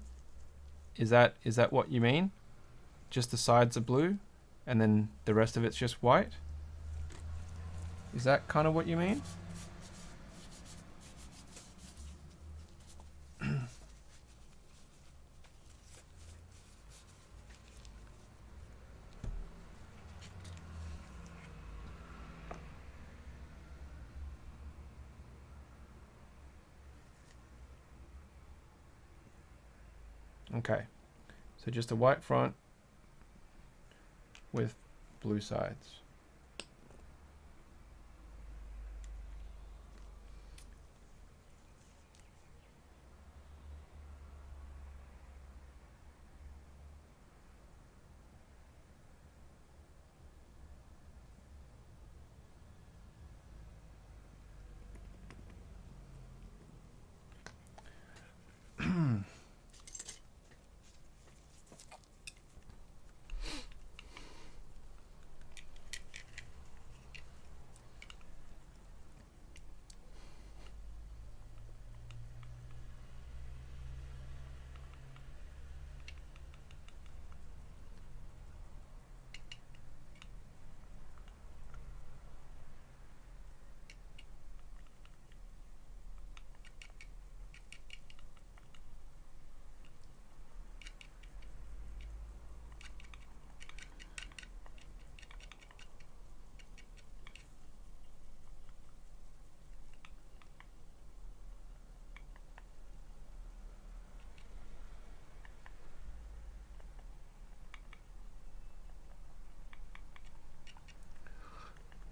Is that what you mean? Just the sides are blue, and then the rest of it's just white? Is that kind of what you mean? Okay, so just a white front with blue sides.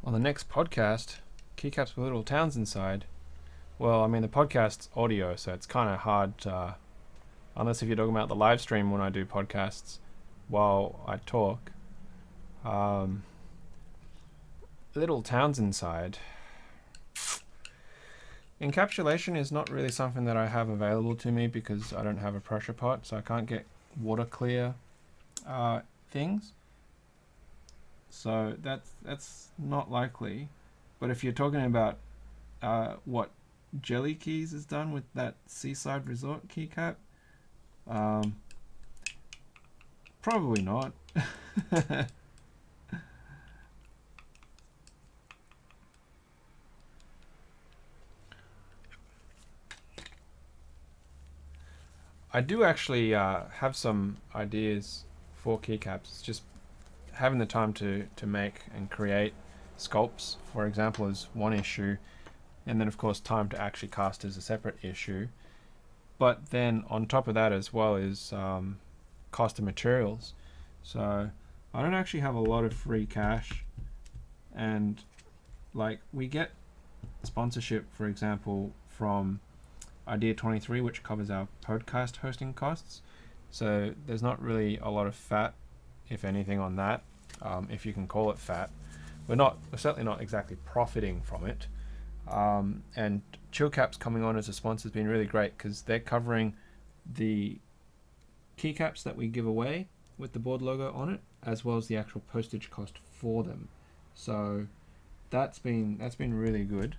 On the next podcast, Keycaps with little towns inside. Well, I mean the podcast's audio, so it's kind of hard, unless if you're talking about the live stream when I do podcasts while I talk. Little towns inside. Encapsulation is not really something that I have available to me because I don't have a pressure pot, so I can't get water clear things. So that's not likely. But if you're talking about what Jelly Keys has done with that Seaside Resort keycap, probably not. I do actually have some ideas for keycaps. It's just having the time to make and create sculpts, for example, is one issue, and then of course time to actually cast is a separate issue. But then on top of that as well is cost of materials. So I don't actually have a lot of free cash, and like we get sponsorship, for example, from Idea 23, which covers our podcast hosting costs. So there's not really a lot of fat, if anything, on that, if you can call it fat. We're certainly not exactly profiting from it. And Chillcap's coming on as a sponsor has been really great because they're covering the keycaps that we give away with the board logo on it, as well as the actual postage cost for them. So that's been really good.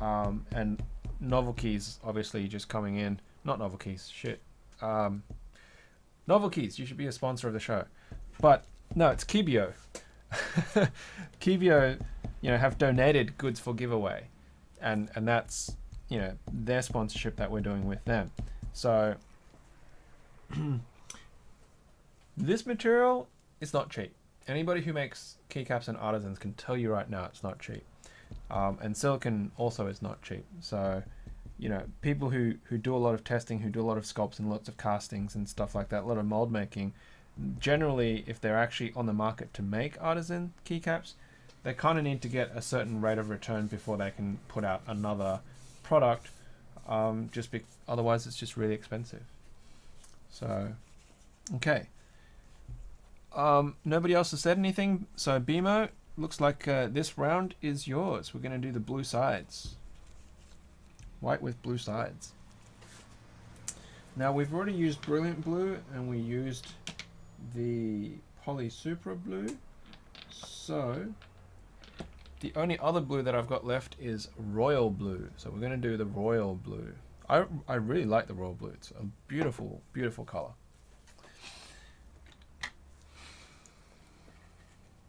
And Novel Keys obviously just coming in. Not Novel Keys, shit. Novel Keys, you should be a sponsor of the show. But no, it's Kebio. Kebio, have donated goods for giveaway, and that's their sponsorship that we're doing with them. So this material is not cheap. Anybody who makes keycaps and artisans can tell you right now it's not cheap. And silicon also is not cheap. So people who do a lot of testing, who do a lot of sculpts and lots of castings and stuff like that, a lot of mold making, generally if they're actually on the market to make artisan keycaps, they kind of need to get a certain rate of return before they can put out another product, otherwise it's just really expensive. So okay, nobody else has said anything, so BMO, looks like this round is yours. We're going to do the blue sides. White with blue sides. Now we've already used Brilliant Blue and we used the Poly Supra Blue. So the only other blue that I've got left is Royal Blue. So we're going to do the Royal Blue. I really like the Royal Blue. It's a beautiful, beautiful color.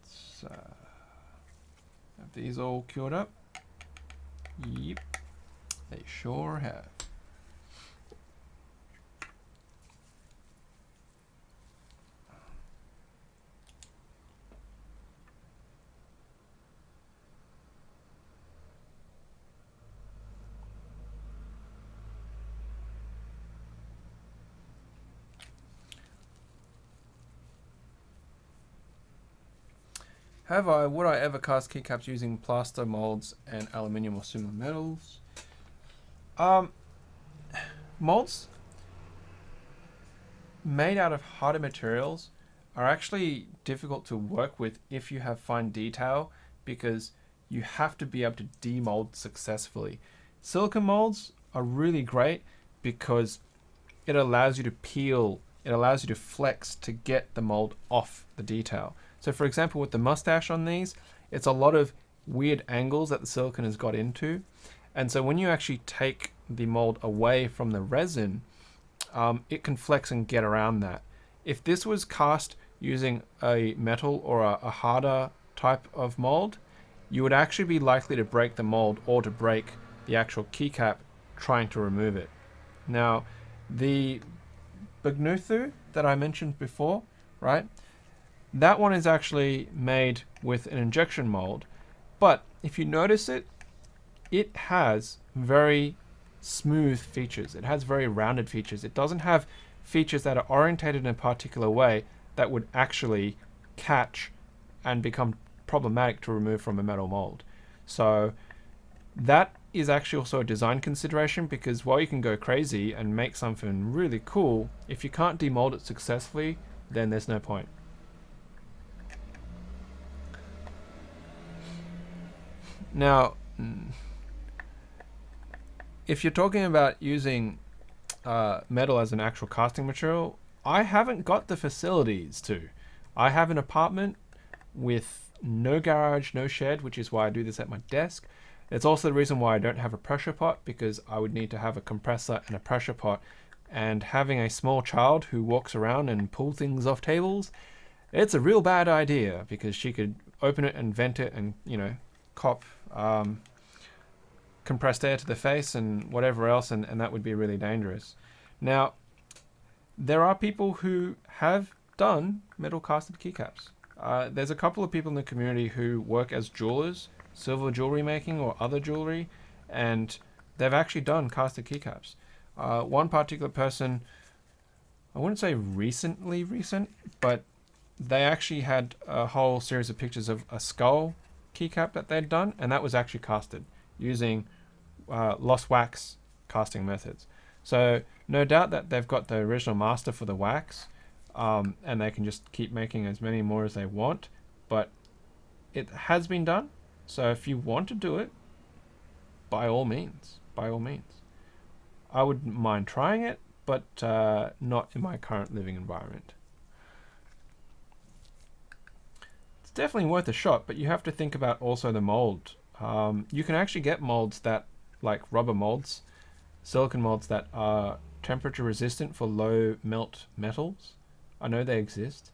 So have these all cured up? Yep, they sure have. Would I ever cast keycaps using plaster molds and aluminium or similar metals? Molds made out of harder materials are actually difficult to work with if you have fine detail, because you have to be able to demold successfully. Silicone molds are really great because it allows you to peel, it allows you to flex to get the mold off the detail. So for example, with the mustache on these, it's a lot of weird angles that the silicone has got into. And so when you actually take the mold away from the resin, it can flex and get around that. If this was cast using a metal or a harder type of mold, you would actually be likely to break the mold or to break the actual keycap trying to remove it. Now, the Bugnuthu that I mentioned before, right? That one is actually made with an injection mold, but if you notice it, it has very smooth features. It has very rounded features. It doesn't have features that are orientated in a particular way that would actually catch and become problematic to remove from a metal mold. So that is actually also a design consideration, because while you can go crazy and make something really cool, if you can't demold it successfully, then there's no point. Now, if you're talking about using metal as an actual casting material, I haven't got the facilities to. I have an apartment with no garage, no shed, which is why I do this at my desk. It's also the reason why I don't have a pressure pot, because I would need to have a compressor and a pressure pot. And having a small child who walks around and pulls things off tables, it's a real bad idea, because she could open it and vent it and, cop compressed air to the face and whatever else, and that would be really dangerous. Now, there are people who have done metal casted keycaps. There's a couple of people in the community who work as jewelers, silver jewelry making or other jewelry, and they've actually done casted keycaps. One particular person, I wouldn't say recent, but they actually had a whole series of pictures of a skull keycap that they'd done, and that was actually casted using lost wax casting methods. So no doubt that they've got the original master for the wax, and they can just keep making as many more as they want, but it has been done. So if you want to do it, by all means, I wouldn't mind trying it, but not in my current living environment. It's definitely worth a shot, but you have to think about also the mold. You can actually get molds that, like rubber molds, silicon molds that are temperature resistant for low melt metals. I know they exist.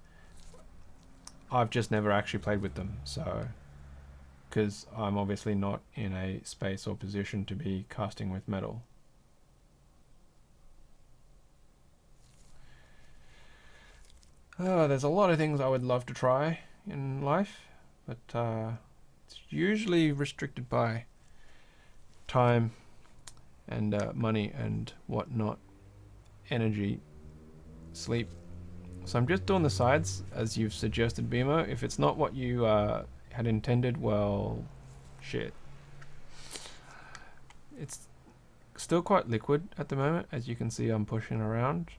I've just never actually played with them, so because I'm obviously not in a space or position to be casting with metal. There's a lot of things I would love to try in life, but it's usually restricted by time and money and whatnot, energy, sleep. So I'm just doing the sides as you've suggested, Bimo. If it's not what you had intended, well, shit. It's still quite liquid at the moment, as you can see. I'm pushing around,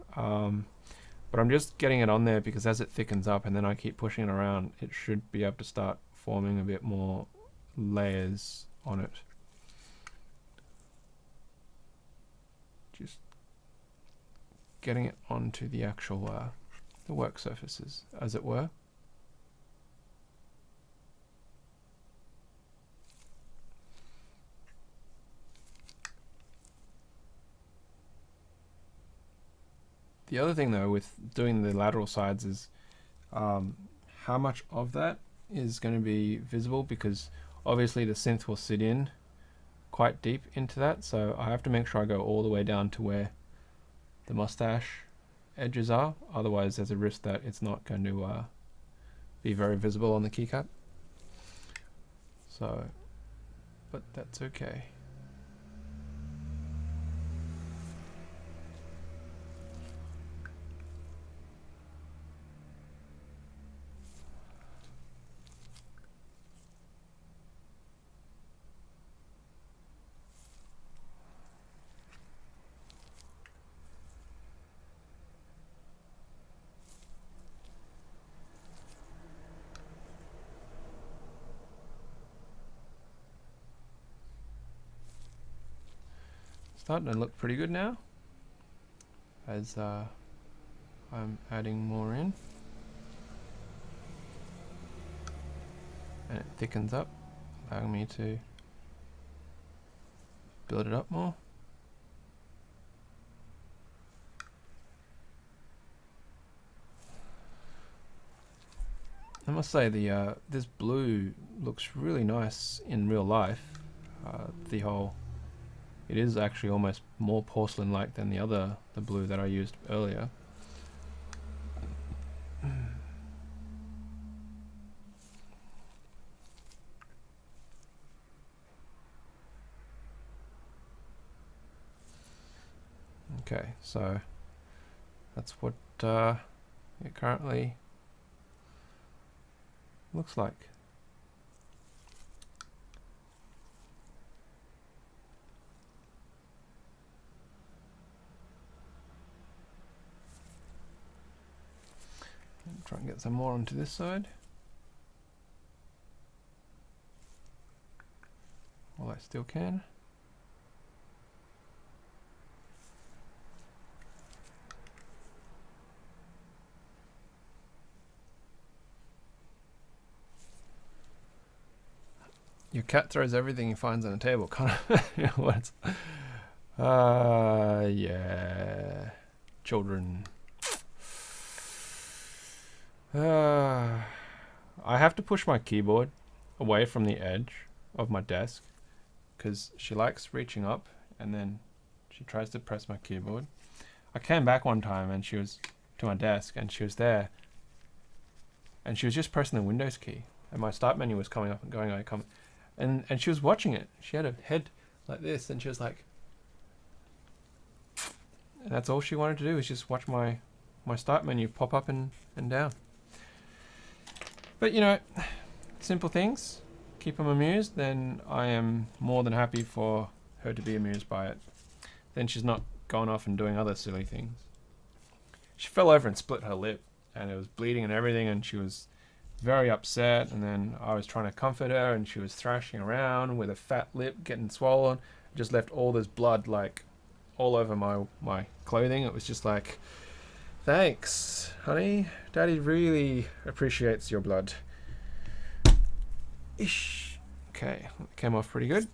but I'm just getting it on there because as it thickens up and then I keep pushing it around, it should be able to start forming a bit more layers on it. Just getting it onto the actual the work surfaces, as it were. The other thing though with doing the lateral sides is how much of that is going to be visible, because obviously the synth will sit in quite deep into that, so I have to make sure I go all the way down to where the mustache edges are, otherwise there's a risk that it's not going to be very visible on the keycap. So, but that's okay. Starting to look pretty good now as I'm adding more in, and it thickens up, allowing me to build it up more. I must say the this blue looks really nice in real life. The whole, it is actually almost more porcelain-like than the blue that I used earlier. Okay, so that's what it currently looks like. Try and get some more onto this side while I still can. Your cat throws everything he finds on the table, kind of. You know what? Yeah, children. I have to push my keyboard away from the edge of my desk because she likes reaching up and then she tries to press my keyboard. I came back one time and she was to my desk and she was there and she was just pressing the Windows key and my start menu was coming up and going, and she was watching it. She had a head like this and she was like, and that's all she wanted to do was just watch my start menu pop up and down. But you know, simple things, keep them amused, then I am more than happy for her to be amused by it. Then she's not going off and doing other silly things. She fell over and split her lip and it was bleeding and everything and she was very upset, and then I was trying to comfort her and she was thrashing around with a fat lip getting swollen. Just left all this blood like all over my clothing. It was just like, thanks, honey. Daddy really appreciates your blood. Ish. Okay, came off pretty good.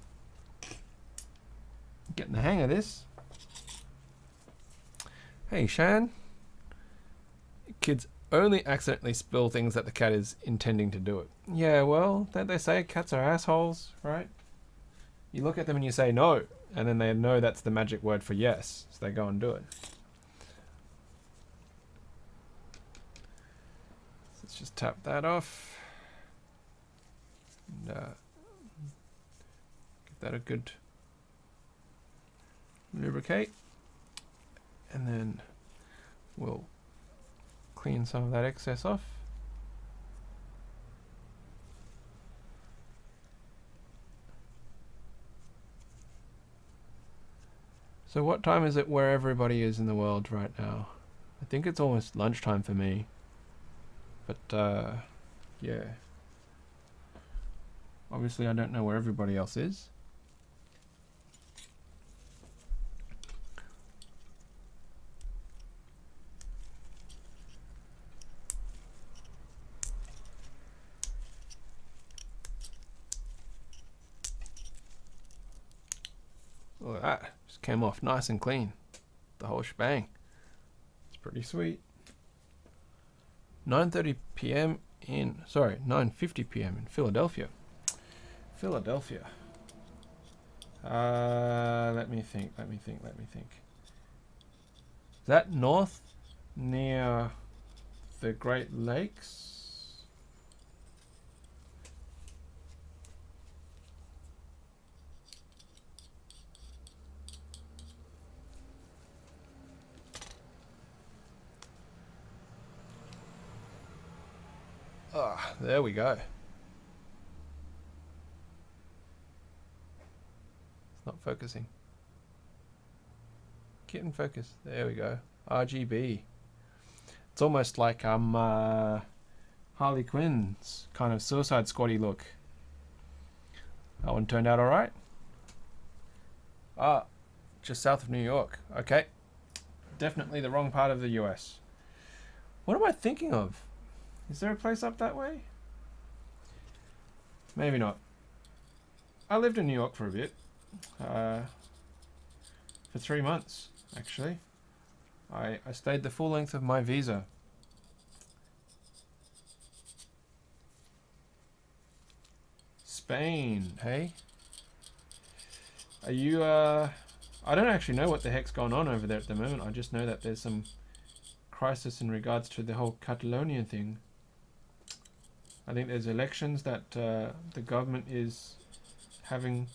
Getting the hang of this. Hey, Shan. Kids only accidentally spill things that the cat is intending to do it. Yeah, well, don't they say cats are assholes, right? You look at them and you say no, and then they know that's the magic word for yes, so they go and do it. So let's just tap that off. And, give that a good lubricate. And then we'll clean some of that excess off. So what time is it where everybody is in the world right now? I think it's almost lunchtime for me. But yeah. Obviously I don't know where everybody else is. Look at that, just came off nice and clean. The whole shebang. It's pretty sweet. 9:30 p.m. in, sorry, 9:50 p.m. in Philadelphia. Philadelphia. Let me think. Is that north near the Great Lakes? Ah, there we go. It's not focusing. Get in focus. There we go. RGB. It's almost like Harley Quinn's kind of Suicide Squad-y look. That one turned out alright. Ah, just south of New York. Okay. Definitely the wrong part of the US. What am I thinking of? Is there a place up that way? Maybe not. I lived in New York for a bit. For 3 months, actually. I stayed the full length of my visa. Spain, hey? Are you, I don't actually know what the heck's going on over there at the moment. I just know that there's some crisis in regards to the whole Catalonia thing. I think there's elections that the government is having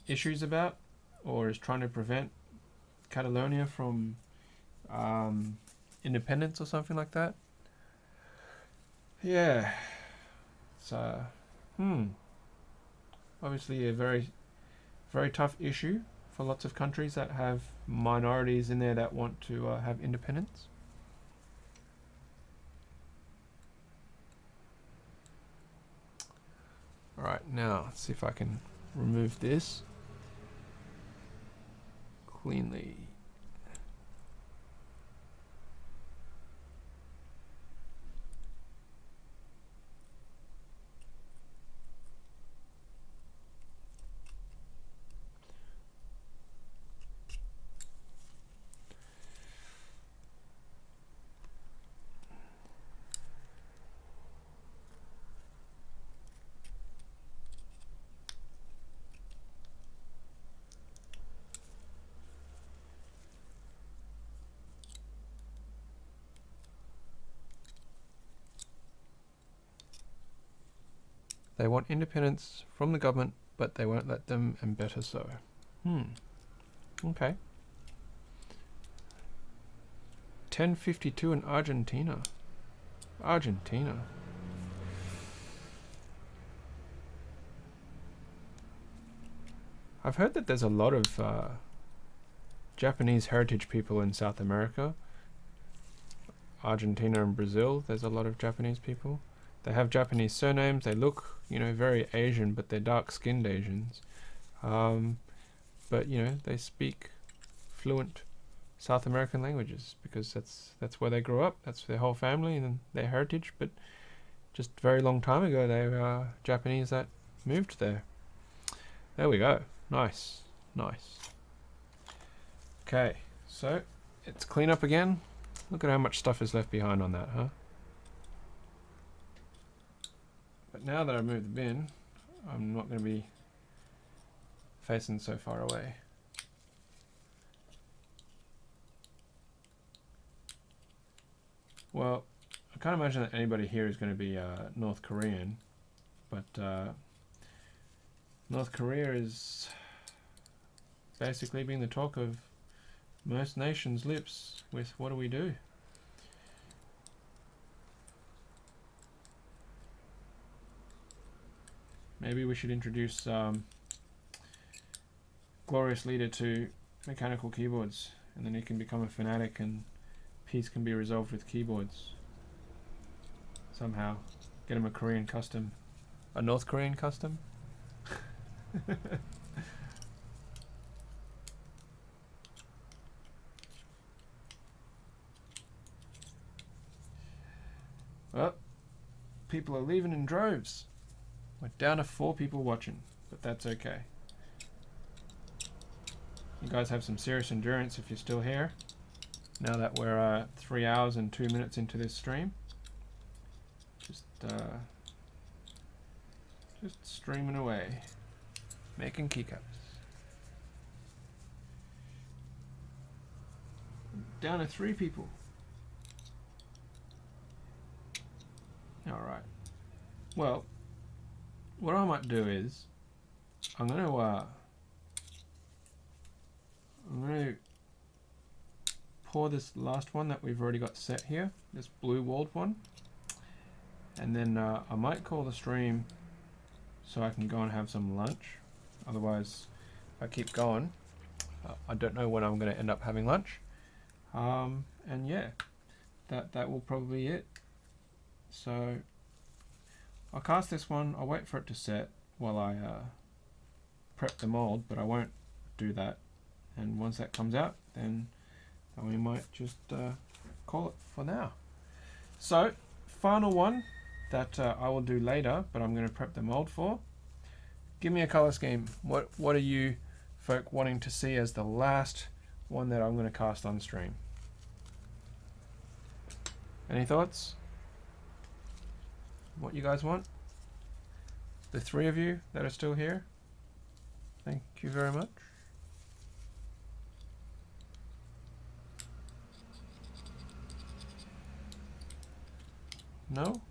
issues about, or is trying to prevent Catalonia from independence or something like that. Yeah. It's obviously a very, very tough issue for lots of countries that have minorities in there that want to have independence. Alright, now let's see if I can remove this cleanly. They want independence from the government, but they won't let them, and better so. Okay. 1052 in Argentina. Argentina. I've heard that there's a lot of Japanese heritage people in South America. Argentina and Brazil, there's a lot of Japanese people. They have Japanese surnames. They look, you know, very Asian, but they're dark-skinned Asians. But, you know, they speak fluent South American languages because that's where they grew up. That's their whole family and their heritage. But just a very long time ago. They were Japanese that moved there. There we go. Nice. Nice. Okay, so it's clean up again. Look at how much stuff is left behind on that, huh? But now that I've moved the bin, I'm not going to be facing so far away. Well, I can't imagine that anybody here is going to be North Korean, but North Korea is basically being the talk of most nations' lips with what do we do? Maybe we should introduce Glorious Leader to mechanical keyboards, and then he can become a fanatic and peace can be resolved with keyboards. Somehow. Get him a Korean custom. A North Korean custom? Well, people are leaving in droves. We're down to 4 people watching, but that's okay. You guys have some serious endurance if you're still here. Now that we're 3 hours and 2 minutes into this stream. Just streaming away. Making keycaps. Down to 3 people. Alright. Well, what I might do is I'm gonna pour this last one that we've already got set here, this blue walled one, and then I might call the stream so I can go and have some lunch. Otherwise, if I keep going, I don't know when I'm going to end up having lunch. And yeah, that will probably be it. So I'll cast this one. I'll wait for it to set while I prep the mold, but I won't do that. And once that comes out, then we might just call it for now. So final one that I will do later, but I'm going to prep the mold for. Give me a color scheme. What are you folk wanting to see as the last one that I'm going to cast on stream? Any thoughts? What you guys want? The 3 of you that are still here, thank you very much. No?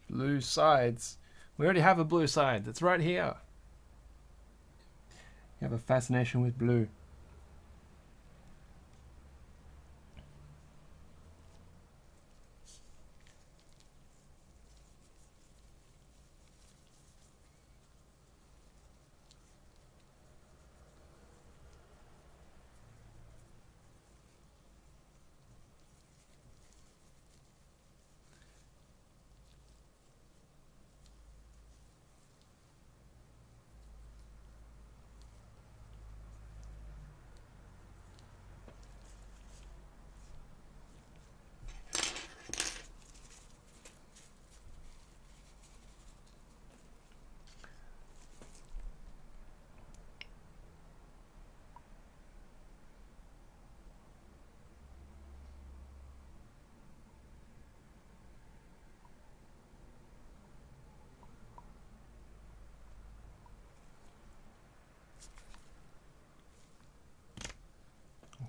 Blue sides. We already have a blue side. It's right here. You have a fascination with blue.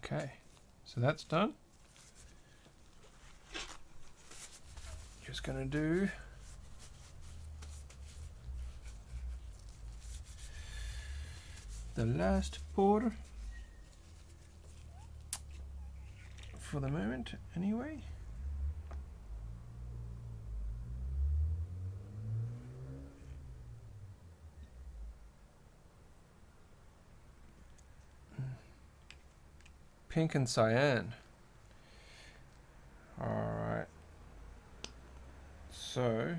Okay, so that's done. just going to do the last pour for the moment anyway. Pink and cyan. Alright. So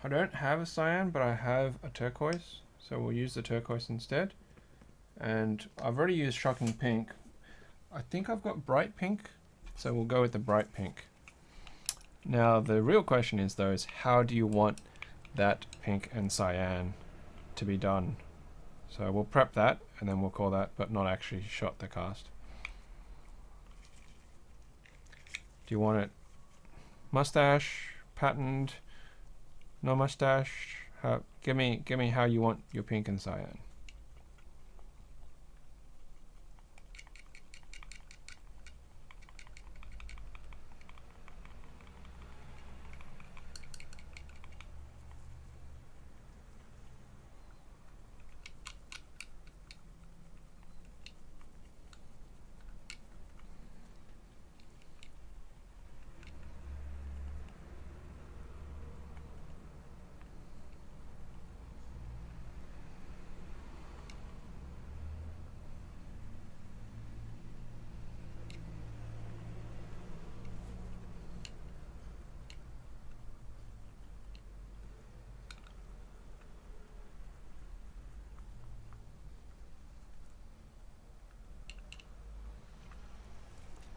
I don't have a cyan, but I have a turquoise, so we'll use the turquoise instead. And I've already used shocking pink. I think I've got bright pink, so we'll go with the bright pink. Now the real question is though, is how do you want that pink and cyan to be done? So we'll prep that and then we'll call that, but not actually shot the cast. Do you want it mustache, patterned, no mustache? Give me how you want your pink and cyan.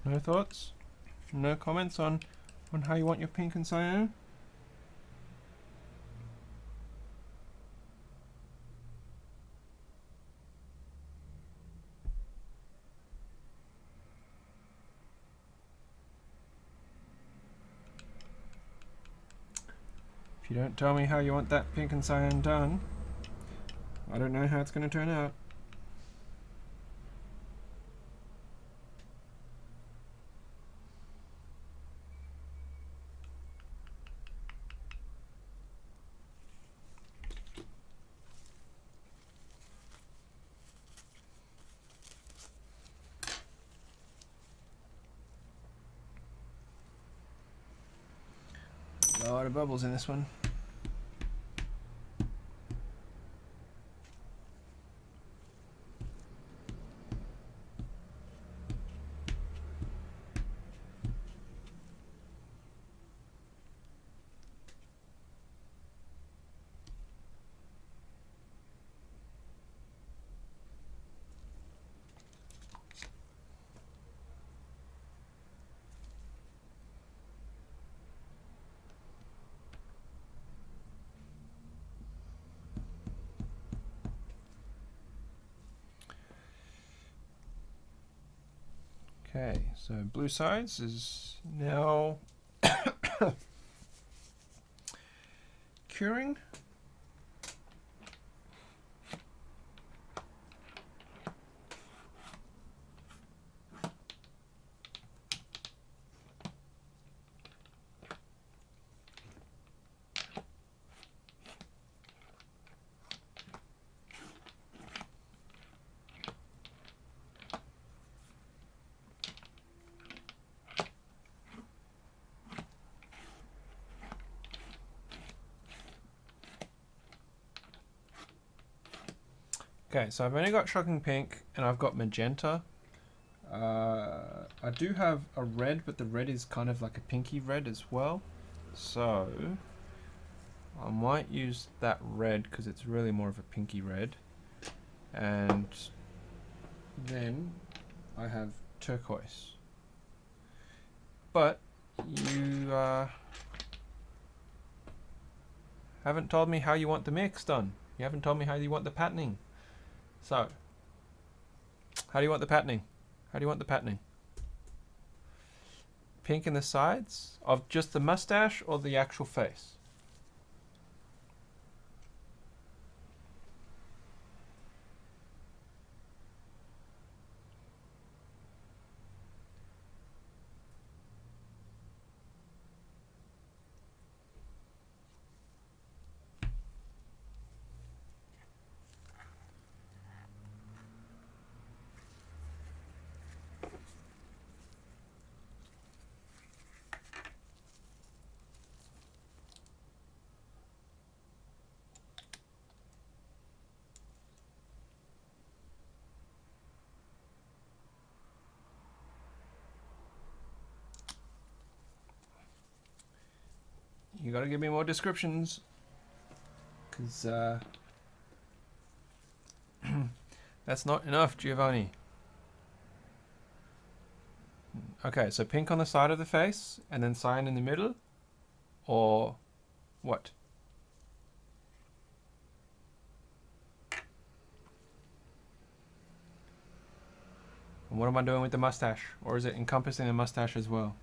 No thoughts? No comments on how you want your pink and cyan? If you don't tell me how you want that pink and cyan done, I don't know how it's going to turn out. A lot of bubbles in this one. Okay, so blue sides is now curing. Okay, so I've only got shocking pink and I've got magenta. I do have a red, but the red is kind of like a pinky red as well. So I might use that red because it's really more of a pinky red. And then I have turquoise. But you haven't told me how you want the mix done. You haven't told me how you want the patterning. So, how do you want the patterning? How do you want the patterning? Pink in the sides of just the mustache or the actual face? You gotta give me more descriptions. Because that's not enough, Giovanni. Okay, so pink on the side of the face and then cyan in the middle? Or what? And what am I doing with the mustache? Or is it encompassing the mustache as well?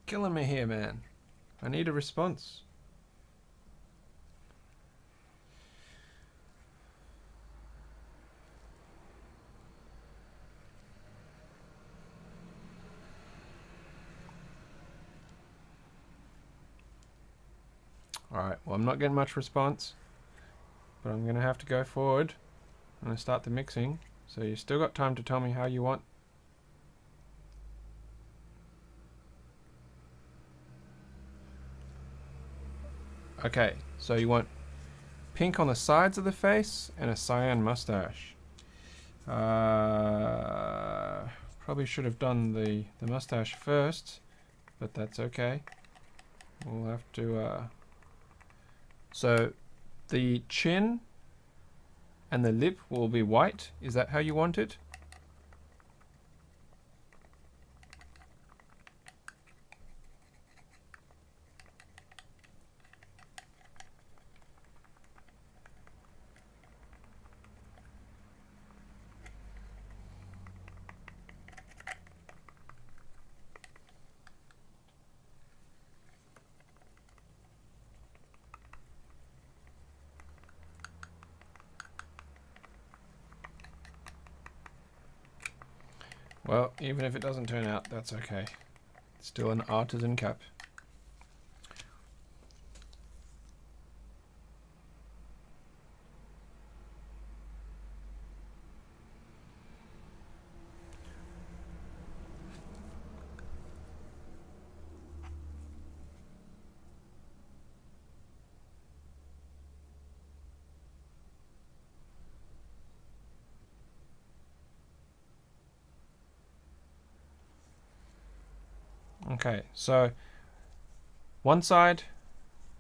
Killing me here, man. I need a response. Alright, well, I'm not getting much response, but I'm going to have to go forward. I'm going to start the mixing, so you still got time to tell me how you want. Okay, so you want pink on the sides of the face and a cyan mustache. Probably should have done the mustache first, but that's okay. We'll have to... So the chin and the lip will be white. Is that how you want it? Well, even if it doesn't turn out, that's okay. It's still an artisan cap. Okay, so one side,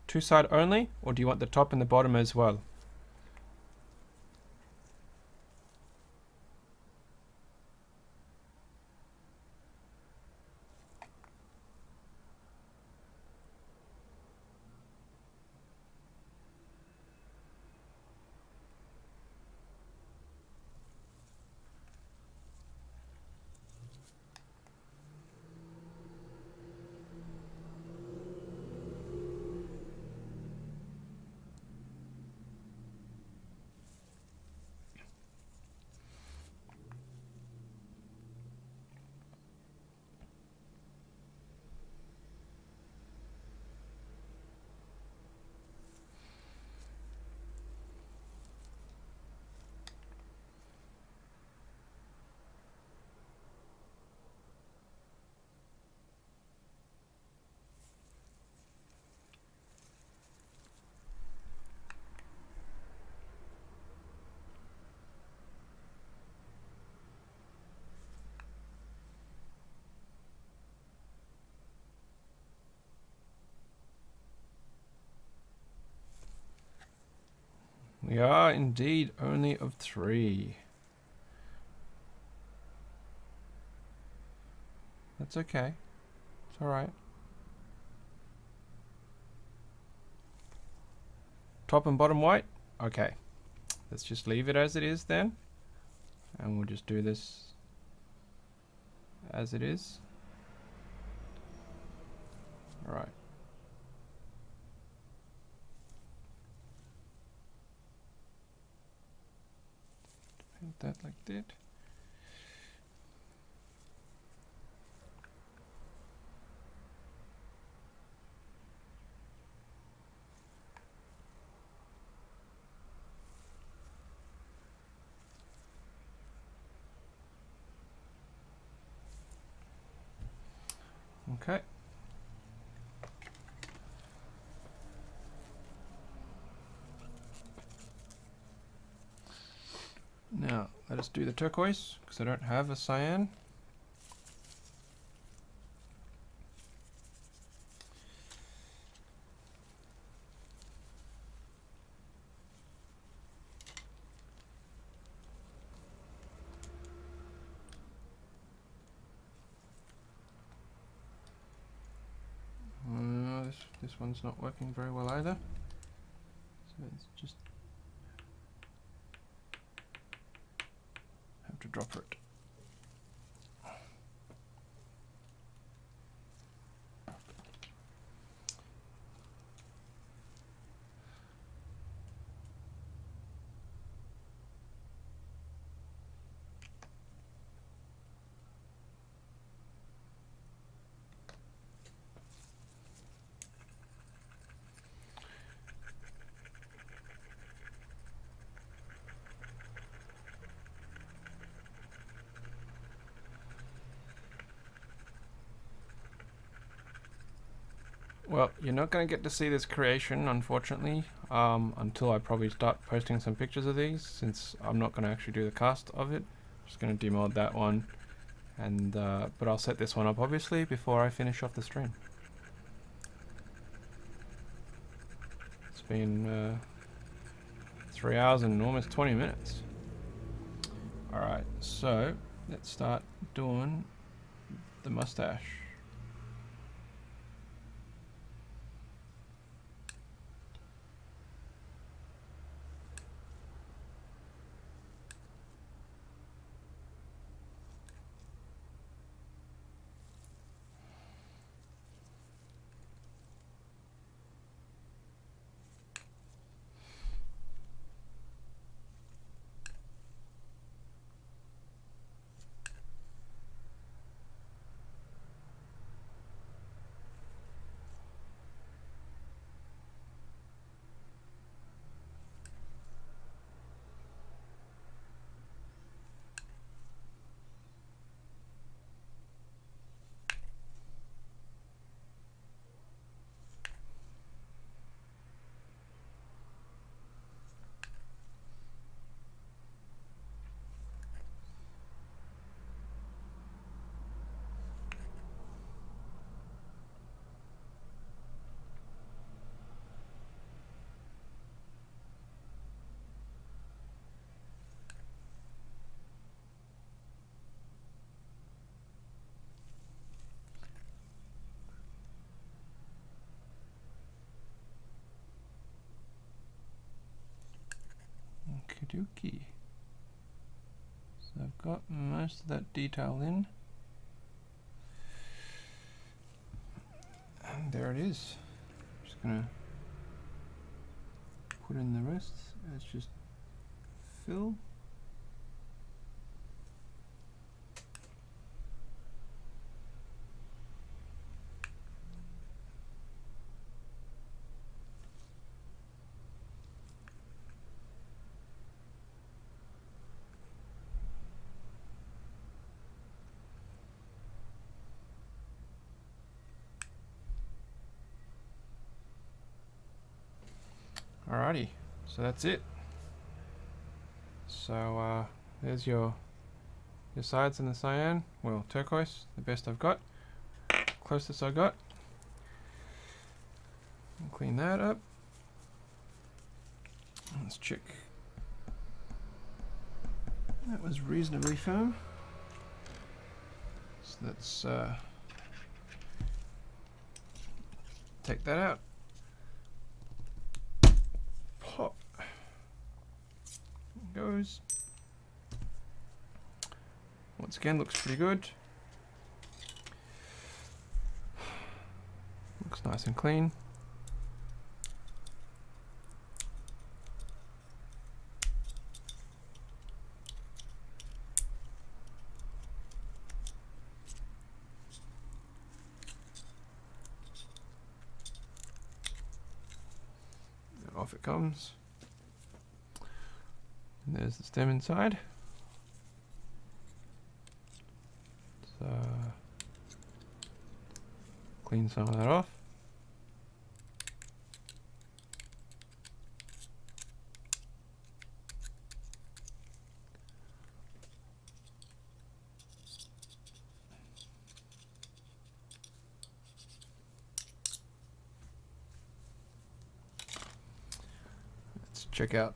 two side only, or do you want the top and the bottom as well? We are indeed only of 3. That's okay. It's alright. Top and bottom white? Okay. Let's just leave it as it is then. And we'll just do this as it is. Alright. Paint that like that. Okay. Now, let us do the turquoise, because I don't have a cyan. This one's not working very well either. So it's just have to drop it. Well, you're not going to get to see this creation, unfortunately, until I probably start posting some pictures of these, since I'm not going to actually do the cast of it. I'm just going to demod that one, and but I'll set this one up, obviously, before I finish off the stream. It's been 3 hours and almost 20 minutes. Alright, so let's start doing the mustache. Okey-dokey. So I've got most of that detail in. And there it is. Just gonna put in the rest. Let's just fill. Alrighty, so that's it. So there's your sides in the cyan, well, turquoise, the best I've got, closest I got. Clean that up. Let's check. That was reasonably firm. So let's take that out. Pop. There it goes. Once again, looks pretty good. Looks nice and clean. comes. And there's the stem inside. So clean some of that off. Let's check out.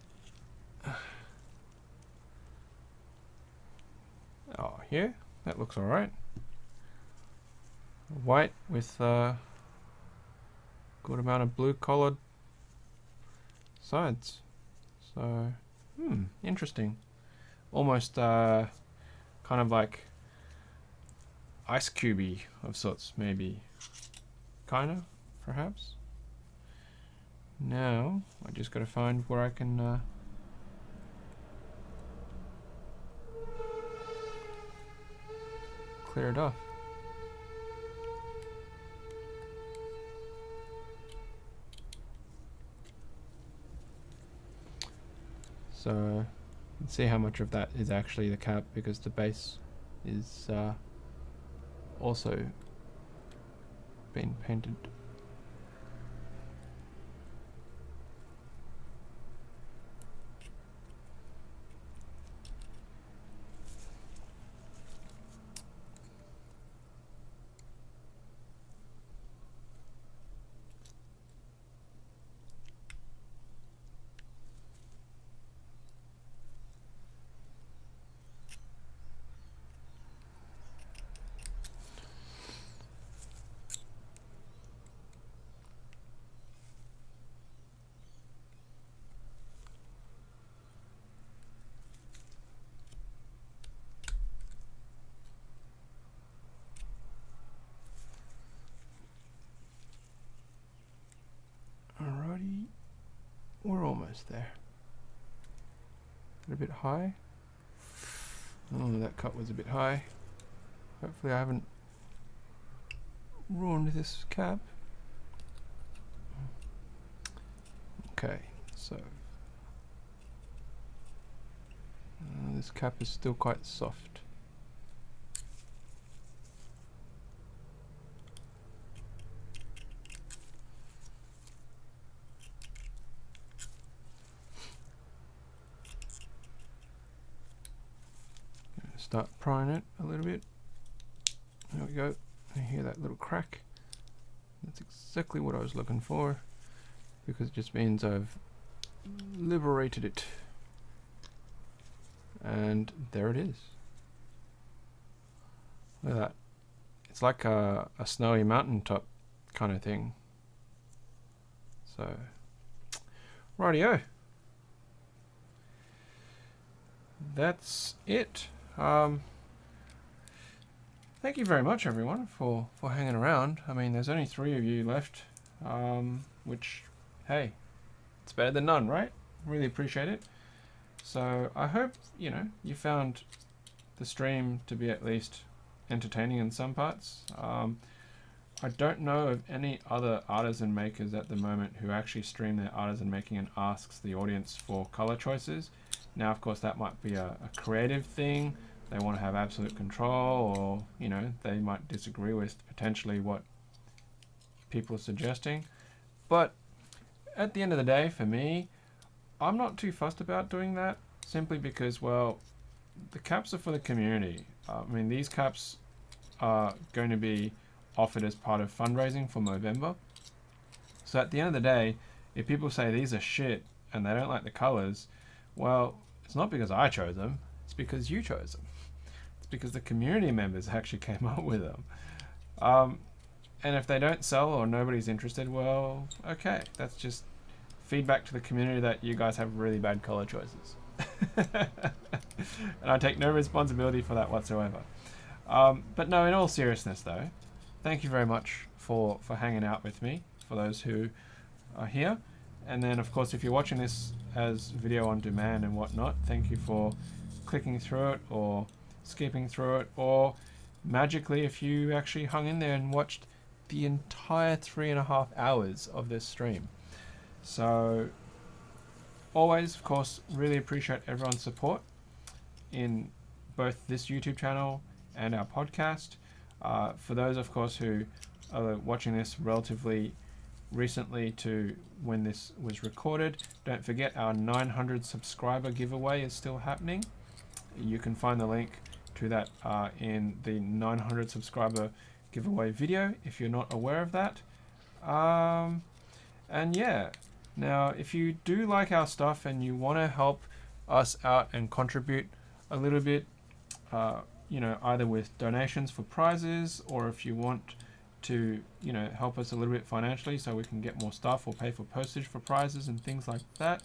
Oh, here, that looks all right. White with good amount of blue collared sides. So, interesting. Almost kind of like ice cubey of sorts, maybe. Kinda, perhaps. Now, I just gotta find where I can clear it off. So, let's see how much of that is actually the cap, because the base is also been painted. Alrighty, we're almost there. A bit high. Oh, that cut was a bit high. Hopefully I haven't ruined this cap. Okay, so this cap is still quite soft. Start prying it a little bit. There we go. I hear that little crack. That's exactly what I was looking for, because it just means I've liberated it. And there it is. Look at that. It's like a snowy mountaintop kind of thing. So, rightio. That's it. Thank you very much, everyone, for hanging around. I mean, there's only 3 of you left, which, hey, it's better than none, right? Really appreciate it. So I hope, you know, you found the stream to be at least entertaining in some parts. I don't know of any other artisan makers at the moment who actually stream their artisan making and asks the audience for color choices. Now, of course, that might be a creative thing. They want to have absolute control, or, you know, they might disagree with potentially what people are suggesting. But at the end of the day, for me, I'm not too fussed about doing that, simply because, well, the caps are for the community. I mean, these caps are going to be offered as part of fundraising for Movember. So at the end of the day, if people say these are shit and they don't like the colors, well, it's not because I chose them, it's because you chose them. It's because the community members actually came up with them. And if they don't sell or nobody's interested, well, okay, that's just feedback to the community that you guys have really bad color choices. And I take no responsibility for that whatsoever. But no, in all seriousness though, thank you very much for hanging out with me, for those who are here. And then, of course, if you're watching this as video on demand and whatnot, thank you for clicking through it or skipping through it, or magically if you actually hung in there and watched the entire 3.5 hours of this stream. So always, of course, really appreciate everyone's support in both this YouTube channel and our podcast. For those, of course, who are watching this relatively recently to when this was recorded, don't forget our 900 subscriber giveaway is still happening. You can find the link to that in the 900 subscriber giveaway video if you're not aware of that. And yeah, now if you do like our stuff and you want to help us out and contribute a little bit, you know, either with donations for prizes, or if you want to, you know, help us a little bit financially so we can get more stuff or pay for postage for prizes and things like that,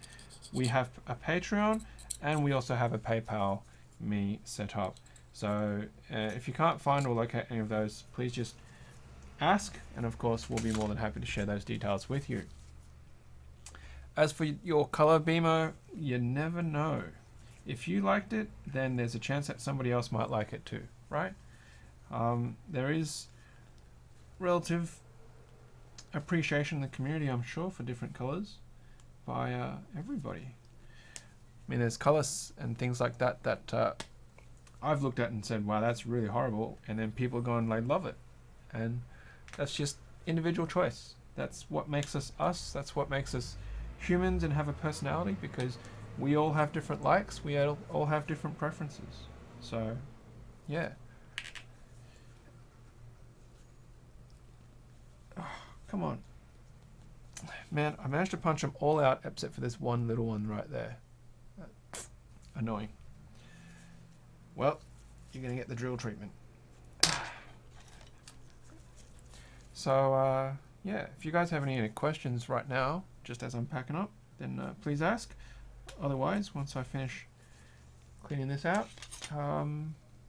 we have a Patreon and we also have a PayPal me set up. So if you can't find or locate any of those, please just ask, and of course we'll be more than happy to share those details with you. As for your color BMO, you never know. If you liked it, then there's a chance that somebody else might like it too, right? There is relative appreciation in the community, I'm sure, for different colors by everybody. I mean, there's colors and things like that that I've looked at and said, wow, that's really horrible, and then people go and they love it, and that's just individual choice. That's what makes us us. That's what makes us humans and have a personality, because we all have different likes, we all have different preferences. So yeah. Oh, come on, man, I managed to punch them all out except for this one little one right there. Annoying. Well, you're gonna get the drill treatment. So yeah, if you guys have any questions right now, just as I'm packing up, then please ask. Otherwise, once I finish cleaning this out,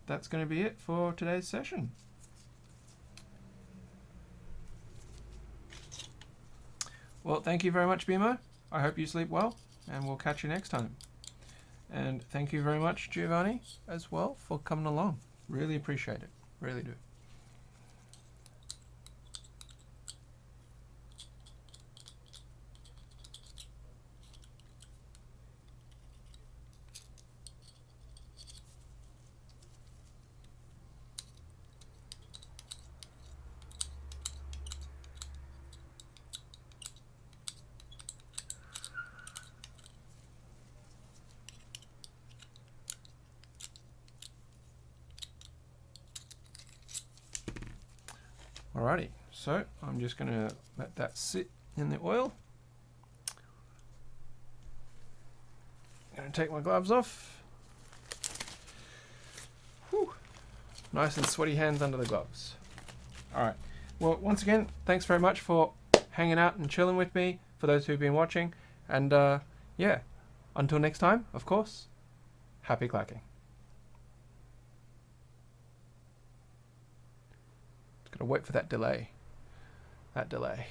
that's going to be it for today's session. Well, thank you very much, BMO. I hope you sleep well, and we'll catch you next time. And thank you very much, Giovanni, as well, for coming along. Really appreciate it. Really do. Alrighty, so I'm just going to let that sit in the oil. I'm going to take my gloves off. Whew. Nice and sweaty hands under the gloves. Alright, well, once again, thanks very much for hanging out and chilling with me, for those who've been watching. And yeah, until next time, of course, happy clacking. Gotta wait for that delay. That delay.